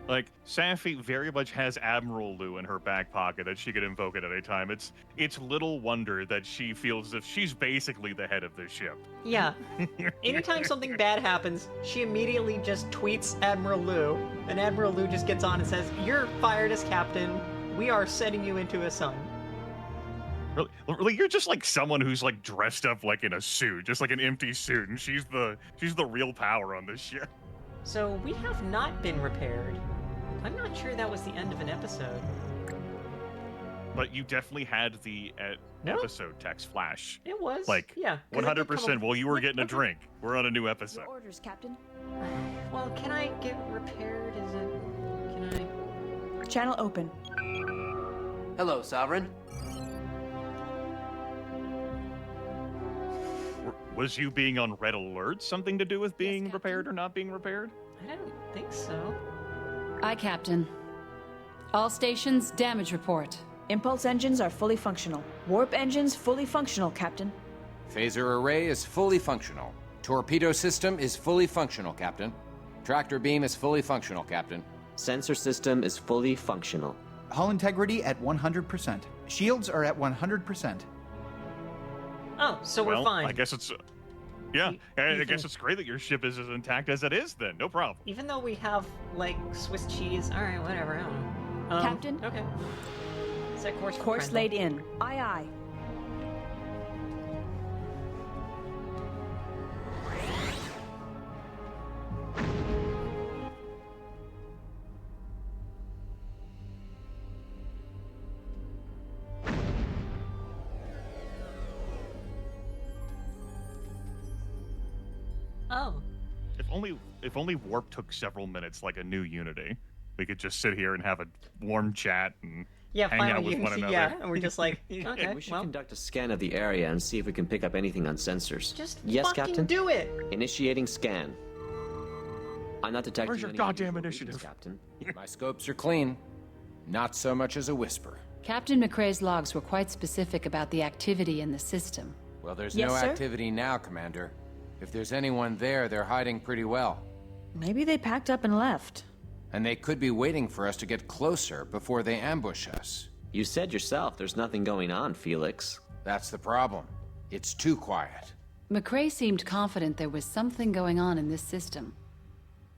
Like, Safi very much has Admiral Lou in her back pocket that she could invoke at any time. It's little wonder that she feels as if she's basically the head of this ship. Yeah. Anytime something bad happens, she immediately just tweets Admiral Lou, and Admiral Lou just gets on and says, "You're fired as captain. We are setting you into a sun." Really, you're just like someone who's like dressed up like in a suit, just like an empty suit, and she's the real power on this ship. So we have not been repaired. I'm not sure that was the end of an episode. But you definitely had the episode text flash. It was. Like, yeah, 100% while you were getting a drink. We're on a new episode. Your orders, Captain. Well, can I get repaired? Is it... Can I... Channel open. Hello, Sovereign. Was you being on red alert something to do with being repaired or not being repaired? I don't think so. Aye, Captain. All stations, damage report. Impulse engines are fully functional. Warp engines fully functional, Captain. Phaser array is fully functional. Torpedo system is fully functional, Captain. Tractor beam is fully functional, Captain. Sensor system is fully functional. Hull integrity at 100%. Shields are at 100%. Oh, so we're fine. I guess it's... yeah, I guess it's great that your ship is as intact as it is then. No problem. Even though we have, like, Swiss cheese. Alright, whatever, I don't know. Captain? Okay. Set course for Course Prindle. laid in. Aye, aye. Oh. If only warp took several minutes like a new Unity. We could just sit here and have a warm chat and hang out with one another. Yeah, and we're just like, okay, We should conduct a scan of the area and see if we can pick up anything on sensors. Just yes, fucking Captain? do it! Initiating scan. I'm not detecting Where's your any goddamn unusual initiative? readings, Captain. My scopes are clean. Not so much as a whisper. Captain McRae's logs were quite specific about the activity in the system. Well, there's Yes, no sir? activity now, Commander. If there's anyone there, they're hiding pretty well. Maybe they packed up and left. And they could be waiting for us to get closer before they ambush us. You said yourself there's nothing going on, Felix. That's the problem. It's too quiet. McCrae seemed confident there was something going on in this system.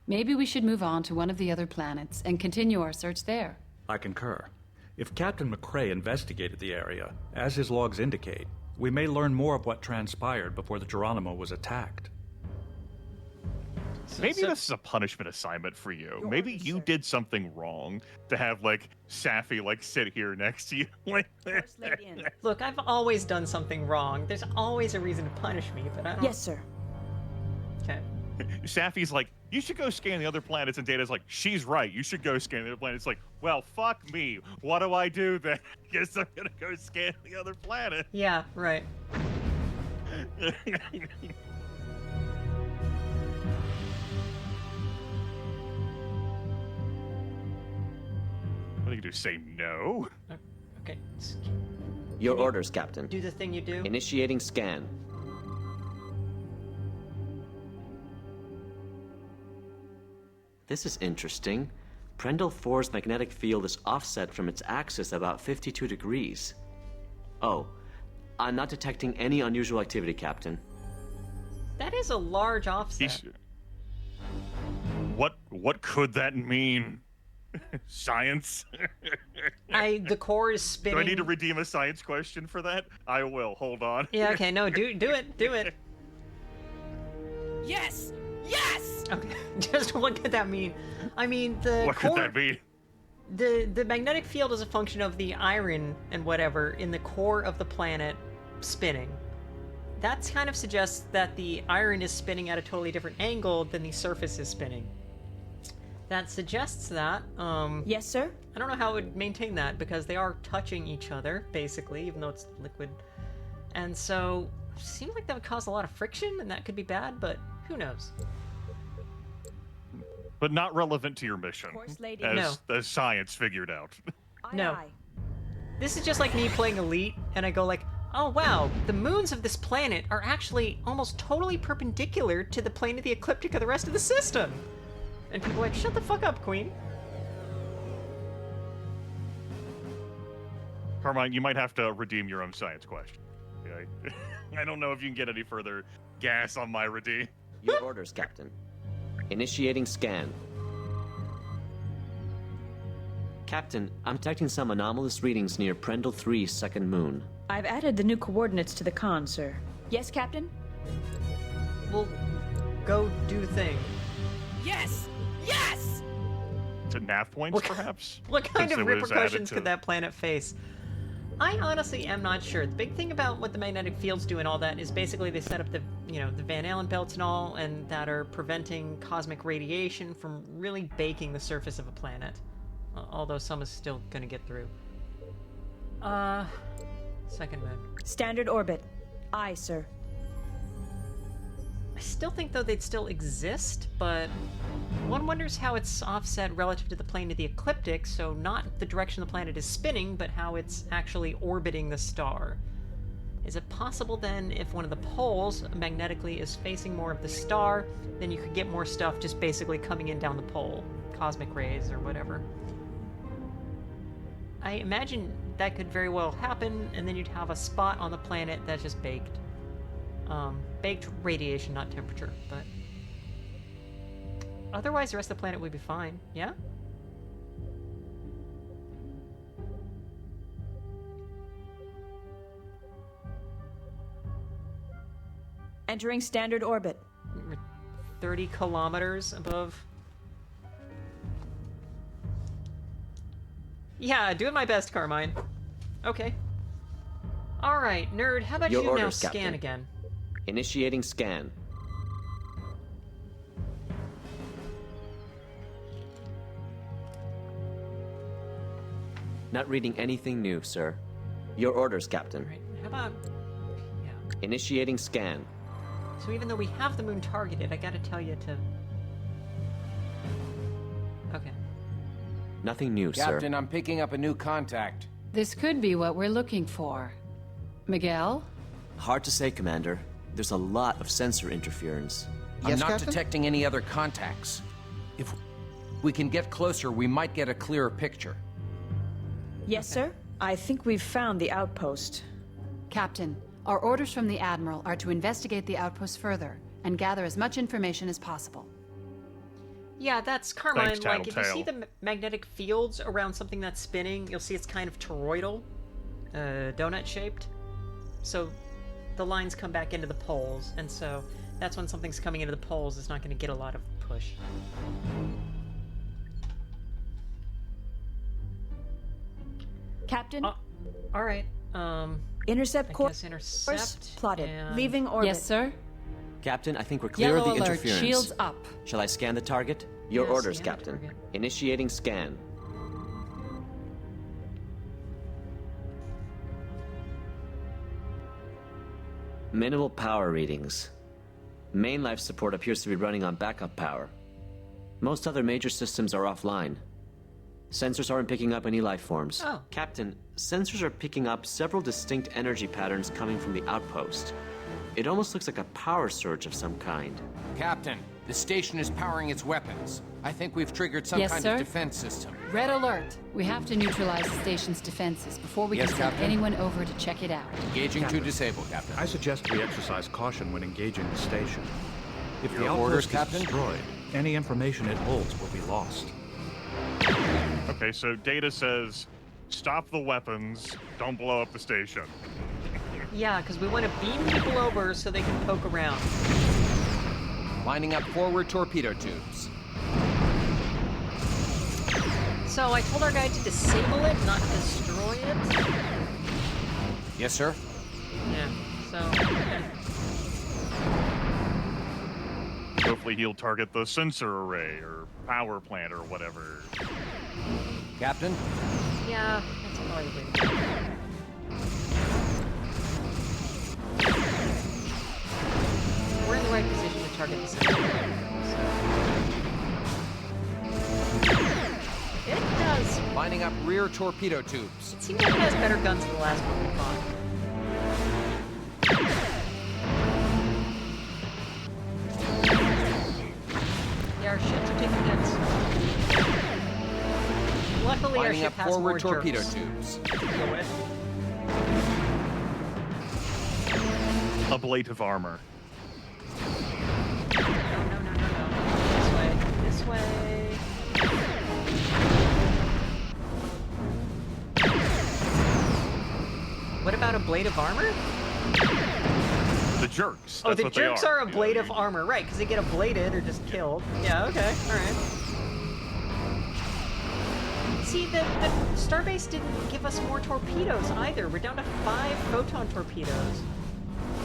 Maybe we should move on to one of the other planets and continue our search there. I concur. If Captain McCrae investigated the area, as his logs indicate, we may learn more of what transpired before the Geronimo was attacked. Maybe this is a punishment assignment for you. Maybe you did something wrong to have, like, Safi, like, sit here next to you. Look, I've always done something wrong. There's always a reason to punish me, but I don't... Yes, sir. Okay. Safi's like, you should go scan the other planets, and Data's like, she's right, you should go scan the other planets. It's like, well, fuck me. What do I do then? Guess I'm gonna go scan the other planet. Yeah, right. What do you do? Say no? Okay. Your orders, Captain. Do the thing you do. Initiating scan. This is interesting. Prendl 4's magnetic field is offset from its axis about 52 degrees. Oh, I'm not detecting any unusual activity, Captain. That is a large offset. What could that mean? Science? The core is spinning. Do I need to redeem a science question for that? I will. Hold on. Yeah, okay, no, do it. Yes! Yes! Okay, just what could that mean? I mean, the What core... could that mean? The magnetic field is a function of the iron and whatever in the core of the planet spinning. That kind of suggests that the iron is spinning at a totally different angle than the surface is spinning. That suggests that, Yes, sir? I don't know how it would maintain that, because they are touching each other, basically, even though it's liquid. And so, it seems like that would cause a lot of friction, and that could be bad, but who knows? But not relevant to your mission, as science figured out. No. This is just like me playing Elite, and I go like, oh wow, the moons of this planet are actually almost totally perpendicular to the plane of the ecliptic of the rest of the system. And people are like, shut the fuck up, Queen. Carmine, you might have to redeem your own science question. Okay? I don't know if you can get any further gas on my redeem. Your orders, Captain. Initiating scan. Captain, I'm detecting some anomalous readings near Prendl 3's second moon. I've added the new coordinates to the con, sir. Yes, Captain? Well, go do thing. Yes! Yes! To nav points, perhaps? What kind Since of it was repercussions added could that planet face? I honestly am not sure. The big thing about what the magnetic fields do and all that is basically they set up the, the Van Allen belts and all, and that are preventing cosmic radiation from really baking the surface of a planet. Although some is still gonna get through. Second moon. Standard orbit. Aye, sir. I still think, though, they'd still exist, but one wonders how it's offset relative to the plane of the ecliptic, so not the direction the planet is spinning, but how it's actually orbiting the star. Is it possible, then, if one of the poles magnetically is facing more of the star, then you could get more stuff just basically coming in down the pole? Cosmic rays or whatever. I imagine that could very well happen, and then you'd have a spot on the planet that's just baked. Baked radiation, not temperature, but... Otherwise, the rest of the planet would be fine, yeah? Entering standard orbit. 30 kilometers above... Yeah, doing my best, Carmine. Okay. Alright, nerd, how about Your you now orders, scan Captain. again? Initiating scan. Not reading anything new, sir. Your orders, Captain. Right, how about... Initiating scan. So even though we have the moon targeted, I gotta tell you to... Okay. Nothing new, sir. Captain, I'm picking up a new contact. This could be what we're looking for. Miguel? Hard to say, Commander. There's a lot of sensor interference. I'm not detecting any other contacts. If we can get closer, we might get a clearer picture. Yes, sir. I think we've found the outpost. Captain, our orders from the Admiral are to investigate the outpost further and gather as much information as possible. Yeah, that's Carmine. Thanks, Like, if you see Tattletale. the magnetic fields around something that's spinning, you'll see it's kind of toroidal, donut-shaped. So the lines come back into the poles, and so that's when something's coming into the poles, it's not going to get a lot of push. Captain? All right. Intercept I course guess intercept plotted. and- Leaving orbit. Yes, sir. Captain, I think we're clear of Yellow the alert, interference. shields up. Shall I scan the target? Your Yeah, orders, scan the Captain. target. Initiating scan. Minimal power readings. Main life support appears to be running on backup power. Most other major systems are offline. Sensors aren't picking up any life forms. Oh. Captain, sensors are picking up several distinct energy patterns coming from the outpost. It almost looks like a power surge of some kind. Captain, the station is powering its weapons. I think we've triggered some Yes, kind sir. of defense system. Red alert. We have to neutralize the station's defenses before we Yes, can send Captain. anyone over to check it out. Engaging to Captain. disable, Captain. I suggest we exercise caution when engaging the station. If the Your outpost orders, is Captain? destroyed, any information it holds will be lost. Okay, so Data says, stop the weapons, don't blow up the station. Yeah, because we want to beam people over so they can poke around. Lining up forward torpedo tubes. So I told our guy to disable it, not destroy it. Yes, sir. Yeah, so... okay. Hopefully he'll target the sensor array or power plant or whatever. Captain? Yeah, that's probably the way to go. We're in the right position to target the sensor. It does. Lining up rear torpedo tubes. It seems like it has better guns than the last one we fought. Yeah, our ships are taking hits. Luckily, our Lining ship up has more forward torpedo jerks tubes. to deal with. Ablative armor. No. This way. This way. What about ablative armor? The jerks. Oh, That's the what jerks they are ablative armor, right? Because they get ablated or just killed. Yeah, okay, alright. See, the Starbase didn't give us more torpedoes either. We're down to 5 photon torpedoes.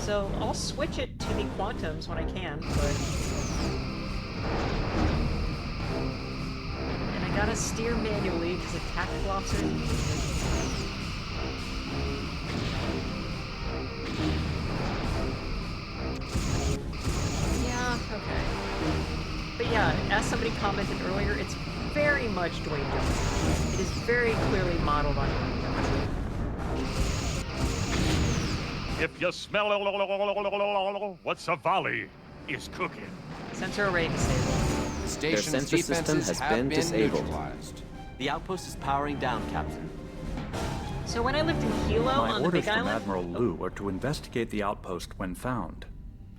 So I'll switch it to the quantums when I can, but... And I gotta steer manually because the tactical officer is needed. Yeah, okay. But yeah, as somebody commented earlier, it's very much Dwayne Johnson. It is very clearly modeled on Dwayne Johnson. If you smell what Savali is cooking. Sensor array disabled. Their Station's sensor system defenses has have been disabled. neutralized. The outpost is powering down, Captain. So when I lived in Hilo My on the orders Big from Island... Admiral Liu are to investigate the outpost when found.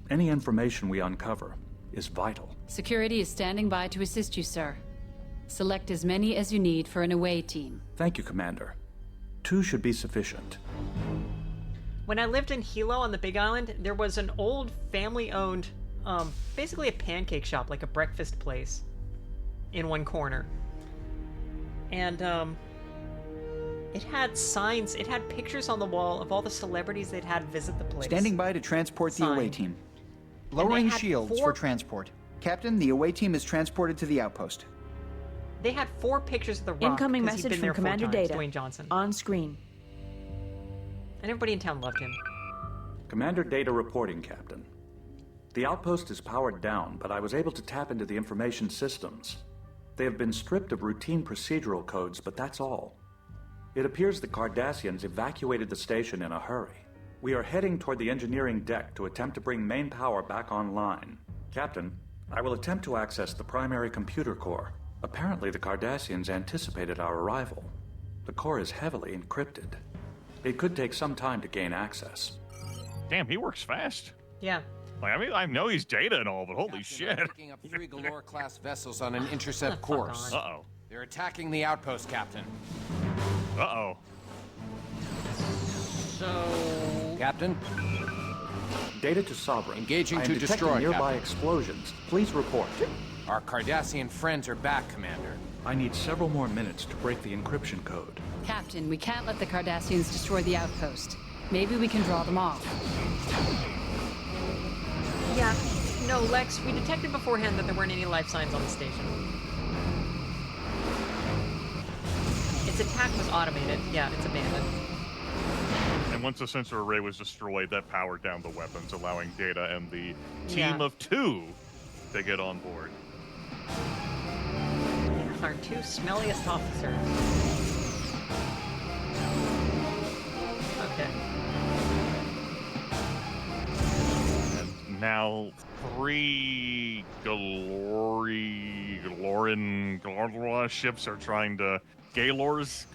Any information we uncover is vital. Security is standing by to assist you, sir. Select as many as you need for an away team. Thank you, Commander. 2 should be sufficient. When I lived in Hilo on the Big Island, there was an old family-owned, basically a pancake shop, like a breakfast place, in one corner. And, it had signs, it had pictures on the wall of all the celebrities they'd had visit the place. Standing by to transport the away Signed. team. And Lowering they had shields 4 for transport. Captain, the away team is transported to the outpost. They had 4 pictures of the Rock. Incoming 'cause he'd message been from there 4 Commander times, Data. Dwayne Johnson. On screen. And everybody in town loved him. Commander Data reporting, Captain. The outpost is powered down, but I was able to tap into the information systems. They have been stripped of routine procedural codes, but that's all. It appears the Cardassians evacuated the station in a hurry. We are heading toward the engineering deck to attempt to bring main power back online. Captain, I will attempt to access the primary computer core. Apparently, the Cardassians anticipated our arrival. The core is heavily encrypted. It could take some time to gain access. Damn, he works fast. Yeah. Like, I mean, I know he's Data and all, but holy shit. Picking up 3 Galore-class vessels on an intercept course. Uh-oh. They're attacking the outpost, Captain. Uh-oh. So... Captain? Data to Sovereign. Engaging I am to detecting destroy, nearby Captain. explosions. Please report. Our Cardassian friends are back, Commander. I need several more minutes to break the encryption code. Captain, we can't let the Cardassians destroy the outpost. Maybe we can draw them off. Yeah, no, Lex, we detected beforehand that there weren't any life signs on the station. Its attack was automated. Yeah, it's abandoned. And once the sensor array was destroyed, that powered down the weapons, allowing Data and the team of 2 to get on board. Our 2 smelliest officers. Okay. And now 3 Galoran ships are trying to... Galores?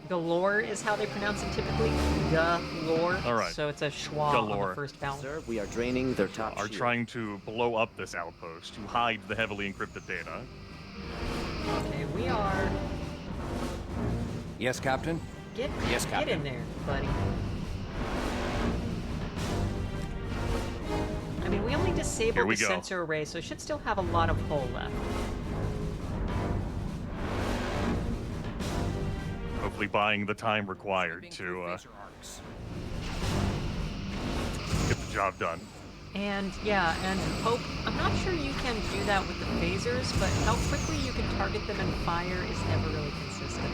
Galore is how they pronounce it typically. Galore. All right. So it's a schwa on the first vowel. Sir, we are draining their top Are shield. trying to blow up this outpost to hide the heavily encrypted data. Okay, we are... Yes, Captain? Get in there, buddy. I mean, we only disabled the sensor array, so it should still have a lot of hull left. Hopefully buying the time required to get the job done. And yeah, and Hope, I'm not sure you can do that with the phasers, but how quickly you can target them and fire is never really consistent.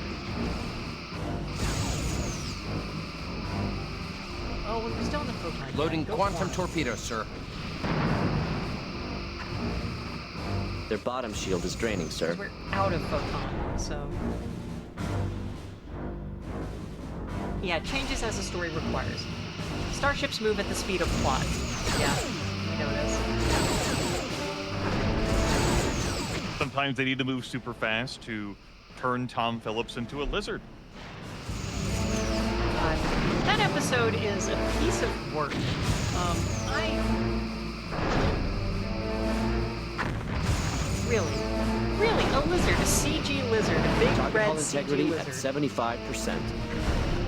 Oh, well, we're still in the photon. Loading quantum torpedoes, sir. Their bottom shield is draining, sir. We're out of photon, so... Yeah, changes as the story requires. Starships move at the speed of plot. Yeah, we know this. Sometimes they need to move super fast to turn Tom Phillips into a lizard. That episode is a piece of work. Really, a lizard, a CG lizard, a big Target red hull CG integrity lizard. at 75%.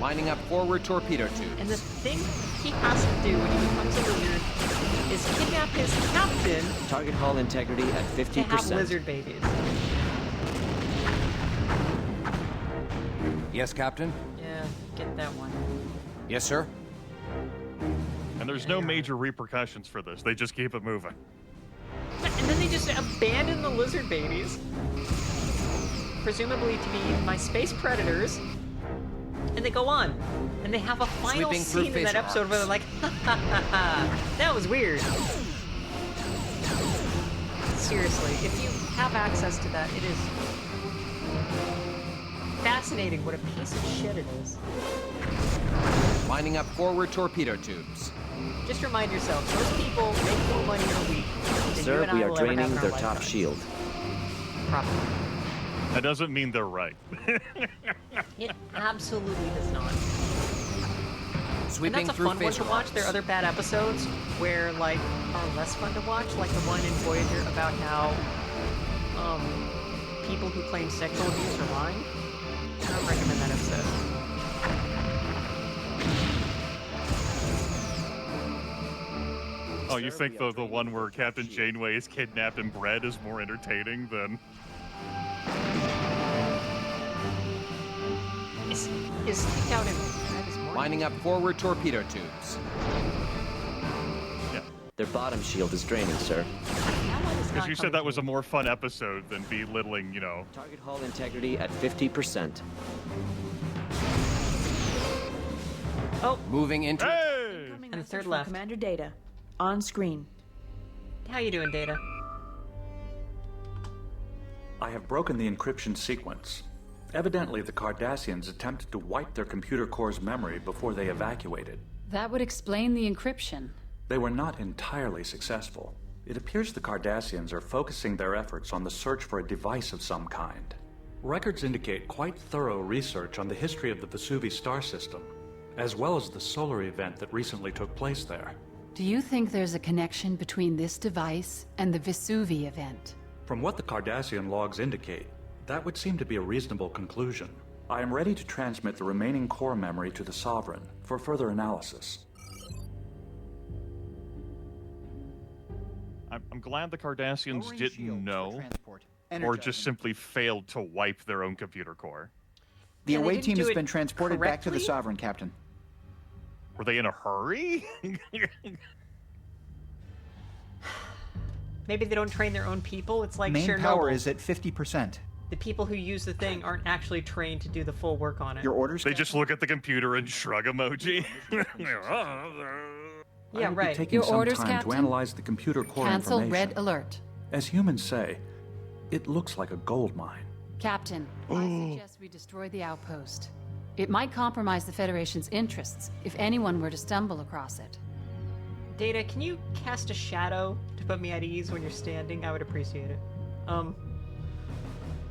Lining up forward torpedo tubes. And the thing he has to do when he becomes a lizard is kidnap his captain. Target hull integrity at 50%. To have lizard babies. Yes, Captain? Yeah, get that one. Yes, sir? And there's no major repercussions for this. They just keep it moving. And then they just abandon the lizard babies. Presumably to be my space predators. And they go on. And they have a final scene in that episode where they're like, ha ha ha ha. That was weird. Seriously, if you have access to that, it is fascinating what a piece of shit it is. Lining up forward torpedo tubes. Just remind yourself, most people make more money in a week than you Sir, and I we are will ever have draining in our their top lifetime. shield. Probably. That doesn't mean they're right. It absolutely does not. Sweeping and that's a through fun one to phaser watch. There are arcs. other bad episodes where, like, are less fun to watch, like the one in Voyager about how people who claim sexual abuse are lying. I don't recommend that episode. Oh, you think the one where Captain Janeway is kidnapped and bred is more entertaining than... Is kicked out in bed is more... Lining up forward torpedo tubes. Yeah. Their bottom shield is draining, sir. Because you said that was a more fun episode than belittling, you know... Target hull integrity at 50%. Oh! Moving into... Hey! And the third left. Commander Data. On screen. How you doing, Data? I have broken the encryption sequence. Evidently, the Cardassians attempted to wipe their computer core's memory before they evacuated. That would explain the encryption. They were not entirely successful. It appears the Cardassians are focusing their efforts on the search for a device of some kind. Records indicate quite thorough research on the history of the Vesuvius star system, as well as the solar event that recently took place there. Do you think there's a connection between this device and the Vesuvius event? From what the Cardassian logs indicate, that would seem to be a reasonable conclusion. I am ready to transmit the remaining core memory to the Sovereign for further analysis. I'm glad the Cardassians didn't know, or just simply failed to wipe their own computer core. The away team has been transported back to the Sovereign, Captain. Were they in a hurry? Maybe they don't train their own people. It's like Main Chernobyl. power is at 50%. The people who use the thing aren't actually trained to do the full work on it. Your orders? They just look at the computer and shrug emoji. Yeah, I will right. be taking Your some orders, time Captain? to analyze the computer core Cancel information. red alert. As humans say, it looks like a gold mine. Captain, I suggest we destroy the outpost. It might compromise the Federation's interests if anyone were to stumble across it. Data, can you cast a shadow to put me at ease when you're standing? I would appreciate it.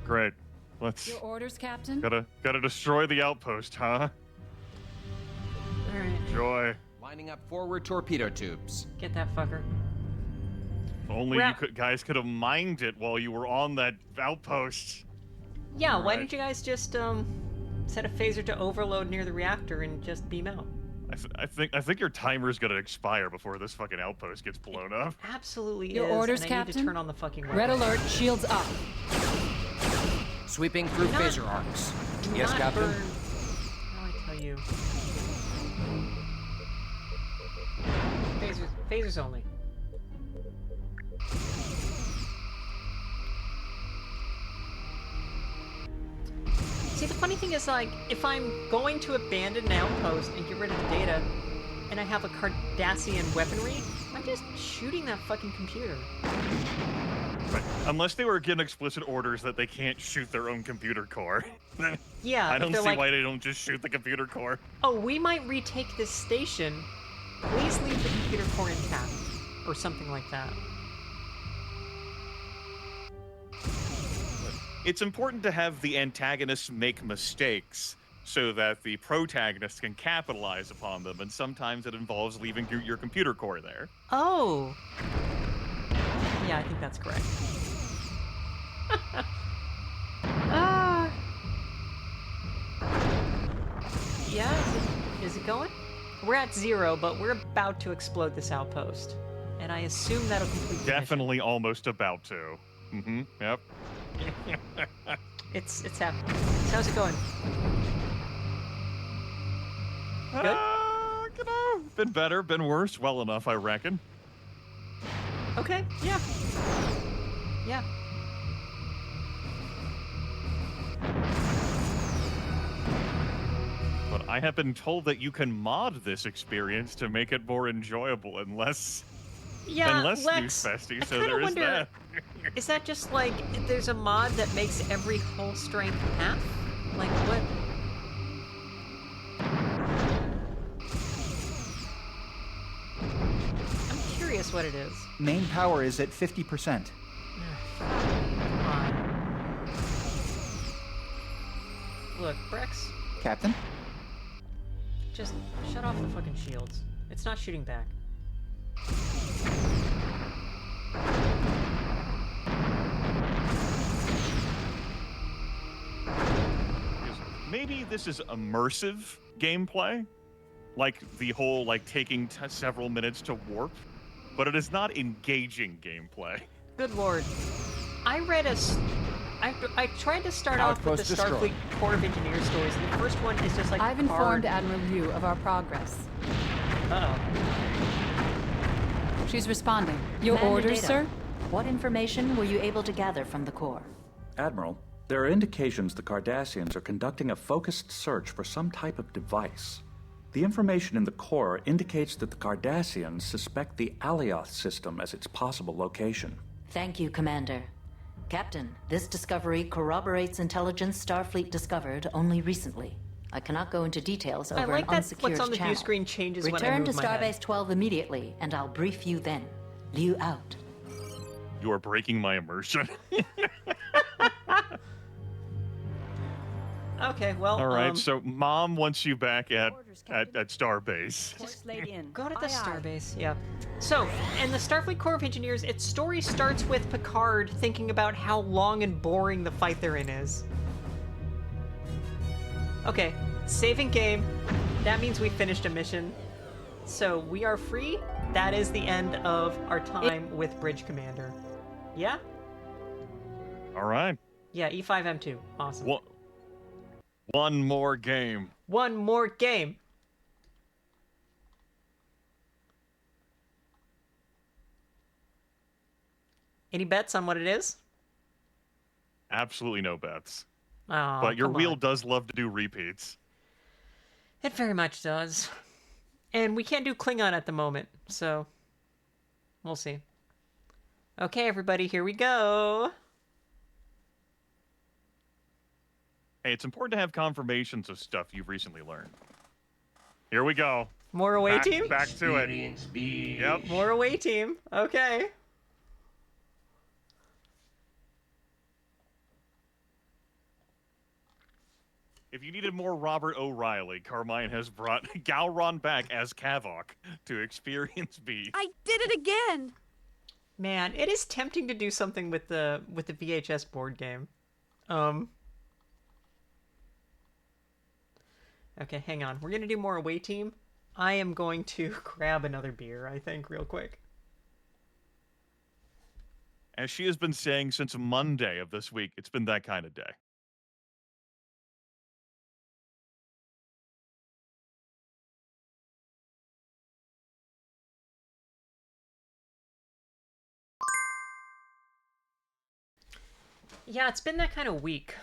Great. Let's... Your orders, Captain? Gotta destroy the outpost, huh? Alright. Joy. Lining up forward torpedo tubes. Get that fucker. If only you guys could have mined it while you were on that outpost. Yeah, why didn't you guys just set a phaser to overload near the reactor and just beam out? I think your timer's gonna expire before this fucking outpost gets blown up. Absolutely Your is. orders, and I need to Captain? turn on the fucking Red alert, shields up. Sweeping through phaser arcs. Yes, not Captain? burn. How do I tell you? Phasers only. See, the funny thing is, like, if I'm going to abandon an outpost and get rid of the data, and I have a Cardassian weaponry, I'm just shooting that fucking computer. Right. Unless they were given explicit orders that they can't shoot their own computer core. Yeah, I don't they're see like, why they don't just shoot the computer core. oh, we might retake this station. Please leave the computer core intact. Or something like that. It's important to have the antagonists make mistakes so that the protagonist can capitalize upon them, and sometimes it involves leaving your computer core there. Oh. Yeah, I think that's correct. Yeah, is it going? We're at 0, but we're about to explode this outpost. And I assume that'll complete the Definitely almost about to. Mm-hmm, yep. It's happening. So how's it going? Good? You know, been better, been worse, well enough, I reckon. Okay, yeah. Yeah. But I have been told that you can mod this experience to make it more enjoyable and less... Yeah, and less Lex, snooze-festy, I so kinda there is wonder, that. Is that just like, there's a mod that makes every hull strength half? Like, what? I'm curious what it is. Main power is at 50%. Come on. Look, Brex, Captain? just shut off the fucking shields. It's not shooting back. Maybe this is immersive gameplay, like the whole taking several minutes to warp, but it is not engaging gameplay. Good lord. I read I tried to start off with the Starfleet Corps of Engineers stories, and the first one is just like I've informed Admiral Liu of our progress. Uh-oh. She's responding. Your Commander orders, Data, sir? What information were you able to gather from the Corps? Admiral, there are indications the Cardassians are conducting a focused search for some type of device. The information in the core indicates that the Cardassians suspect the Alioth system as its possible location. Thank you, Commander. Captain, this discovery corroborates intelligence Starfleet discovered only recently. I cannot go into details over I like an that unsecured what's on the channel. view screen changes when I Return move to my head. Starbase 12 immediately, and I'll brief you then. Liu out. You are breaking my immersion. Okay, well, all right. So Mom wants you back at Starbase. Just go to the Starbase. Yeah. So, and the Starfleet Corps of Engineers, its story starts with Picard thinking about how long and boring the fight they're in is. Okay, saving game. That means we finished a mission. So we are free. That is the end of our time with Bridge Commander. Yeah? All right. Yeah, E5M2. Awesome. One more game. One more game. Any bets on what it is? Absolutely no bets. Oh, but your come wheel on. does love to do repeats. It very much does. And we can't do Klingon at the moment, so we'll see. Okay, everybody, here we go. Hey, it's important to have confirmations of stuff you've recently learned. Here we go. More away team? Back to it. Yep. More away team. Okay. If you needed more Robert O'Reilly, Carmine has brought Gowron back as Kavok to experience B. I did it again! Man, it is tempting to do something with the VHS board game. Okay, hang on. We're gonna do more away team. I am going to grab another beer, I think, real quick. As she has been saying since Monday of this week, it's been that kind of day. Yeah, it's been that kind of week.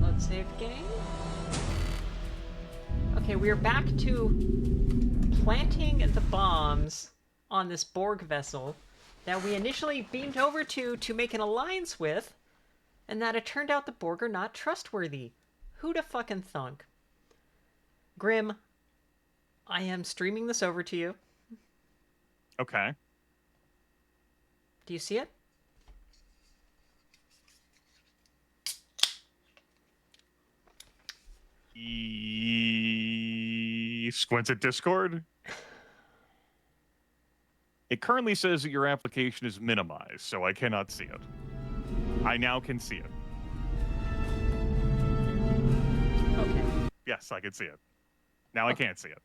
Let's save game. Okay, we are back to planting the bombs on this Borg vessel that we initially beamed over to make an alliance with, and that it turned out the Borg are not trustworthy. Who'da fucking thunk? Grim, I am streaming this over to you. Okay. Do you see it? Squints at Discord. It currently says that your application is minimized, so I cannot see it. I now can see it. Okay. Yes, I can see it. Now I can't see it.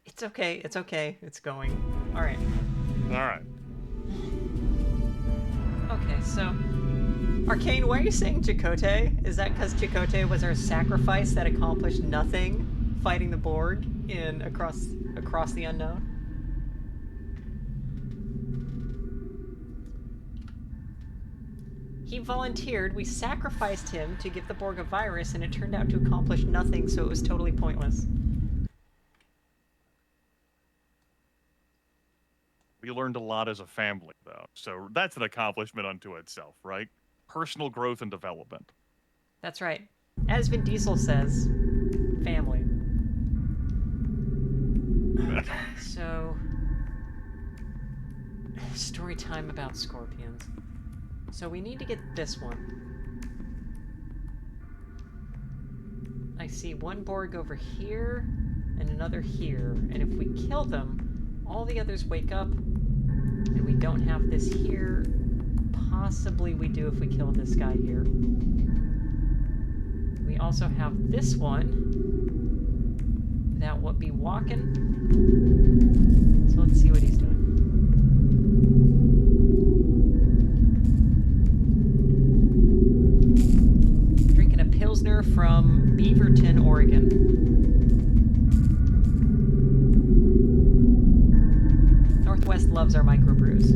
It's okay. It's okay. It's going. All right. All right. Okay, so Arcane, why are you saying Chakotay? Is that because Chakotay was our sacrifice that accomplished nothing fighting the Borg in across the unknown? He volunteered, we sacrificed him to give the Borg a virus, and it turned out to accomplish nothing, so it was totally pointless. We learned a lot as a family, though, so that's an accomplishment unto itself, right? Personal growth and development. That's right. As Vin Diesel says, family. Okay, so story time about scorpions. So we need to get this one. I see one Borg over here and another here, and if we kill them, all the others wake up, and we don't have this here. Possibly we do if we kill this guy here. We also have this one that would be walking. So let's see what he's doing. Drinking a Pilsner from Beaverton, Oregon. Northwest loves our microbrews.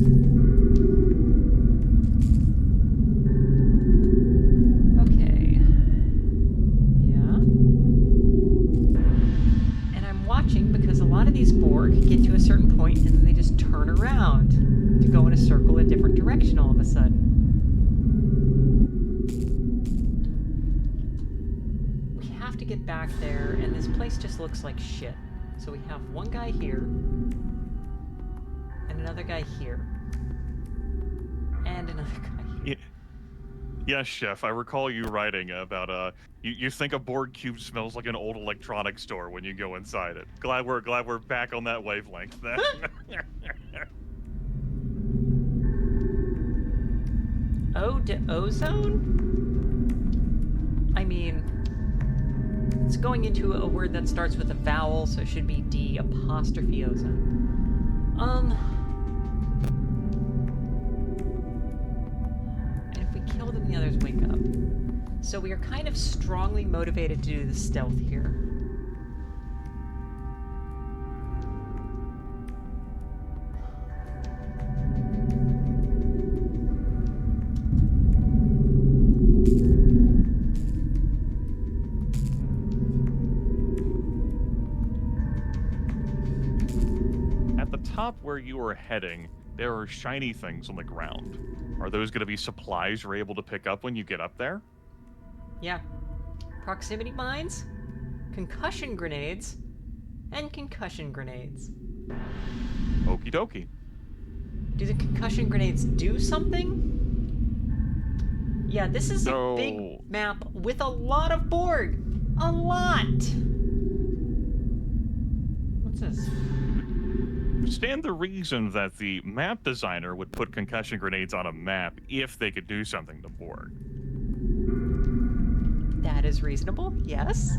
Okay. Yeah. And I'm watching because a lot of these Borg get to a certain point and then they just turn around to go in a circle a different direction all of a sudden. We have to get back there, and this place just looks like shit. So we have one guy here, and another guy here, and another guy here. Yes, Chef. I recall you writing about you think a Borg cube smells like an old electronics store when you go inside it. Glad we're back on that wavelength then. Ozone? I mean, it's going into a word that starts with a vowel, so it should be D''ozone. And if we kill them, the others wake up. So we are kind of strongly motivated to do the stealth here. Top where you are heading, there are shiny things on the ground. Are those going to be supplies you're able to pick up when you get up there? Yeah. Proximity mines, concussion grenades, and concussion grenades. Okie dokie. Do the concussion grenades do something? Yeah, this is a big map with a lot of Borg. A lot! What's this? Stand the reason that the map designer would put concussion grenades on a map if they could do something to Borg. That is reasonable, yes.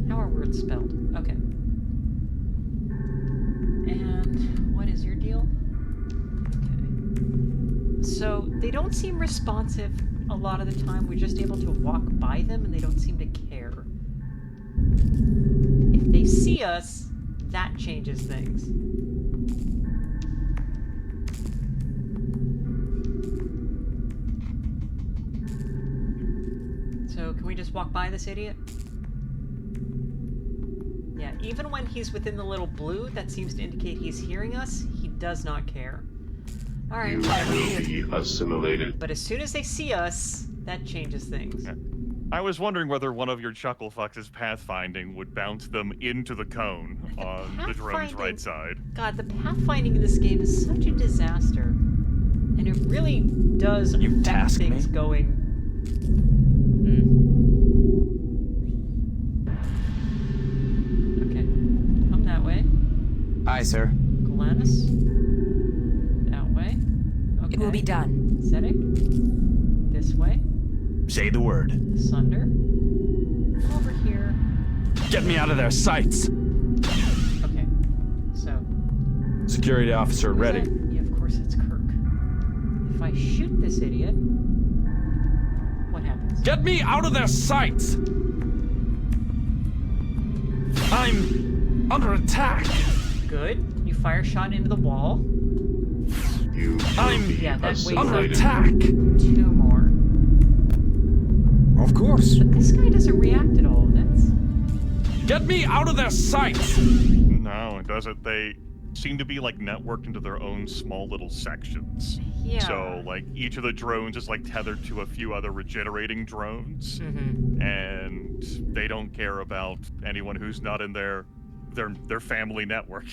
How are words spelled? Okay. And what is your deal? Okay. So they don't seem responsive a lot of the time. We're just able to walk by them and they don't seem to care. If they see us, that changes things. So can we just walk by this idiot? Yeah, even when he's within the little blue, that seems to indicate he's hearing us, he does not care. Alright, You will be assimilated. but as soon as they see us, that changes things. Yeah. I was wondering whether one of your chuckle fucks' pathfinding would bounce them into the cone on the drone's right side. God, the pathfinding in this game is such a disaster. And it really does affect things going... Okay. Come that way. Aye, sir. Galanus. That way. Okay. It will be done. Zedek. This way. Say the word. Sunder. Over here. Get me out of their sights. Okay. So. Security officer ready. Yeah, of course it's Kirk. If I shoot this idiot, what happens? Get me out of their sights! I'm under attack. Good. You fire a shot into the wall. I'm under attack. 2 more. Of course. But this guy doesn't react at all. That's... Get me out of their sights! No, it doesn't. They seem to be like networked into their own small little sections. Yeah. So like each of the drones is like tethered to a few other regenerating drones, and they don't care about anyone who's not in their family network.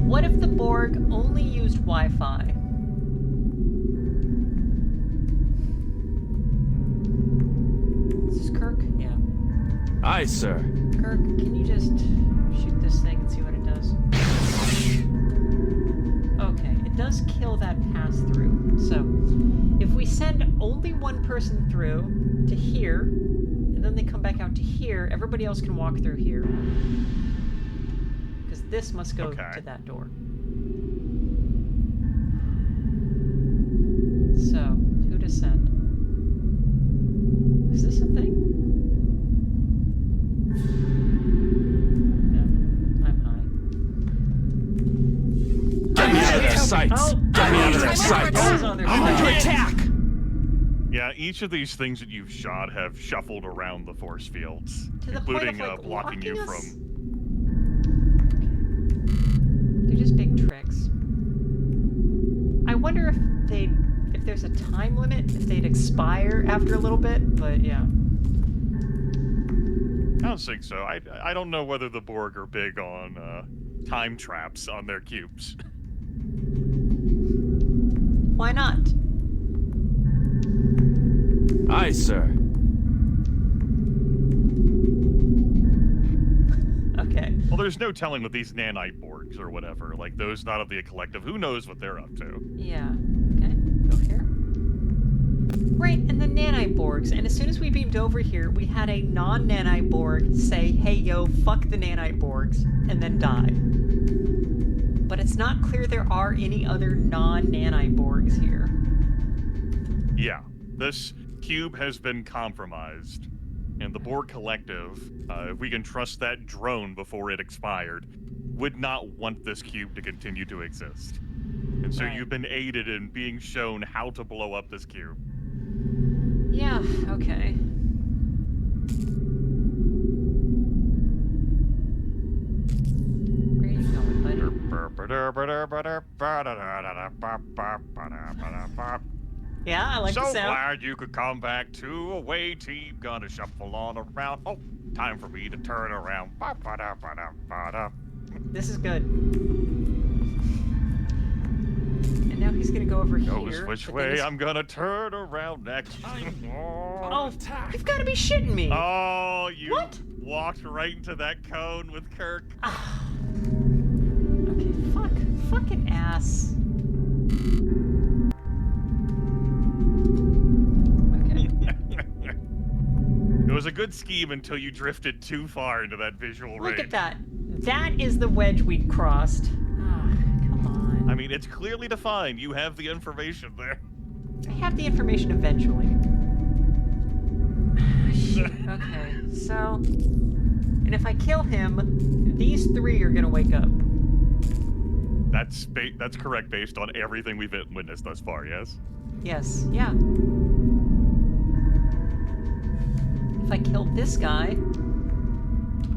What if the Borg only used Wi-Fi? Is this Kirk? Yeah. Aye, sir. Kirk, can you just shoot this thing and see what it does? Okay, it does kill that pass-through. So, if we send only one person through to here, and then they come back out to here, everybody else can walk through here. Because this must go to that door. So, who to send? Is this a thing? No, I'm high. Get me out of their sights! Get me out of their sights! I'm under attack! Yeah, each of these things that you've shot have shuffled around the force fields, including blocking you from... They're just big tricks. I wonder if there's a time limit if they'd expire after a little bit, but yeah. I don't think so. I don't know whether the Borg are big on time traps on their cubes. Why not? Aye, sir. Okay. Well, there's no telling with these nanite Borgs or whatever. Like, those not of the collective. Who knows what they're up to? Yeah. Okay. Go here. Right, and the nanite Borgs. And as soon as we beamed over here, we had a non-nanite Borg say, hey, yo, fuck the nanite Borgs, and then die. But it's not clear there are any other non-nanite Borgs here. Yeah. This cube has been compromised. And the Borg collective, if we can trust that drone before it expired, would not want this cube to continue to exist. And so you've been aided in being shown how to blow up this cube. Yeah, okay. Where are you going, buddy? Yeah, I like the sound. So glad you could come back to away team. Gonna shuffle on around. Oh, time for me to turn around. This is good. And now he's gonna go over Knows here. which way I'm gonna turn around next. Oh, you've got to be shitting me. Oh, you walked right into that cone with Kirk. Okay, fucking ass. It was a good scheme until you drifted too far into that visual range. Look at that. That is the wedge we crossed. Come on. I mean, it's clearly defined. You have the information there. I have the information eventually. Okay, so... And if I kill him, these three are gonna wake up. That's correct based on everything we've witnessed thus far, yes? Yes, yeah. If I killed this guy...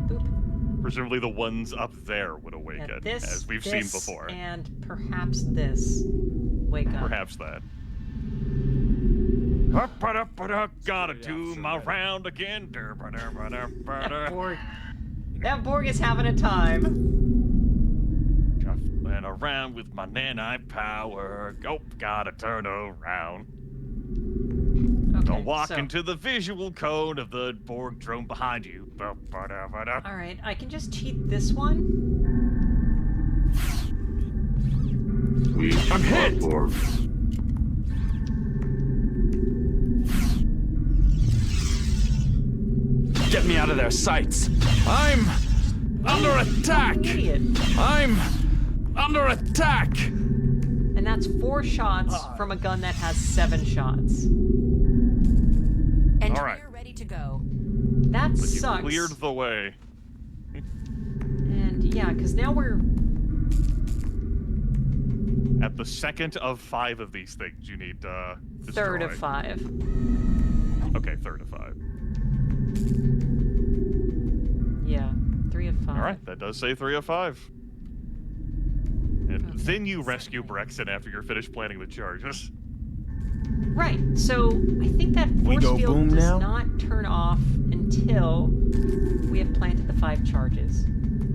Boop. Presumably the ones up there would awaken, as we've seen before. And perhaps this wake up. Perhaps that. Gotta do my round again. That Borg is having a time. Shuffling around with my nanite power. Oh, gotta turn around. Okay, Don't walk into the visual code of the Borg drone behind you. Alright, I can just cheat this one. I'm hit! Get me out of their sights! I'm under attack! I'm under attack! And that's 4 shots from a gun that has 7 shots. Engineer ready to go. That but sucks. You cleared the way. And yeah, because now we're... At the second of 5 of these things, you need destroy. Third of 5. Okay, third of 5. Yeah, 3 of 5. All right, that does say 3 of 5. And then you rescue Brexit after you're finished planning the charges. Right, so I think that force field does not turn off until we have planted the 5 charges.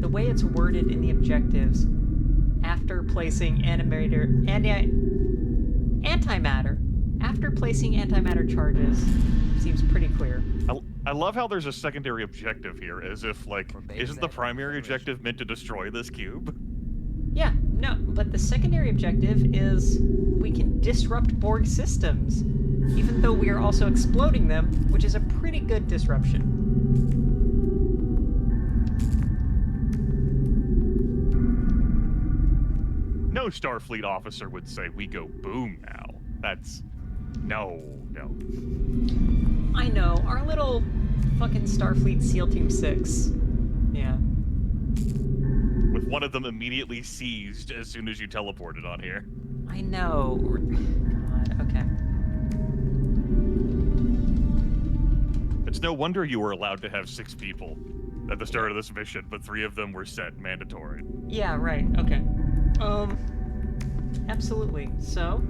The way it's worded in the objectives, after placing antimatter, after placing antimatter charges, seems pretty clear. I love how there's a secondary objective here, as if, like, isn't the primary objective meant to destroy this cube? Yeah, no, but the secondary objective is we can disrupt Borg systems, even though we are also exploding them, which is a pretty good disruption. No Starfleet officer would say, we go boom now. That's... No. I know, our little fucking Starfleet SEAL Team 6. Yeah. With one of them immediately seized as soon as you teleported on here. I know. God, okay. It's no wonder you were allowed to have 6 people at the start of this mission, but 3 of them were set mandatory. Yeah, right, okay. Absolutely. So,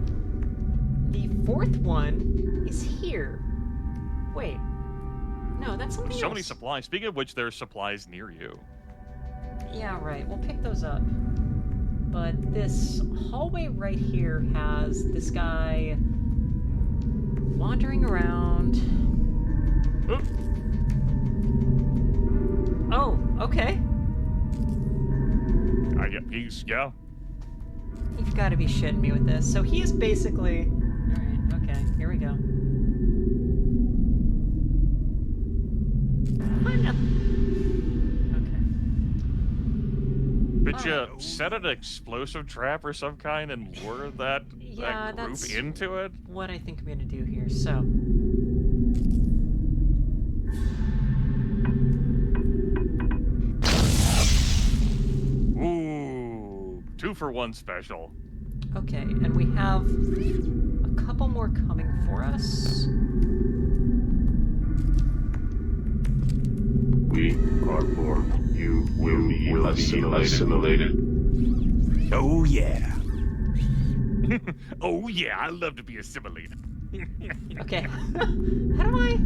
the fourth one is here. Wait. No, that's something else. So many supplies. Speaking of which, there's supplies near you. Yeah, right. We'll pick those up. But this hallway right here has this guy wandering around. Oop. Oh, okay. Yeah. You've got to be shitting me with this. So he is basically... Alright, okay, here we go. Could you set an explosive trap or some kind and lure that group that's into it? What I think I'm gonna do here. So... Ooh, 2-for-1 special. Okay, and we have a couple more coming for us. We are born. You will be assimilated. Oh, yeah. Oh, yeah, I love to be assimilated. Okay. How do I...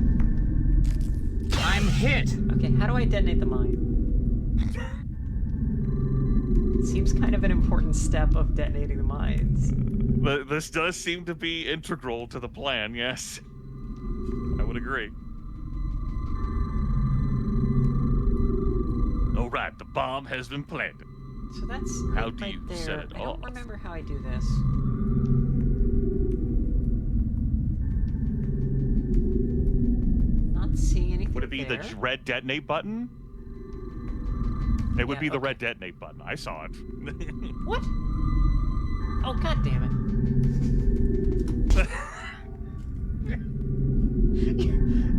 I'm hit. Okay, how do I detonate the mine? Seems kind of an important step of detonating the mines. This does seem to be integral to the plan, yes. I would agree. All right, the bomb has been planted. So that's how it do right you there. set it I don't off? remember how I do this. Not seeing anything. Would it be there. the red detonate button? It would be the red detonate button. I saw it. What? Oh, god damn it.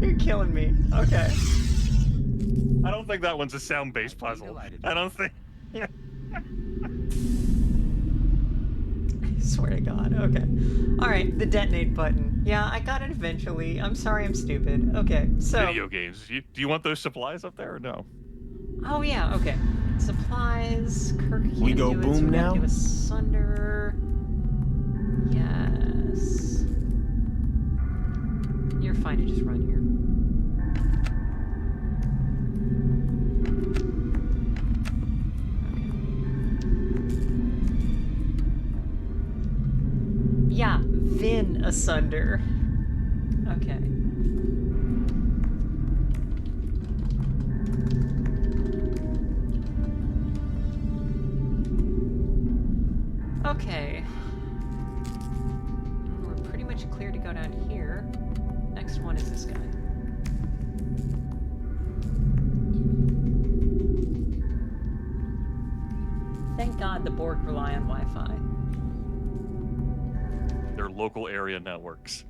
You're killing me. Okay. I don't think that one's a sound-based puzzle. I don't think... I swear to God. Okay. Alright, the detonate button. Yeah, I got it eventually. I'm sorry I'm stupid. Okay, so... Video games. Do you want those supplies up there or no? Oh, yeah, okay. Supplies. Kirk can't We go do it, boom so we now? have to do asunder. Yes. You're fine to just run here. Yeah, Vin asunder. Okay. Okay. We're pretty much clear to go down here. Next one is this guy. Thank God the Borg rely on Wi-Fi. Their local area networks.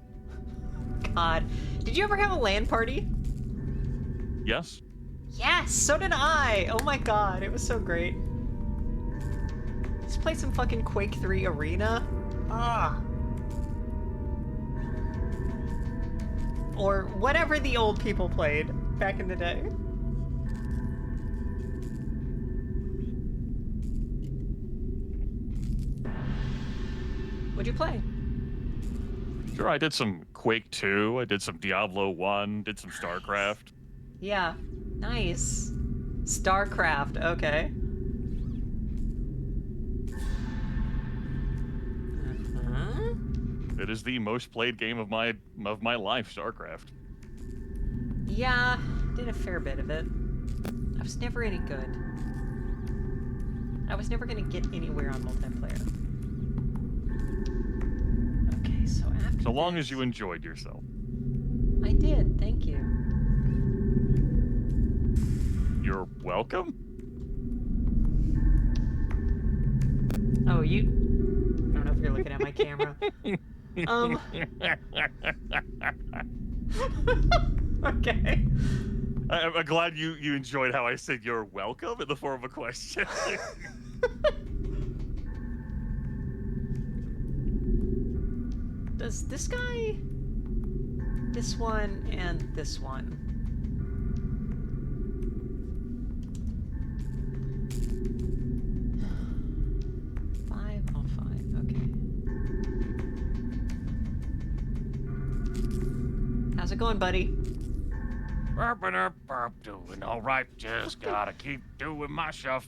God. Did you ever have a LAN party? Yes? Yes, so did I! Oh my god, it was so great. Let's play some fucking Quake 3 Arena. Ah. Or whatever the old people played back in the day. What'd you play? Sure, I did some Quake 2, I did some Diablo 1, did some StarCraft. Yeah, nice. StarCraft, okay. It is the most played game of my life, StarCraft. Yeah, did a fair bit of it. I was never any good. I was never gonna get anywhere on multiplayer. Okay, so after So long as you enjoyed yourself. I did, thank you. You're welcome? Oh, I don't know if you're looking at my camera. Okay. I'm glad you enjoyed how I said you're welcome in the form of a question. Does this guy, this one, and this one? How's it going, buddy? Doing all right, just gotta keep doing my stuff.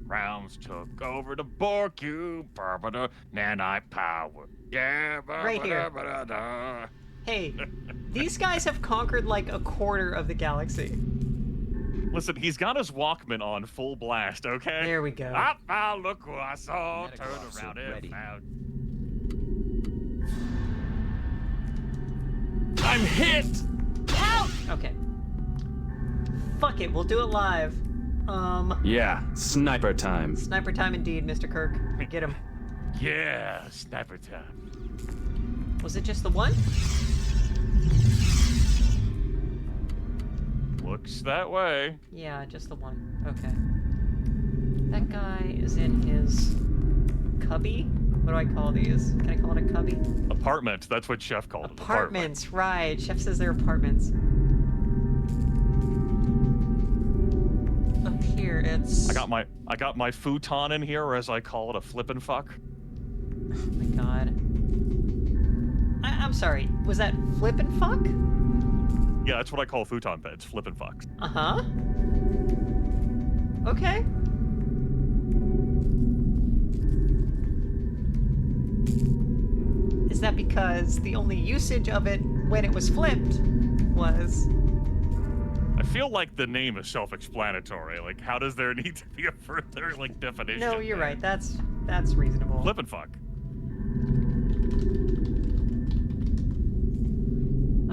Rounds took over the Borg cube, nanite power. Yeah, Right here. Hey, these guys have conquered like a quarter of the galaxy. Listen, he's got his Walkman on full blast, okay? There we go. Ah, look who I saw. Turn around and found. I'm hit! Help! Okay. Fuck it, we'll do it live. Yeah, sniper time. Sniper time indeed, Mr. Kirk. Get him. Yeah, sniper time. Was it just the one? Looks that way. Yeah, just the one. Okay. That guy is in his cubby? What do I call these? Can I call it a cubby? Apartment. That's what Chef called it. Apartments, right. Chef says they're apartments. Up here, it's... I got my futon in here, or as I call it, a flippin' fuck. Oh my god. I'm sorry. Was that flippin' fuck? Yeah, that's what I call futon beds, flippin' fucks. Uh-huh. Okay. Is that because the only usage of it when it was flipped was... I feel like the name is self-explanatory. Like, how does there need to be a further, like, definition? No, you're right. That's reasonable. Flippin' fuck.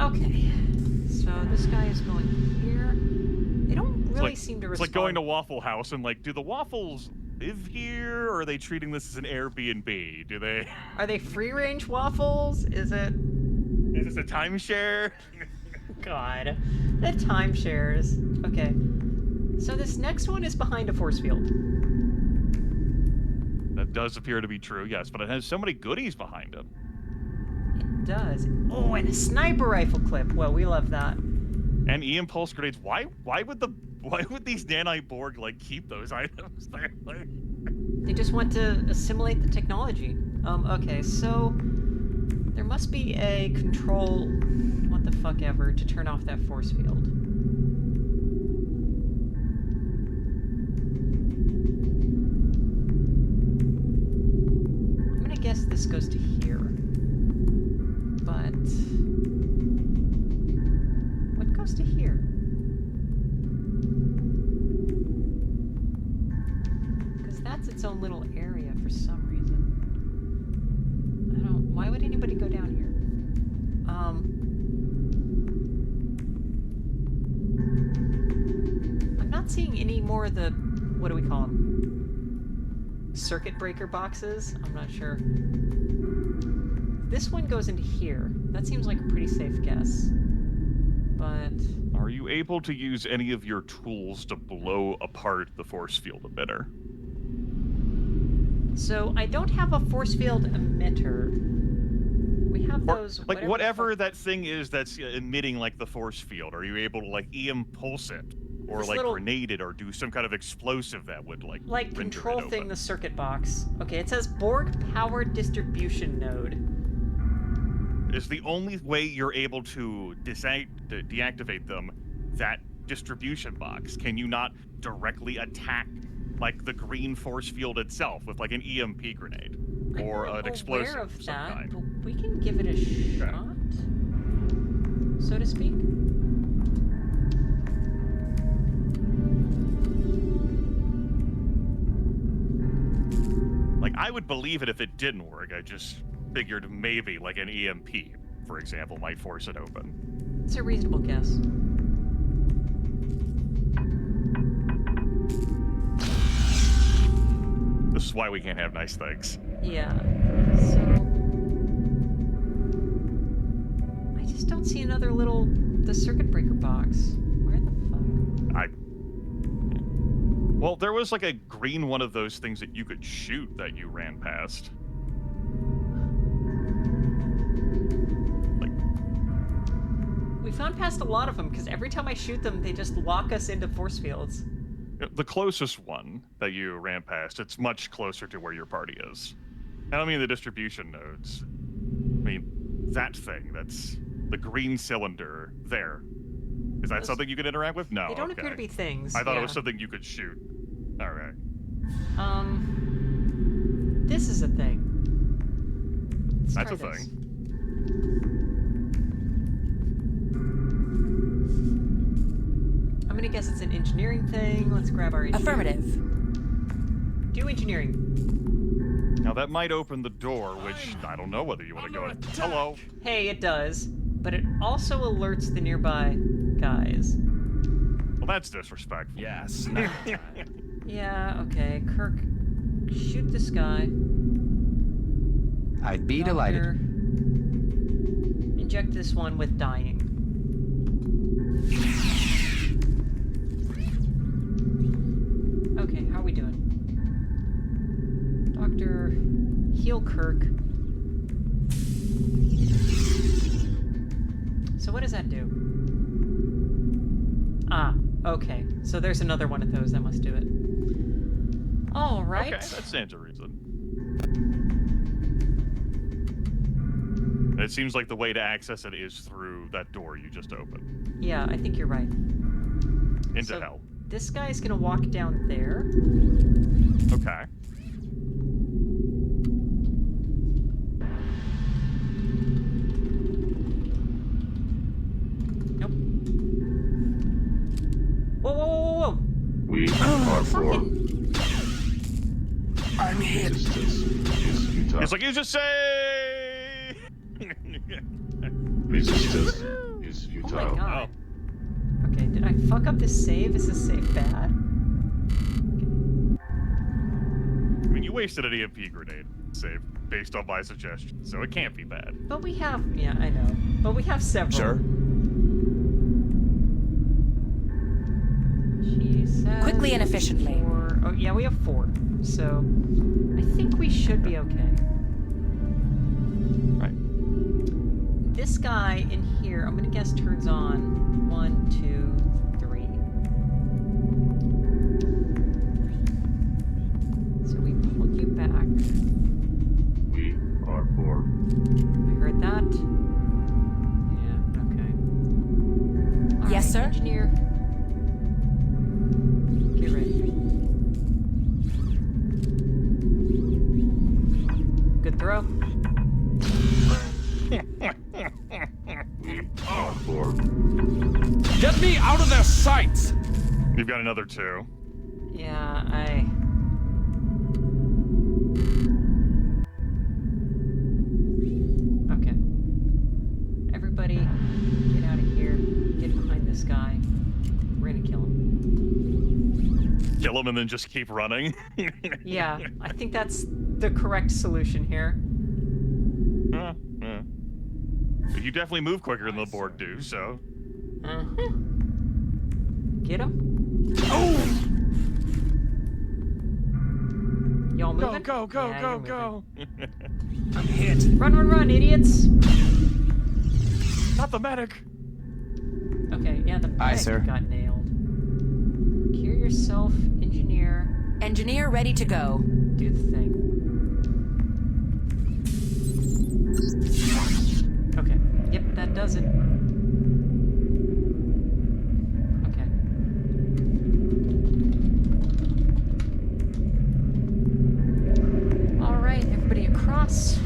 Okay. So this guy is going here. They don't really seem to respond. It's like going to Waffle House and, like, do the waffles live here, or are they treating this as an Airbnb? Do they... Are they free-range waffles? Is this a timeshare? God. The timeshares. Okay. So this next one is behind a force field. That does appear to be true, yes, but it has so many goodies behind him. It does. Oh, and a sniper rifle clip. Well, we love that. And E-impulse grenades. Why would these nanite Borg, like, keep those items there? Like... They just want to assimilate the technology. Okay, so there must be a control, what the fuck ever, to turn off that force field. I'm gonna guess this goes to here. But what goes to here? Because that's its own little area for some reason. Why would anybody go down here? I'm not seeing any more of the, what do we call them? Circuit breaker boxes? I'm not sure. This one goes into here. That seems like a pretty safe guess. But... Are you able to use any of your tools to blow apart the force field emitter? So, I don't have a force field emitter. We have those... Like, whatever that thing is that's emitting, like, the force field, are you able to, like, E-impulse it? Or, This like, little... grenade it, or do some kind of explosive that would, like control thing, the circuit box. Okay, it says Borg Power Distribution Node. Is the only way you're able to deactivate them that distribution box? Can you not directly attack, like, the green force field itself with, like, an EMP grenade? Or an explosive aware of of some that, kind? but we can give it a shot, so to speak. Like, I would believe it if it didn't work. I just figured maybe, like, an EMP, for example, might force it open. It's a reasonable guess. This is why we can't have nice things. Yeah. So... I just don't see another the circuit breaker box. Where the fuck? Well, there was, like, a green one of those things that you could shoot that you ran past. We found past a lot of them, because every time I shoot them, they just lock us into force fields. The closest one that you ran past, it's much closer to where your party is. I don't mean the distribution nodes. I mean, that thing that's The green cylinder there. Is that something you can interact with? No. They don't okay. appear to be things. I thought yeah. it was something you could shoot. All right. This is a thing. That's a thing. I'm gonna guess it's an engineering thing. Let's grab our engineering. Affirmative. Do engineering. Now that might open the door, which I don't know whether you want to go in. Hello. Hey, it does, but it also alerts the nearby guys. Well, that's disrespectful. Yes. Yeah, okay. Kirk, shoot this guy. I'd be delighted. Inject this one with dying. Okay, how are we doing? Doctor, heal Kirk. So what does that do? Ah, okay. So there's another one of those that must do it. All right. Okay, that stands a reason. It seems like the way to access it is through that door you just opened. Yeah, I think you're right. Into hell. This guy's gonna walk down there. Okay. Nope. Whoa, whoa, whoa, whoa! We are for. I'm hit. It's like you just say. Resistance is futile. Oh my god. Okay, did I fuck up this save? Is this save bad? I mean, you wasted an EMP grenade save based on my suggestion, so it can't be bad. But we have, yeah, I know. But we have several. Sure. She says Quickly and efficiently. 4. Oh, yeah, we have 4. So, I think we should be okay. Right. This guy in here, I'm gonna guess turns on 1, 2, 3. So we pulled you back. We are for. I heard that. Yeah, okay. All Yes, right, sir. Engineer. Get ready. Good throw. We are for. Get me out of their sights! You've got another 2. Yeah, Okay. Everybody, get out of here. Get behind this guy. We're gonna kill him. Kill him and then just keep running. Yeah, I think that's the correct solution here. But you definitely move quicker than the board do, so. Uh-huh. Get him. Oh! Y'all moving? Go, Yeah, you're go. I'm hit. Run, idiots! Not the medic. Okay, yeah, the Aye, medic sir. got nailed. Cure yourself, engineer. Engineer ready to go. Do the thing. Okay. Yep, that does it. Okay. All right, everybody across.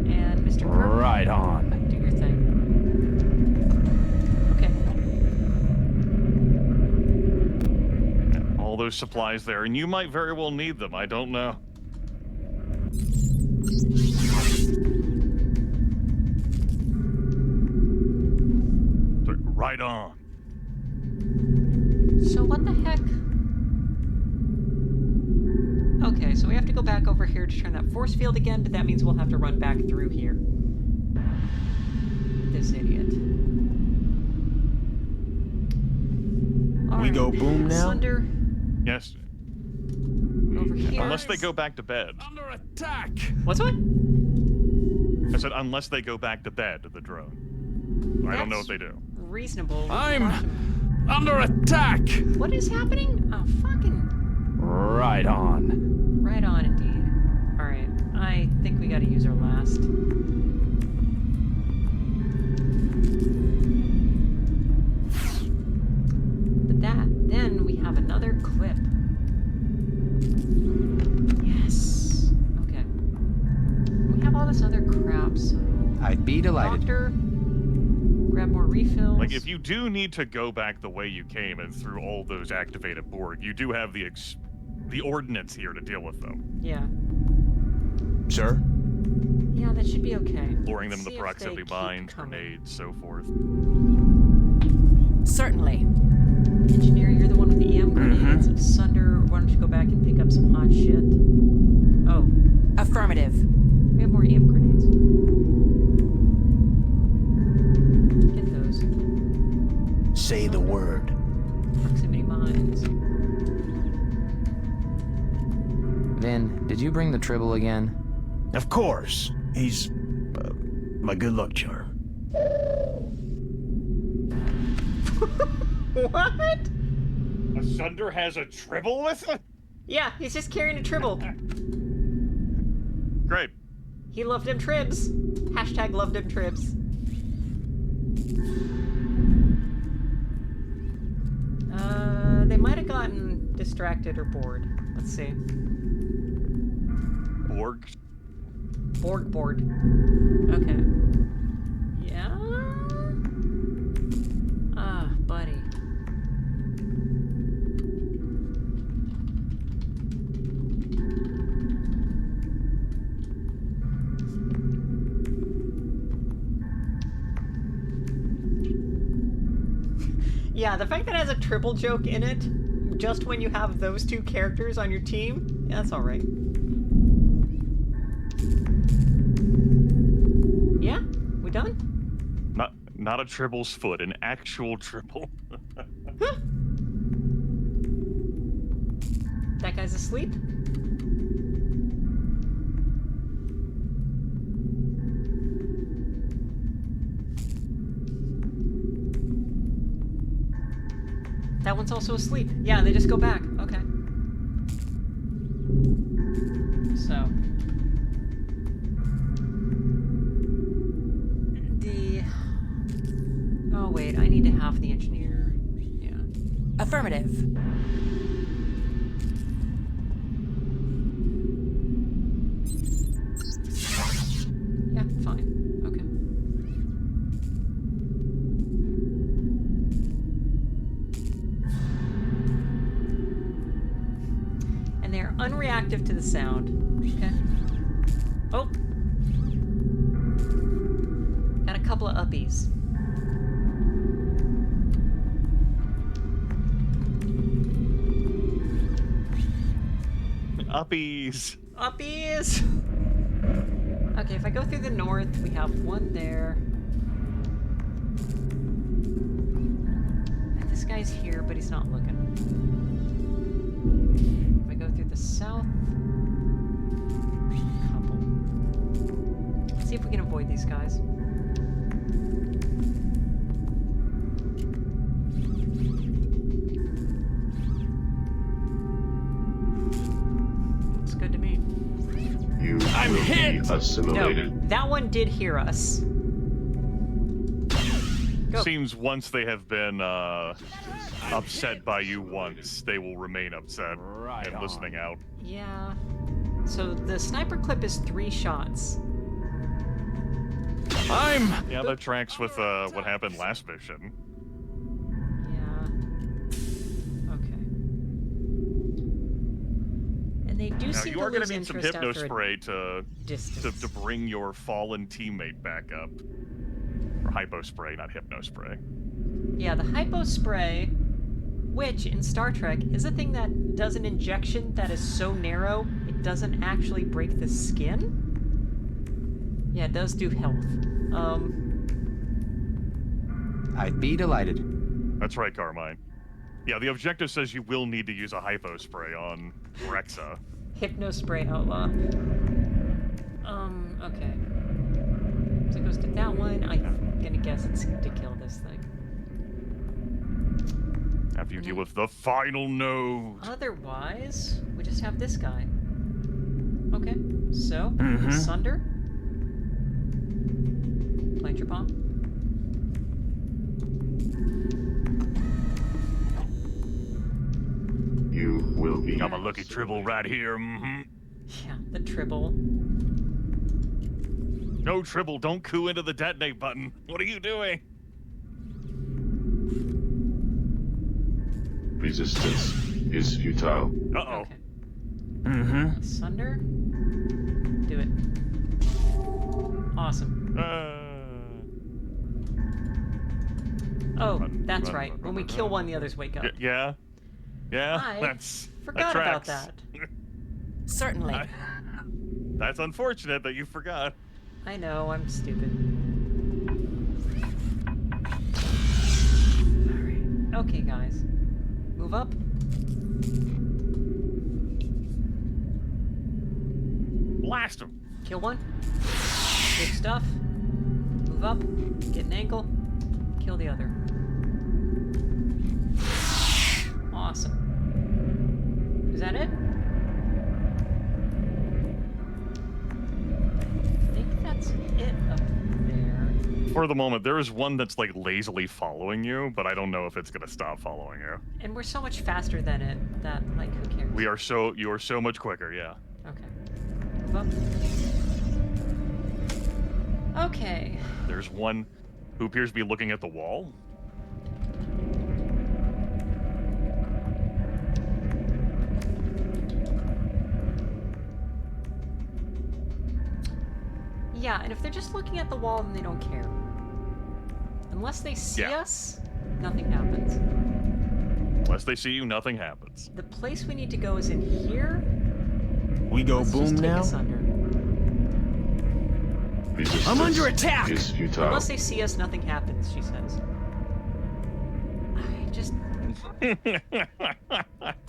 And Mr. Kirk, Right on. do your thing. Okay. All those supplies there, and you might very well need them. I don't know. So, right on. So what the heck? Okay, so we have to go back over here to turn that force field again, but that means we'll have to run back through here. This idiot. We go boom now? Slender, Yes. over here. Unless they go back to bed. Under attack! What's what? I said unless they go back to bed, the drone. I don't know if they do. Reasonable. I'm under attack! What is happening? Oh, fucking... Right on. Right on, indeed. Alright. I think we gotta use our last. But then we have another clip. Yes. Okay. We have all this other crap, so... I'd be delighted. Doctor, grab more refills. Like, if you do need to go back the way you came and through all those activated Borg, you do have the ordnance here to deal with them. Yeah. Sir? Yeah, that should be okay. Luring them Let's to see if proximity they keep mines, coming. grenades, so forth. Certainly. Engineer, you're the one with the EM grenades. Sunder, why don't you go back and pick up some hot shit? Oh. Affirmative. We have more EM grenades. Get those. Say the word. Proximity mines. Vin, did you bring the Tribble again? Of course. He's my good luck charm. What? Asunder has a Tribble with him? Yeah, he's just carrying a Tribble. Great. He loved him tribs. Hashtag loved him tribs. They might have gotten distracted or bored. Let's see. Borg? Borg board. Okay. Yeah? Ah, buddy. Yeah, the fact that it has a triple joke in it, just when you have those two characters on your team, yeah, that's alright. Yeah? We done? Not a Tribble's foot, an actual Tribble. Huh? That guy's asleep? That one's also asleep. Yeah, they just go back. Okay. So. Oh, wait. I need to have the engineer. Yeah. Affirmative. Yeah, fine. Okay. And they're unreactive to the sound. Okay. Oh! Got a couple of uppies. Uppies! Uppies! Okay, if I go through the north, we have one there. And this guy's here, but he's not looking. If I go through the south, couple. Let's see if we can avoid these guys. Looks good to me. I'm hit! Assimilated. No, that one did hear us. Go. Seems once they have been upset by you once, they will remain upset and listening out. Yeah. So the sniper clip is 3 shots. Yeah, that tracks with what happened last mission. Yeah. Okay. And they do Now seem you to are going lose to need some interest hypno after a spray to bring your fallen teammate back up. Or hypo spray, not hypno spray. Yeah, the hypo spray, which in Star Trek is a thing that does an injection that is so narrow it doesn't actually break the skin. Yeah, it does do health. I'd be delighted. That's right, Carmine. Yeah, the objective says you will need to use a hypo spray on Rexa. Hypno spray outlaw. Okay. So it goes to that one. I'm gonna guess it's to kill this thing. After you deal with the final node. Otherwise, we just have this guy. Okay, so, Sunder. Plant your bomb. You will be. I'm a lucky Tribble right here. Yeah, the Tribble. No, Tribble, don't coo into the detonate button. What are you doing? Resistance is futile. Uh-oh. Okay. Sunder. Do it. Awesome. Oh, that's right. When we kill one, the others wake up. Yeah. Yeah, I forgot about that. Certainly. That's unfortunate that you forgot. I know, I'm stupid. Alright. Okay, guys. Move up. Blast him. Kill one. Good stuff. Move up. Get an angle. Kill the other. Awesome. Is that it? I think that's it up there. For the moment, there is one that's like lazily following you, but I don't know if it's gonna stop following you. And we're so much faster than it that, like, who cares? You are so much quicker, yeah. Okay. Move up. Okay. There's one who appears to be looking at the wall. Yeah, and if they're just looking at the wall, then they don't care. Unless they see us, nothing happens. Unless they see you, nothing happens. The place we need to go is in here. We go Let's boom just take now? us under. Resistance I'm under attack! Is futile. Unless they see us, nothing happens, she says. I just...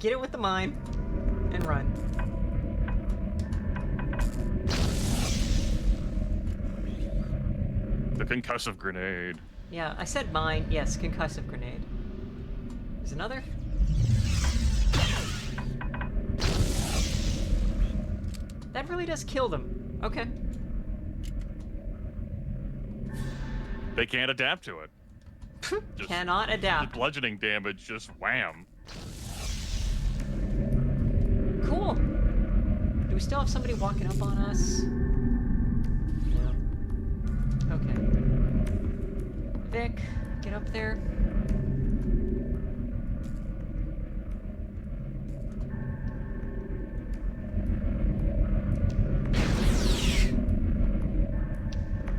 Get it with the mine and run. The concussive grenade. Yeah, I said mine. Yes, concussive grenade. There's another. That really does kill them. Okay. They can't adapt to it. Cannot adapt. Just bludgeoning damage, just wham. Cool. Do we still have somebody walking up on us? No. Okay. Vic, get up there.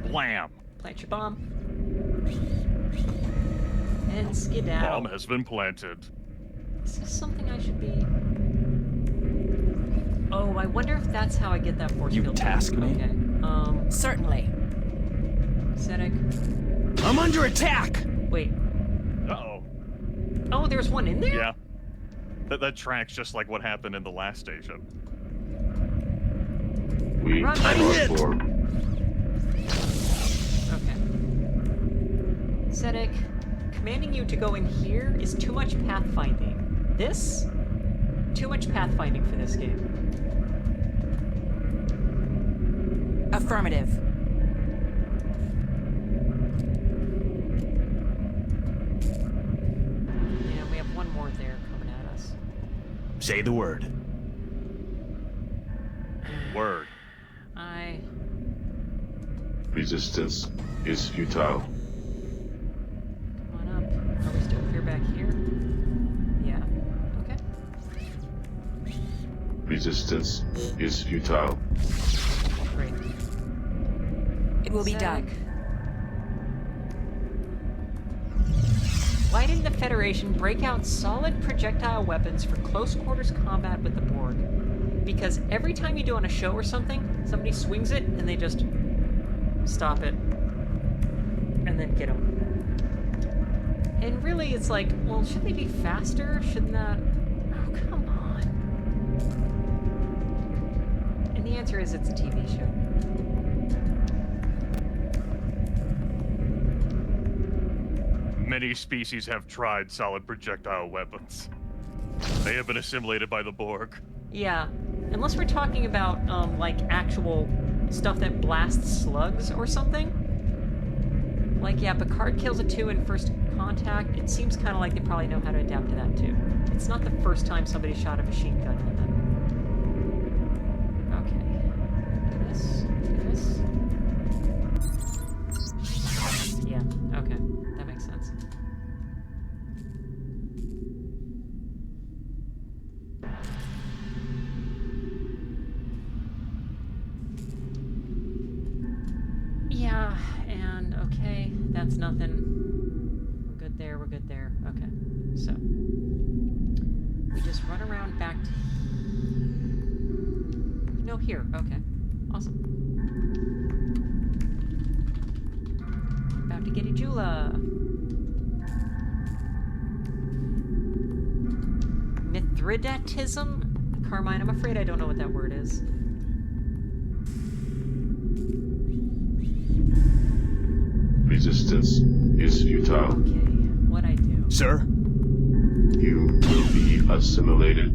Blam. Plant your bomb. And skedaddle. Bomb has been planted. Is this something I should be... Oh, I wonder if that's how I get that force field. You task me? Okay. Certainly. Sedek. I'm under attack! Wait. Uh-oh. Oh, there's one in there? Yeah. That tracks just like what happened in the last station. We Run, are hit! for. Okay. Sedek, commanding you to go in here is too much pathfinding. This? Too much pathfinding for this game. Affirmative. Yeah, we have one more there coming at us. Say the word. Word. Resistance is futile. Come on up. Are we still clear back here? Yeah. Okay. Resistance is futile. Great. It will be done. Why didn't the Federation break out solid projectile weapons for close quarters combat with the Borg? Because every time you do on a show or something, somebody swings it and they just stop it and then get them. And really, it's like, well, should they be faster? Shouldn't that... Oh, come on. And the answer is it's a TV show. Many species have tried solid projectile weapons. They have been assimilated by the Borg. Yeah, Unless we're talking about, like, actual stuff that blasts slugs or something. Like, yeah, Picard kills a 2 in First Contact. It seems kind of like they probably know how to adapt to that, too. It's not the first time somebody shot a machine gun at them. Okay. Do this. Do this. Yeah, okay. That makes sense. Yeah, and okay, that's nothing. We're good there, we're good there. Okay, so we just run around back to... No, here, okay. Awesome. About to get a Jula. Mithridatism? Carmine, I'm afraid I don't know what that word is. Resistance is futile. Okay, what I do? Sir? You will be assimilated.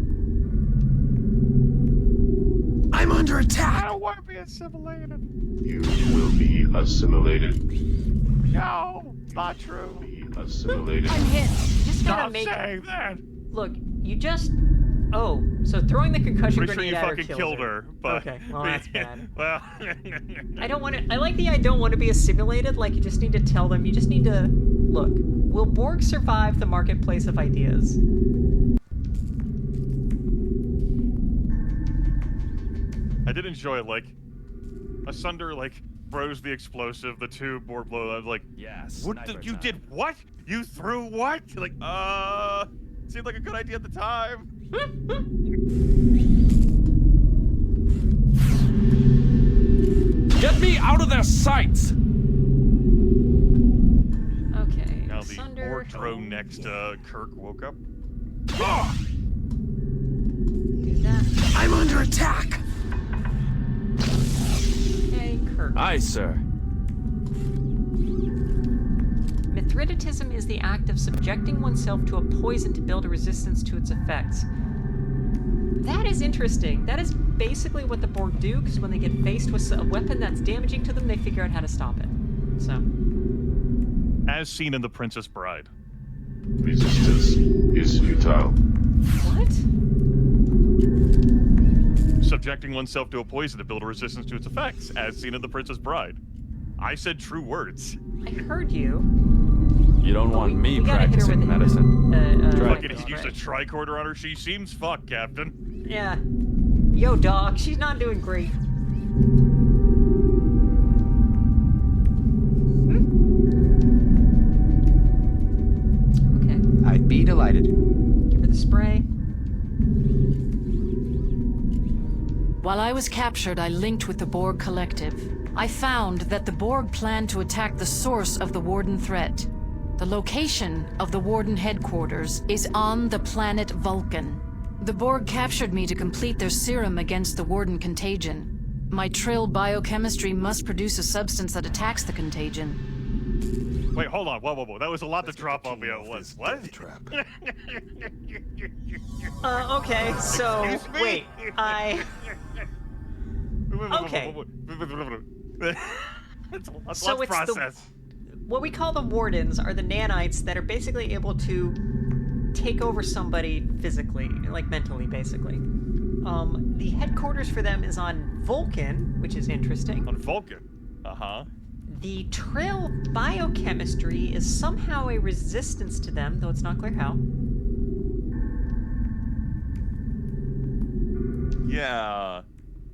I'm under attack! I don't want to be assimilated. You will be assimilated. No, not true. Assimilated. I'm hit. You just gotta Stop make... saying that. Look, you just... Oh, so throwing the concussion Pretty sure grenade you at her fucking kills killed her, but... Okay, well, that's bad. Well... I don't want to... I like the I don't want to be assimilated. Like, you just need to tell them. You just need to... Look, will Borg survive the marketplace of ideas? I did enjoy, like... Asunder, like, throws the explosive, the 2 Borg blow. I was like, yes. What you did what? You threw what? Like, seemed like a good idea at the time. Get me out of their sights! Okay, Now the Asunder... Borg drone next to Kirk woke up. Do that. I'm under attack! Okay, Kirk. Aye, sir. Mithridatism is the act of subjecting oneself to a poison to build a resistance to its effects. That is interesting. That is basically what the Borg do, because when they get faced with a weapon that's damaging to them, they figure out how to stop it. So. As seen in The Princess Bride. Resistance is futile. What? Subjecting oneself to a poison to build a resistance to its effects, as seen in The Princess Bride. I said true words. I heard you. You don't want me we gotta hit her practicing with medicine. Fucking used a tricorder on her. She seems fucked, Captain. Yeah. Yo, dog, she's not doing great. Okay. I'd be delighted. Give her the spray. While I was captured, I linked with the Borg Collective. I found that the Borg planned to attack the source of the Warden threat. The location of the Warden headquarters is on the planet Vulcan. The Borg captured me to complete their serum against the Warden contagion. My Trill biochemistry must produce a substance that attacks the contagion. Wait, hold on. Whoa. That was a lot to drop on me at once. What? Okay, so... Excuse me? Wait, Okay. Let's So it's process. What we call the Wardens are the nanites that are basically able to take over somebody physically, like mentally, basically. The headquarters for them is on Vulcan, which is interesting. On Vulcan? Uh-huh. The Trill biochemistry is somehow a resistance to them, though it's not clear how. Yeah.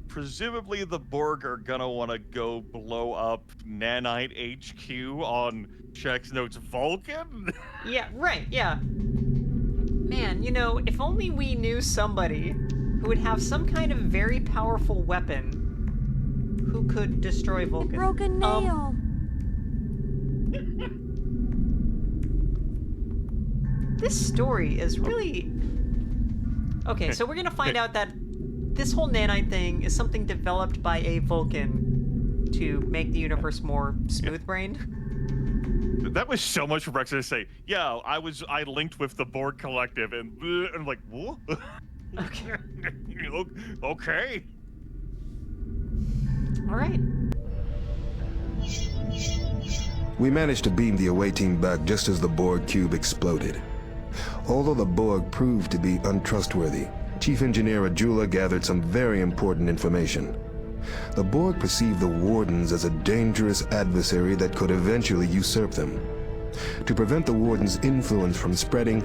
Presumably the Borg are gonna want to go blow up Nanite HQ on Chex Notes Vulcan? Yeah, right, yeah. Man, you know, if only we knew somebody who would have some kind of very powerful weapon who could destroy Vulcan. The broken nail. This story is really... Okay, so we're gonna find out that this whole nanite thing is something developed by a Vulcan to make the universe more smooth-brained. That was so much for Brexit to say. Yeah, I linked with the Borg Collective, and I'm like, what? Okay. Okay. All right. We managed to beam the away team back just as the Borg cube exploded. Although the Borg proved to be untrustworthy, Chief Engineer Ajula gathered some very important information. The Borg perceived the Wardens as a dangerous adversary that could eventually usurp them. To prevent the Warden's influence from spreading,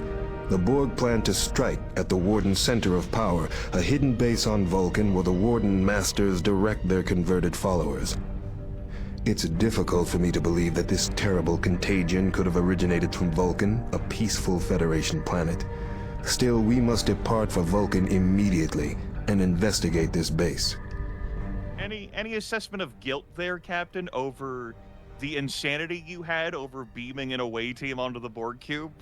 the Borg planned to strike at the Warden's center of power, a hidden base on Vulcan where the Warden Masters direct their converted followers. It's difficult for me to believe that this terrible contagion could have originated from Vulcan, a peaceful Federation planet. Still, we must depart for Vulcan immediately and investigate this base. Any assessment of guilt there, Captain, over the insanity you had over beaming an away team onto the Borg cube?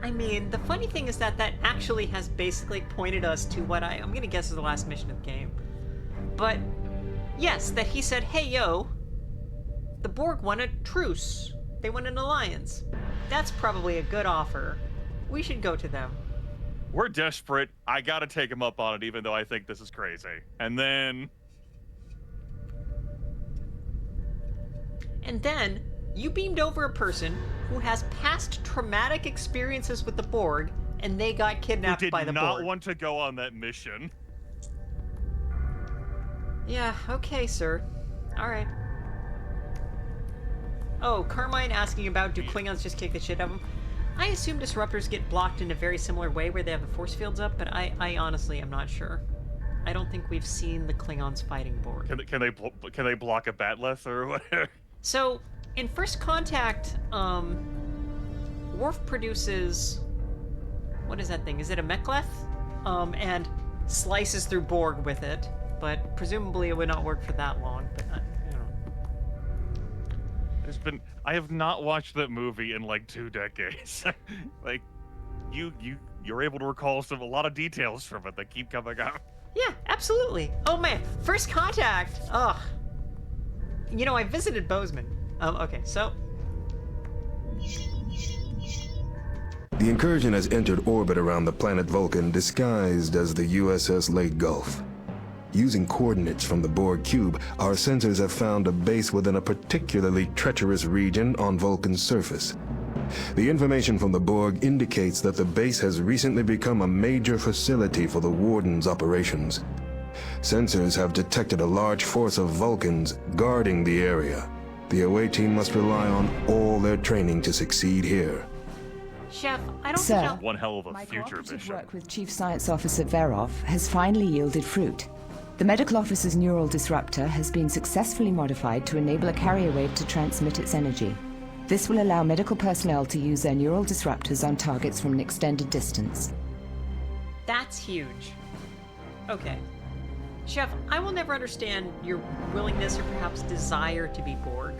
I mean, the funny thing is that that actually has basically pointed us to what I'm gonna guess is the last mission of the game. But, yes, that he said, hey, yo, the Borg want a truce. They want an alliance. That's probably a good offer. We should go to them. We're desperate. I gotta take him up on it, even though I think this is crazy. And then you beamed over a person who has past traumatic experiences with the Borg, and they got kidnapped by the Borg. Who did not want to go on that mission. Yeah, okay, sir. Alright. Oh, Carmine asking about do Klingons just kick the shit out of them? I assume disruptors get blocked in a very similar way where they have the force fields up, but I honestly am not sure. I don't think we've seen the Klingons fighting Borg. Can they block a batleth or whatever? So, in First Contact, Worf produces... what is that thing? Is it a mechleth? And slices through Borg with it, but presumably it would not work for that long, but I have not watched that movie in like 2 decades. Like, you're able to recall a lot of details from it that keep coming up. Yeah, absolutely. Oh man, First Contact! Ugh. You know, I visited Bozeman. Okay, so... The incursion has entered orbit around the planet Vulcan disguised as the USS Lake Gulf. Using coordinates from the Borg cube, our sensors have found a base within a particularly treacherous region on Vulcan's surface. The information from the Borg indicates that the base has recently become a major facility for the Warden's operations. Sensors have detected a large force of Vulcans guarding the area. The away team must rely on all their training to succeed here. Chef, I don't Sir, think one hell of a my future cooperative mission. work with Chief Science Officer Verov has finally yielded fruit. The medical officer's neural disruptor has been successfully modified to enable a carrier wave to transmit its energy. This will allow medical personnel to use their neural disruptors on targets from an extended distance. that's huge. Okay. Chef, I will never understand your willingness or perhaps desire to be Borg.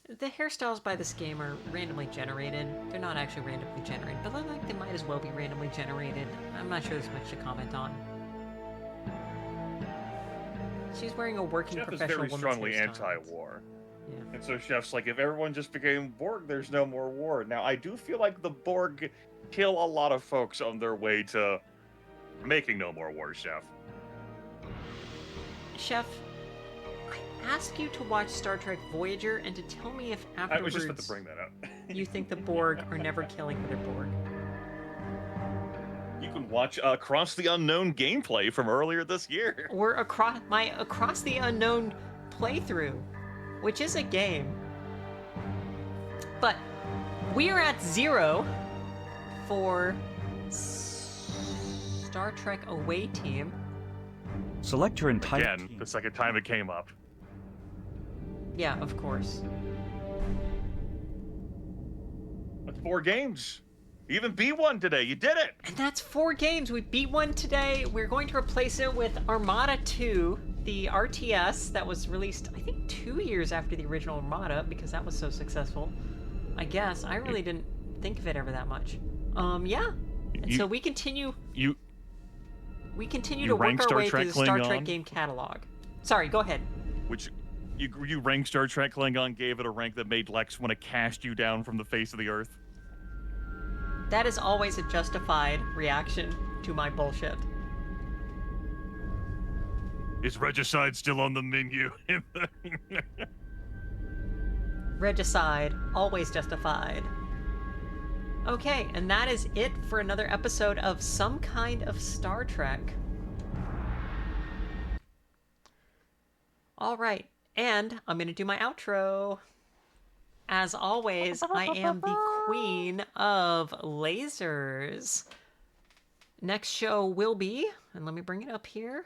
The hairstyles by this game are randomly generated. They're not actually randomly generated, but like they might as well be randomly generated. I'm not sure there's much to comment on. She's wearing a working Chef is professional very woman's strongly hairstyle. anti-war. Yeah. And so Chef's like, if everyone just became Borg, there's no more war. Now, I do feel like the Borg kill a lot of folks on their way to making no more war, Chef. Chef, I ask you to watch Star Trek Voyager and to tell me if I afterwards was just about to bring that up. you think the Borg are never killing other Borg. You can watch Across the Unknown gameplay from earlier this year. Or Across the Unknown playthrough, which is a game. But we are at 0 for Star Trek Away Team. Select your entire Again, the second time it came up. Yeah, of course. That's 4 games. You even beat one today. You did it. And that's 4 games. We beat one today. We're going to replace it with Armada 2, the RTS that was released, I think, 2 years after the original Armada because that was so successful. I guess. I really didn't think of it ever that much. Yeah. And so we continue... We continue to work our way through the Star Trek game catalog. Sorry, go ahead. You rank Star Trek Klingon, gave it a rank that made Lex want to cast you down from the face of the earth. That is always a justified reaction to my bullshit. Is regicide still on the menu? Regicide, always justified. Okay, and that is it for another episode of Some Kind of Star Trek. All right, and I'm going to do my outro. As always, I am the queen of lasers. Next show will be, and let me bring it up here.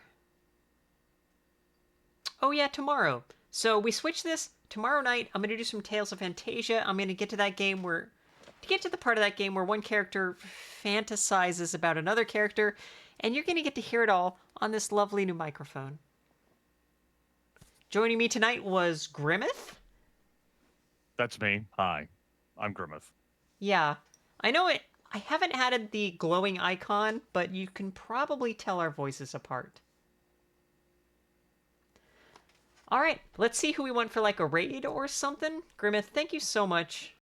Oh yeah, tomorrow. So we switch this. Tomorrow night, I'm going to do some Tales of Fantasia. I'm going to get to that game where... To get to the part of that game where one character fantasizes about another character, and you're going to get to hear it all on this lovely new microphone. Joining me tonight was Grimmeth. That's me. Hi, I'm Grimmeth. Yeah, I know it. I haven't added the glowing icon, but you can probably tell our voices apart. All right, let's see who we want for like a raid or something. Grimmeth, thank you so much